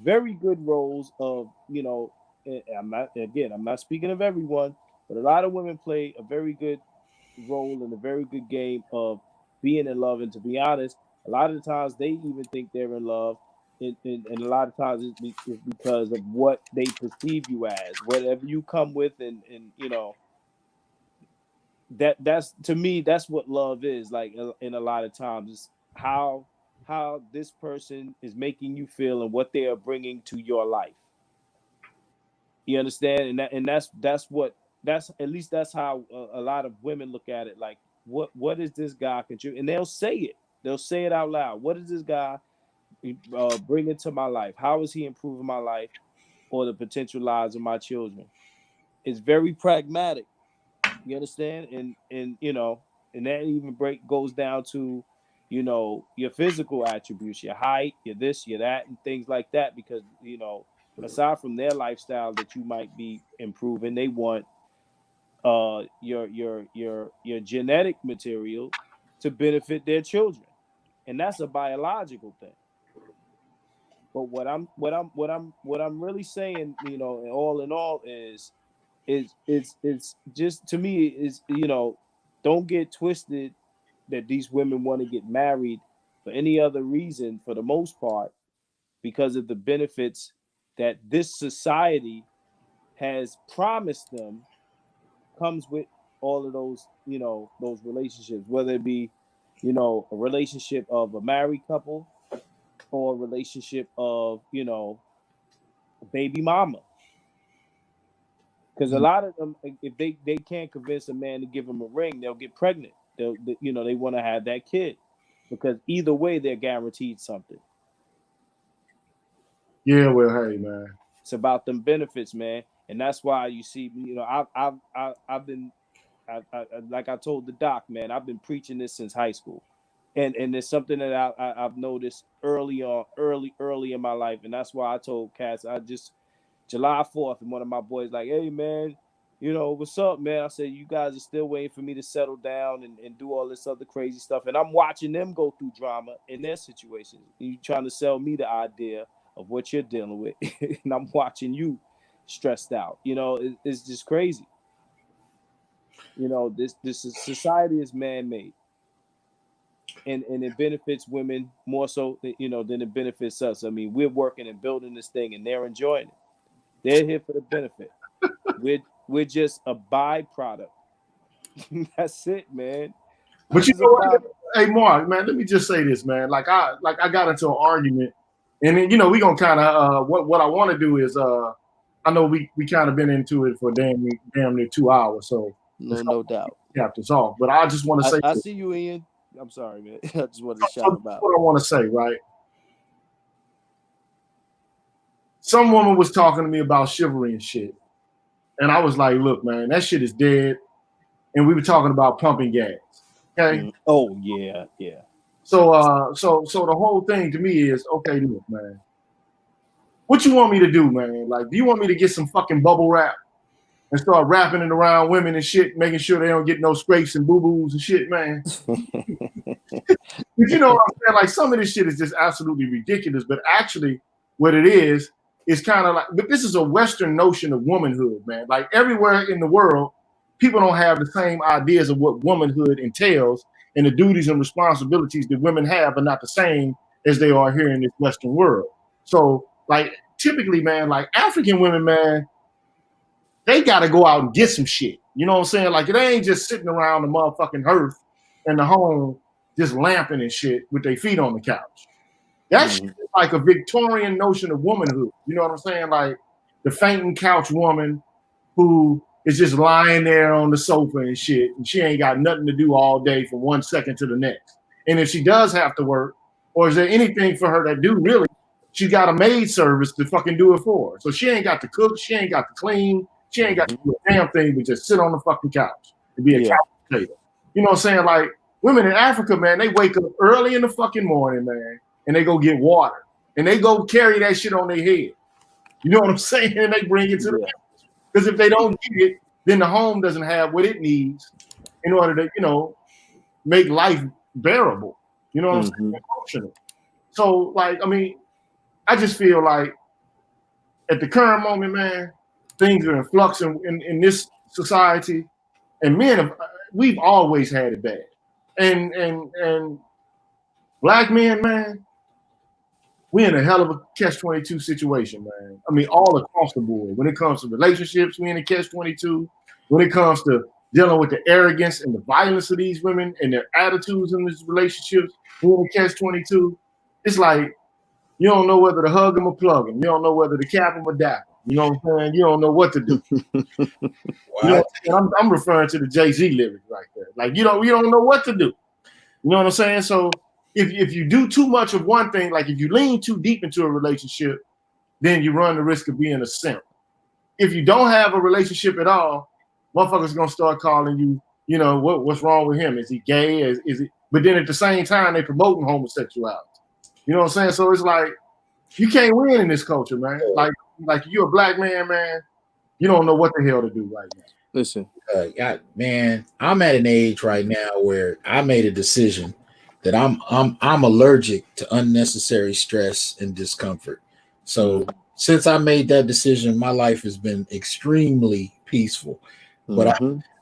S2: very good roles of, I'm not speaking of everyone, But a lot of women play a very good role in a very good game of being in love. And to be honest, a lot of the times they even think they're in love. And a lot of times it's because of what they perceive you as, whatever you come with, and you know that's to me that's what love is like. In a lot of times, it's how this person is making you feel and what they are bringing to your life. You understand? And that's what that's at least that's how a lot of women look at it. Like, what is this guy contribute? And they'll say it. They'll say it out loud. What is this guy bringing to my life? How is he improving my life or the potential lives of my children? It's very pragmatic. You understand? And you know, and that even goes down to, you know, your physical attributes, your height, your this, your that, and things like that. Because, you know, aside from their lifestyle that you might be improving, they want your genetic material to benefit their children. And that's a biological thing. But what I'm really saying, you know, all in all is it's just, to me, is, you know, don't get twisted that these women want to get married for any other reason, for the most part, because of the benefits that this society has promised them comes with all of those, you know, those relationships, whether it be, you know, a relationship of a married couple or a relationship of, you know, a baby mama. Because a lot of them, if they can't convince a man to give them a ring, they'll get pregnant. You know, they want to have that kid, because either way they're guaranteed something.
S1: Yeah, well, hey, man.
S2: It's about them benefits, man, and that's why you see, you know, I've been, like I told the doc, man, I've been preaching this since high school, and it's something that I've noticed early in my life, and that's why I told Cass, I just July 4th, and one of my boys like, hey, man, you know, what's up, man? I said, you guys are still waiting for me to settle down and do all this other crazy stuff. And I'm watching them go through drama in their situations. You trying to sell me the idea of what you're dealing with. And I'm watching you stressed out. You know, it's just crazy. You know, this society is man-made. And it benefits women more so, you know, than it benefits us. I mean, we're working and building this thing, and they're enjoying it. They're here for the benefit. We're just a byproduct. That's it, man.
S1: But
S2: This
S1: you
S2: is
S1: know what?
S2: about.
S1: Hey, Mark, man, let me just say this, man. Like I got into an argument, and then, you know, we gonna kind of what I want to do is I know we kind of been into it for damn near 2 hours, so
S2: No doubt.
S1: cap this off. But I just want to say
S2: I
S1: this.
S2: see you, Ian. I'm sorry, man. I just wanted to
S1: So
S2: shout
S1: this
S2: him
S1: is
S2: out.
S1: what I want to say, right? Some woman was talking to me about chivalry and shit, and I was like, "Look, man, that shit is dead." And we were talking about pumping gas. Okay.
S2: Oh yeah.
S1: So the whole thing to me is, okay, look, man, what you want me to do, man? Like, do you want me to get some fucking bubble wrap and start wrapping it around women and shit, making sure they don't get no scrapes and boo-boos and shit, man? But you know what I'm saying? Like, some of this shit is just absolutely ridiculous. But actually, what it is kind of like, but this is a Western notion of womanhood, man. Like, everywhere in the world, people don't have the same ideas of what womanhood entails, and the duties and responsibilities that women have are not the same as they are here in this Western world. So, like, typically, man, like African women, man, they got to go out and get some shit. You know what I'm saying? Like, it ain't just sitting around the motherfucking hearth in the home just lamping and shit with their feet on the couch. That shit is like a Victorian notion of womanhood. You know what I'm saying? Like the fainting couch woman who is just lying there on the sofa and shit, and she ain't got nothing to do all day from 1 second to the next. And if she does have to work, or is there anything for her to do, really, she got a maid service to fucking do it for her. So she ain't got to cook, she ain't got to clean, she ain't got to do a damn thing but just sit on the fucking couch and be a couch potato. You know what I'm saying? Like, women in Africa, man, they wake up early in the fucking morning, man, and they go get water. And they go carry that shit on their head. You know what I'm saying? And they bring it to the house. Because if they don't get it, then the home doesn't have what it needs in order to, you know, make life bearable. You know what I'm saying? Functional. So, like, I mean, I just feel like at the current moment, man, things are in flux in this society, and we've always had it bad. And black men, man, we're in a hell of a catch-22 situation, man. I mean, all across the board. When it comes to relationships, we're in a catch-22. When it comes to dealing with the arrogance and the violence of these women and their attitudes in these relationships, we're in a catch-22. It's like you don't know whether to hug them or plug them. You don't know whether to cap them or dap them. You know what I'm saying? You don't know what to do. You know, I'm referring to the Jay-Z lyrics right there. Like you don't know what to do. You know what I'm saying? So if you do too much of one thing, like if you lean too deep into a relationship, then you run the risk of being a simp. If you don't have a relationship at all, motherfuckers gonna start calling you, you know, what's wrong with him? Is he gay? Is it? But then at the same time, they promoting homosexuality. You know what I'm saying? So it's like you can't win in this culture, man. Like you're a black man, man. You don't know what the hell to do right now.
S2: Listen,
S3: man, I'm at an age right now where I made a decision that I'm allergic to unnecessary stress and discomfort. So since I made that decision, my life has been extremely peaceful. But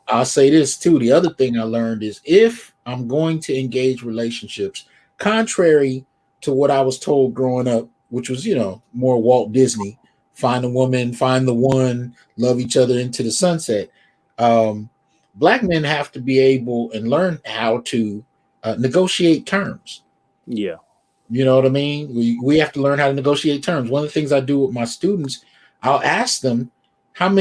S3: I'll say this too. The other thing I learned is if I'm going to engage relationships, contrary to what I was told growing up, which was, you know, more Walt Disney, find a woman, find the one, love each other into the sunset. Black men have to be able and learn how to negotiate terms.
S2: Yeah.
S3: You know what I mean? We have to learn how to negotiate terms. One of the things I do with my students, I'll ask them, I'll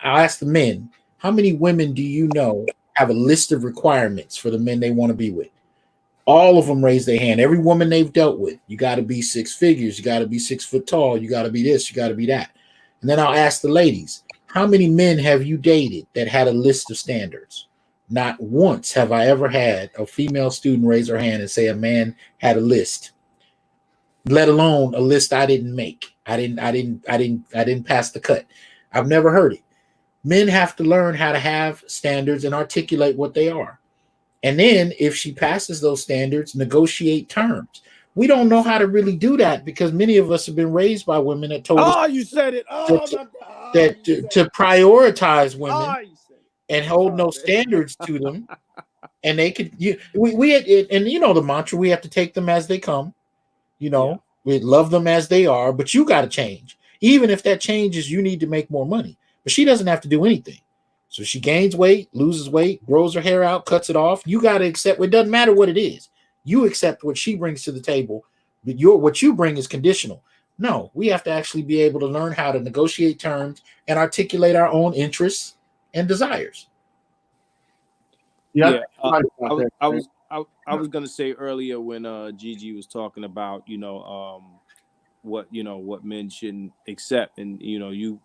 S3: ask the men, how many women do you know have a list of requirements for the men they want to be with? All of them raise their hand. Every woman they've dealt with, you got to be 6 figures, you got to be 6 foot tall, you got to be this, you got to be that. And then I'll ask the ladies, how many men have you dated that had a list of standards? Not once have I ever had a female student raise her hand and say a man had a list, let alone a list I didn't make. I didn't pass the cut. I've never heard it. Men have to learn how to have standards and articulate what they are. And then if she passes those standards, negotiate terms. We don't know how to really do that because many of us have been raised by women that told us
S2: you said it.
S3: to prioritize women and hold no standards to them. And they could, and you know the mantra, we have to take them as they come. You know, we love them as they are, but you got to change. Even if that changes, you need to make more money. But she doesn't have to do anything. So she gains weight, loses weight, grows her hair out, cuts it off. You got to accept. It doesn't matter what it is. You accept what she brings to the table, but what you bring is conditional. No, we have to actually be able to learn how to negotiate terms and articulate our own interests and desires.
S2: I was gonna say earlier when Gigi was talking about what men shouldn't accept, and you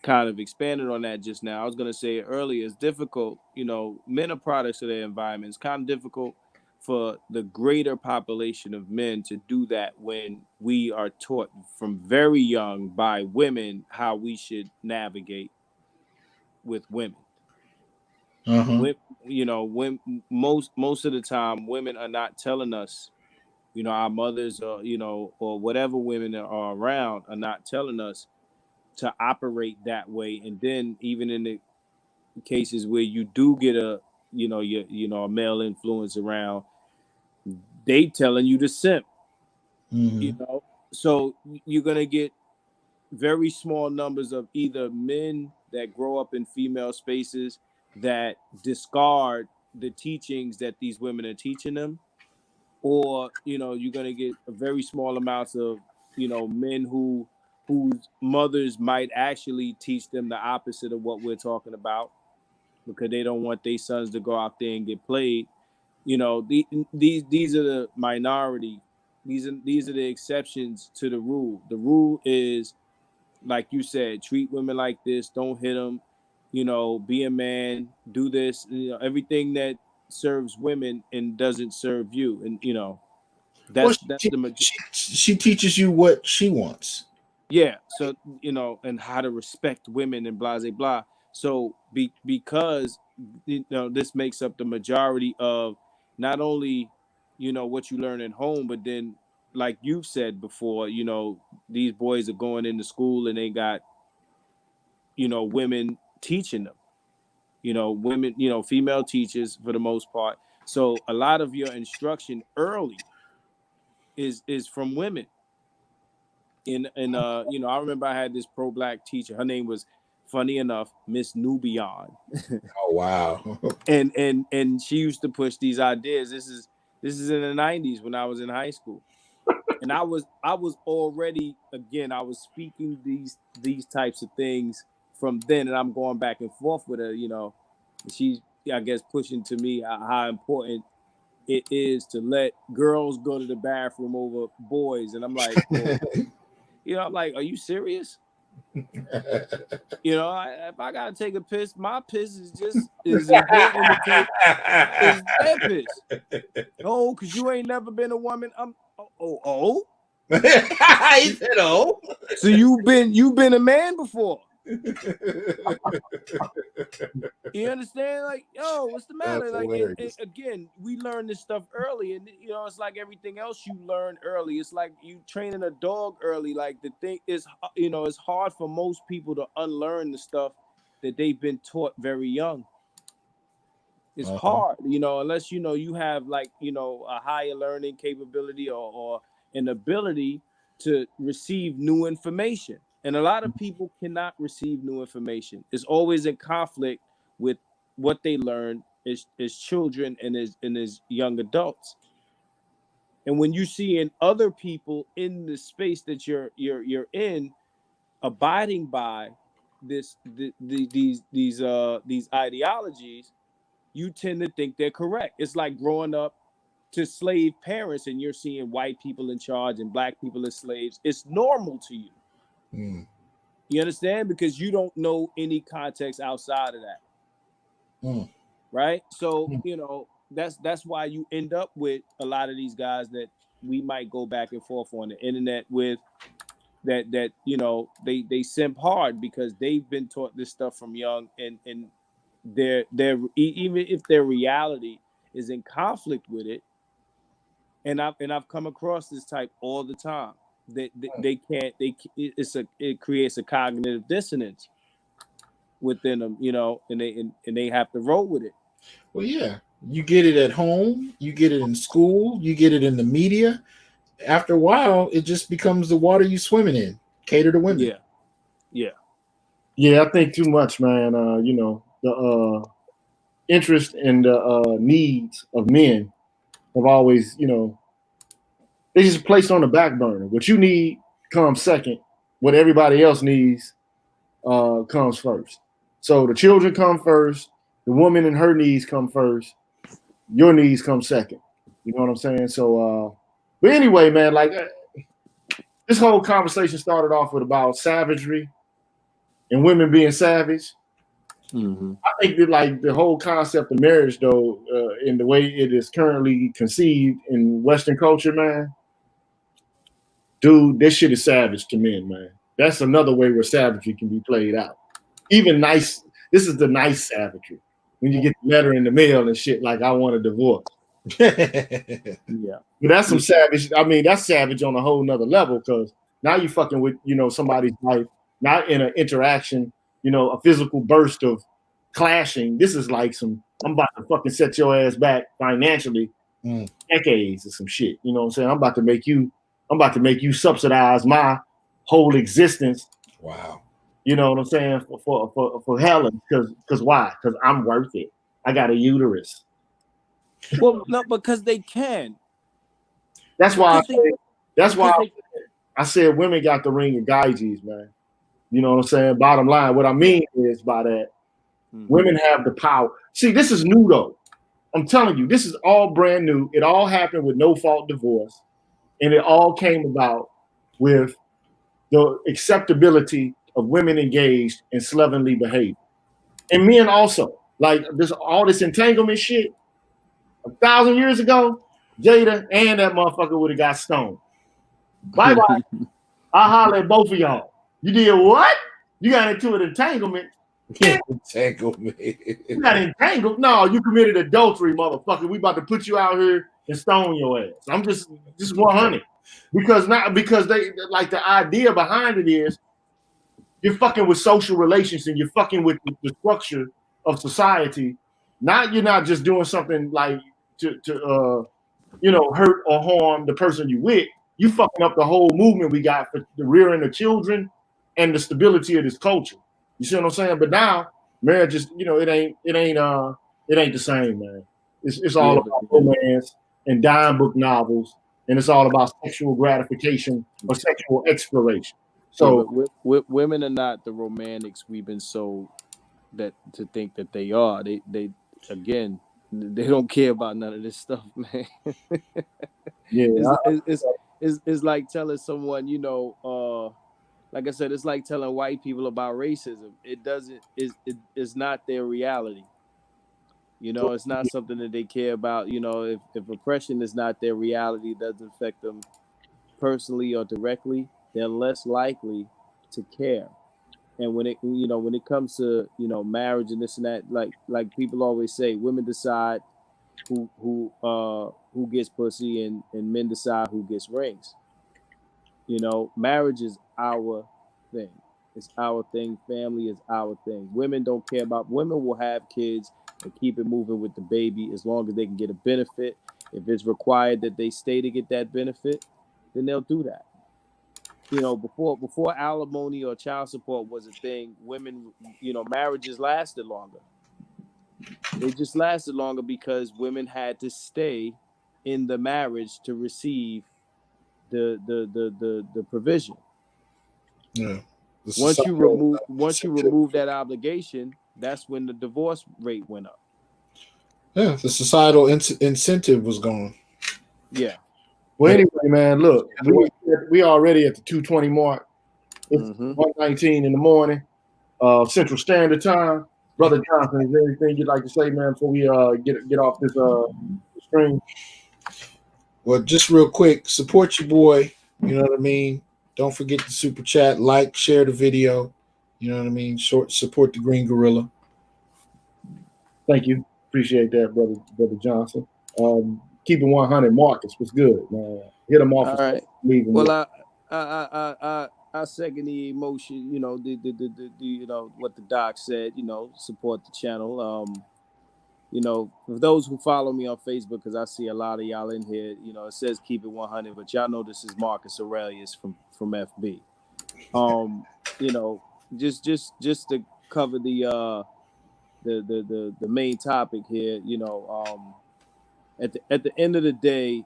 S2: kind of expanded on that just now. I was gonna say earlier, it's difficult. Men are products of their environment. It's kind of difficult for the greater population of men to do that when we are taught from very young by women how we should navigate with women. When most of the time women are not telling us, our mothers or or whatever women are around are not telling us to operate that way. And then even in the cases where you do get a male influence around, they telling you to simp. So you're gonna get very small numbers of either men that grow up in female spaces that discard the teachings that these women are teaching them, or you're going to get a very small amounts of men whose mothers might actually teach them the opposite of what we're talking about because they don't want their sons to go out there and get played. These are the minority. These are the exceptions to the rule. The rule is, like you said, treat women like this. Don't hit them. Be a man. Do this. Everything that serves women and doesn't serve you. And
S3: she teaches you what she wants.
S2: Yeah. So and how to respect women and blah blah blah. So because this makes up the majority of not only what you learn at home, but then like you've said before, these boys are going into school and they got women teaching them. Women, female teachers for the most part. So a lot of your instruction early is from women. I remember I had this pro-black teacher. Her name was, funny enough, Miss Nubian.
S3: Oh wow.
S2: and she used to push these ideas. This is in the 90s when I was in high school. And I was already, again, I was speaking these types of things from then, and I'm going back and forth with her, she's, I guess, pushing to me how important it is to let girls go to the bathroom over boys. And I'm like, well, I'm like, are you serious? If I gotta take a piss, my piss is just as important to take as their piss. Oh, because you ain't never been a woman.
S3: He said, "Oh,
S2: so you've been a man before." You understand? Like, yo, what's the matter?
S3: That's
S2: Like, again, we learn this stuff early, and it's like everything else you learn early. It's like you training a dog early. Like, the thing is, it's hard for most people to unlearn the stuff that they've been taught very young. It's hard, unless you have like a higher learning capability or an ability to receive new information. And a lot of people cannot receive new information. It's always in conflict with what they learn as children and as young adults. And when you see in other people in the space that you're in, abiding by these ideologies, you tend to think they're correct. It's like growing up to slave parents and you're seeing white people in charge and black people as slaves. It's normal to you. You understand? Because you don't know any context outside of that. Right? So, that's why you end up with a lot of these guys that we might go back and forth on the internet with that they simp hard because they've been taught this stuff from young, and their even if their reality is in conflict with it. And I've come across this type all the time. It creates a cognitive dissonance within them, and they have to roll with it.
S3: Well, yeah, you get it at home, you get it in school, you get it in the media. After a while, it just becomes the water you swimming in. Cater to women.
S1: Yeah. I think too much, man. The interest and the needs of men have always, they just placed on the back burner. What you need comes second. What everybody else needs comes first. So the children come first. The woman and her needs come first. Your needs come second. You know what I'm saying? So, but anyway, man, like this whole conversation started off with about savagery and women being savage. I think that like the whole concept of marriage, though, in the way it is currently conceived in Western culture, man, dude, this shit is savage to men, man. That's another way where savagery can be played out. Even nice, this is the nice savagery. When you get the letter in the mail and shit like, I want a divorce.
S2: Yeah.
S1: But that's some savage. I mean, that's savage on a whole nother level because now you're fucking with, somebody's life, not in an interaction, a physical burst of clashing. This is like I'm about to fucking set your ass back financially decades or some shit. You know what I'm saying? I'm about to make you subsidize my whole existence.
S3: Wow.
S1: You know what I'm saying? For Helen. Because why? Because I'm worth it. I got a uterus.
S2: Well, no, because they can.
S1: That's why I said women got the ring of Gyges, man. You know what I'm saying? Bottom line, what I mean is by that, women have the power. See, this is new though. I'm telling you, this is all brand new. It all happened with no fault divorce. And it all came about with the acceptability of women engaged in slovenly behavior. And men also. Like all this entanglement shit, 1,000 years ago, Jada and that motherfucker would have got stoned. Bye-bye. I'll holler at both of y'all. You did what? You got into an entanglement.
S3: Entanglement.
S1: You got entangled? No, you committed adultery, motherfucker. We about to put you out here and stone your ass. I'm just 100. Because they like the idea behind it is You're fucking with social relations and you're fucking with the structure of society. You're not just doing something like to hurt or harm the person you with. You fucking up the whole movement we got for the rearing of children and the stability of this culture. You see what I'm saying? But now marriage is, it ain't the same, man. It's all about romance and dime book novels, and it's all about sexual gratification or sexual exploration. So
S2: women are not the romantics we've been sold to think that they are. They again, they don't care about none of this stuff, man.
S1: Yeah,
S2: it's like telling someone, like I said, it's like telling white people about racism. It's not their reality. It's not something that they care about. If oppression is not their reality, it doesn't affect them personally or directly, they're less likely to care. And when it comes to marriage and this and that, like people always say, women decide who gets pussy and men decide who gets rings. Marriage is our thing. It's our thing. Family is our thing. Women don't care about. Women will have kids and keep it moving with the baby as long as they can get a benefit. If it's required that they stay to get that benefit, then they'll do that. Before alimony or child support was a thing, women, marriages lasted longer. They just lasted longer because women had to stay in the marriage to receive the provision.
S3: Yeah.
S2: Once you remove that obligation, that's when the divorce rate went up.
S3: Yeah, the societal incentive was gone.
S2: Yeah.
S1: Well, anyway, man, look, we already at the 2:20 mark. It's 1:19 in the morning, Central Standard Time. Brother Johnson, is there anything you'd like to say, man, before we get off this screen?
S3: Well, just real quick, support your boy. You know what I mean? Don't forget to super chat, like, share the video. You know what I mean? Support the Green Gorilla.
S1: Thank you. Appreciate that, brother Johnson. Keep it 100, Marcus. What's good, man? Hit him off.
S2: All right. Well, I second the emotion. The what the doc said. Support the channel. For those who follow me on Facebook, because I see a lot of y'all in here. It says keep it 100, but y'all know this is Marcus Aurelius from FB. Just to cover the main topic here. At the end of the day,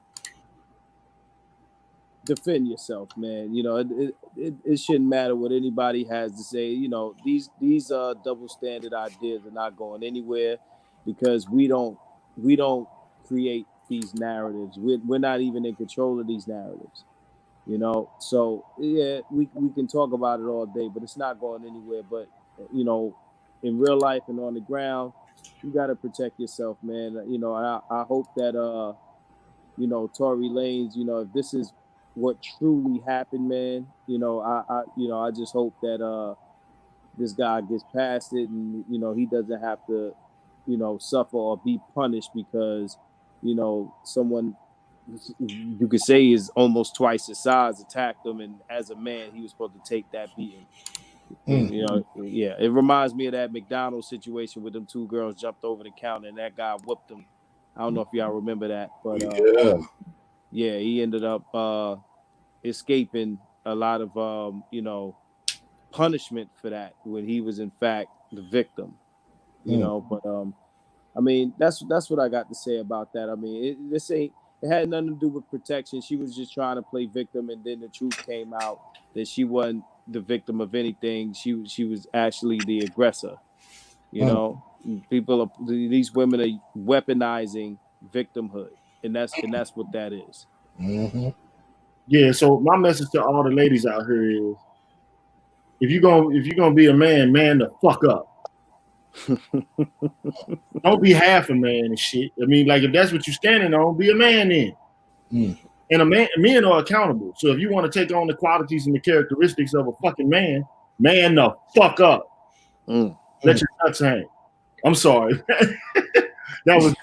S2: defend yourself, man. It shouldn't matter what anybody has to say. These double standard ideas are not going anywhere because we don't create these narratives. We're not even in control of these narratives. So yeah, we can talk about it all day, but it's not going anywhere. But in real life and on the ground, you got to protect yourself, man. I hope that Tory Lanez, if this is what truly happened, man, I just hope that this guy gets past it and he doesn't have to suffer or be punished because someone you could say is almost twice his size attacked him, and as a man he was supposed to take that beating. It reminds me of that McDonald's situation where them two girls jumped over the counter and that guy whooped them. I don't know if y'all remember that, but he ended up escaping a lot of punishment for that when he was in fact the victim. But I mean that's what I got to say about that. I mean it had nothing to do with protection. She was just trying to play victim, and then the truth came out that she wasn't the victim of anything. She was actually the aggressor. These women are weaponizing victimhood, and that's what that is.
S3: Mm-hmm.
S1: Yeah. So my message to all the ladies out here is, if you're gonna be a man, man the fuck up. Don't be half a man and shit. I mean, like if that's what you're standing on, be a man then. And men are accountable. So if you want to take on the qualities and the characteristics of a fucking man the fuck up. Let your nuts hang. I'm sorry. That was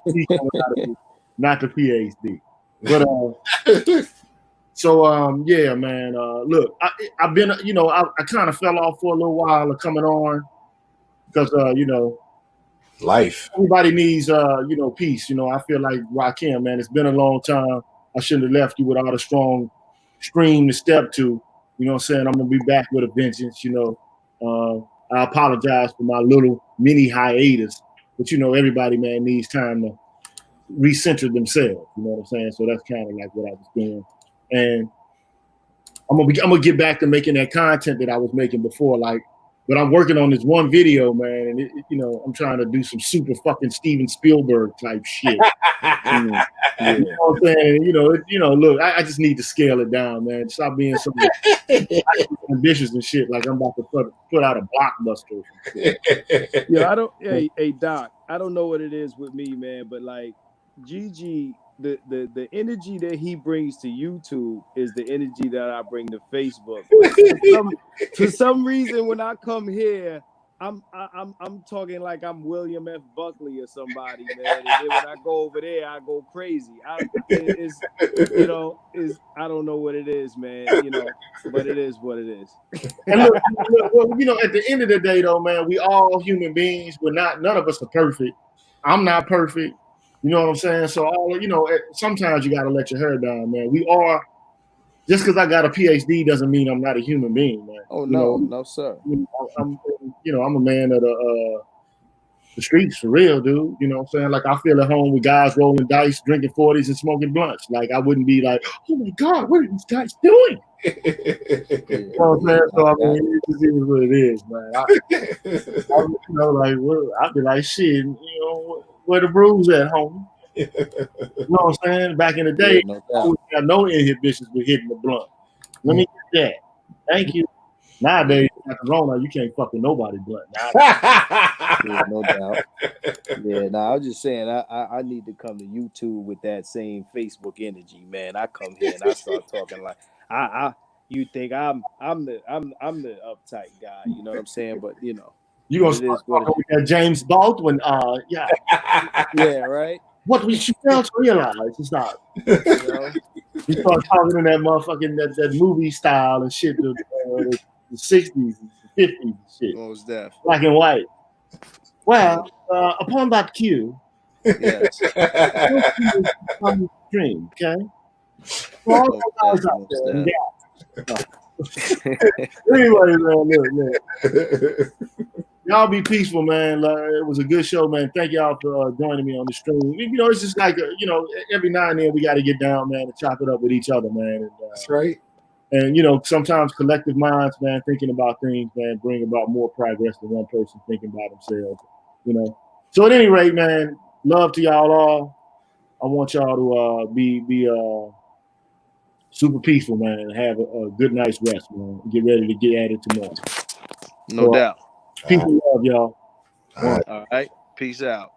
S1: not the PhD. But So yeah, man. Look, I've been, I kind of fell off for a little while of coming on because
S3: Life.
S1: everybody needs peace. I feel like Rakim, man. It's been a long time. I shouldn't have left you without a strong stream to step to. You know what I'm saying? I'm gonna be back with a vengeance. I apologize for my little mini hiatus, but everybody, man, needs time to recenter themselves. You know what I'm saying? So that's kind of like what I was doing, and I'm gonna get back to making that content that I was making before, but I'm working on this one video, man, and I'm trying to do some super fucking Steven Spielberg type shit.
S2: Yeah.
S1: You know what I'm saying? Look, I just need to scale it down, man. Stop being so ambitious and shit. Like I'm about to put out a blockbuster.
S2: Yeah, I don't. Hey, Doc, I don't know what it is with me, man, but like Gigi, the energy that he brings to YouTube is the energy that I bring to Facebook. But for some reason, when I come here, I'm talking like I'm William F. Buckley or somebody, man. And then when I go over there, I go crazy. I don't know what it is, man. But it is what it is.
S1: And look, at the end of the day, though, man, we all human beings. None of us are perfect. I'm not perfect. You know what I'm saying? So sometimes you got to let your hair down, man. We are. Just because I got a PhD doesn't mean I'm not a human being, man.
S2: Oh no, no sir.
S1: I'm a man of the streets for real, dude. You know what I'm saying? Like I feel at home with guys rolling dice, drinking 40s, and smoking blunts. Like I wouldn't be like, oh my God, what are these guys doing? You know what I'm saying? So I mean, it just is what it is, man. I'd be like, shit, where the brews at, homie? You know what I'm saying? Back in the day, I would have no inhibitions with hitting the blunt. Let me get that. Thank you. Nowadays, at Corona, you can't fuck with nobody blunt.
S2: Yeah, no doubt. Yeah, no, I was just saying I need to come to YouTube with that same Facebook energy, man. I come here and I start talking like you think I'm the uptight guy, you know what I'm saying? But you
S1: gonna start talking with that James Baldwin, yeah.
S2: Yeah, right.
S1: What we should fail to realize is not. You start talking in that motherfucking that movie style and shit, the 60s, and 50s and shit.
S2: Most deaf.
S1: Black and white. Well, upon that cue,
S2: yes.
S1: Dream, okay? Anyway, man, look. Y'all be peaceful, man. It was a good show, man. Thank y'all for joining me on the stream. It's just like, every now and then we got to get down, man, and chop it up with each other, man. And,
S3: that's right.
S1: And, sometimes collective minds, man, thinking about things, man, bring about more progress than one person thinking about themselves, So at any rate, man, love to y'all all. I want y'all to be super peaceful, man, and have a good night's rest, man. Get ready to get at it tomorrow.
S2: No doubt.
S1: Peace and love, y'all.
S2: All right. Peace out.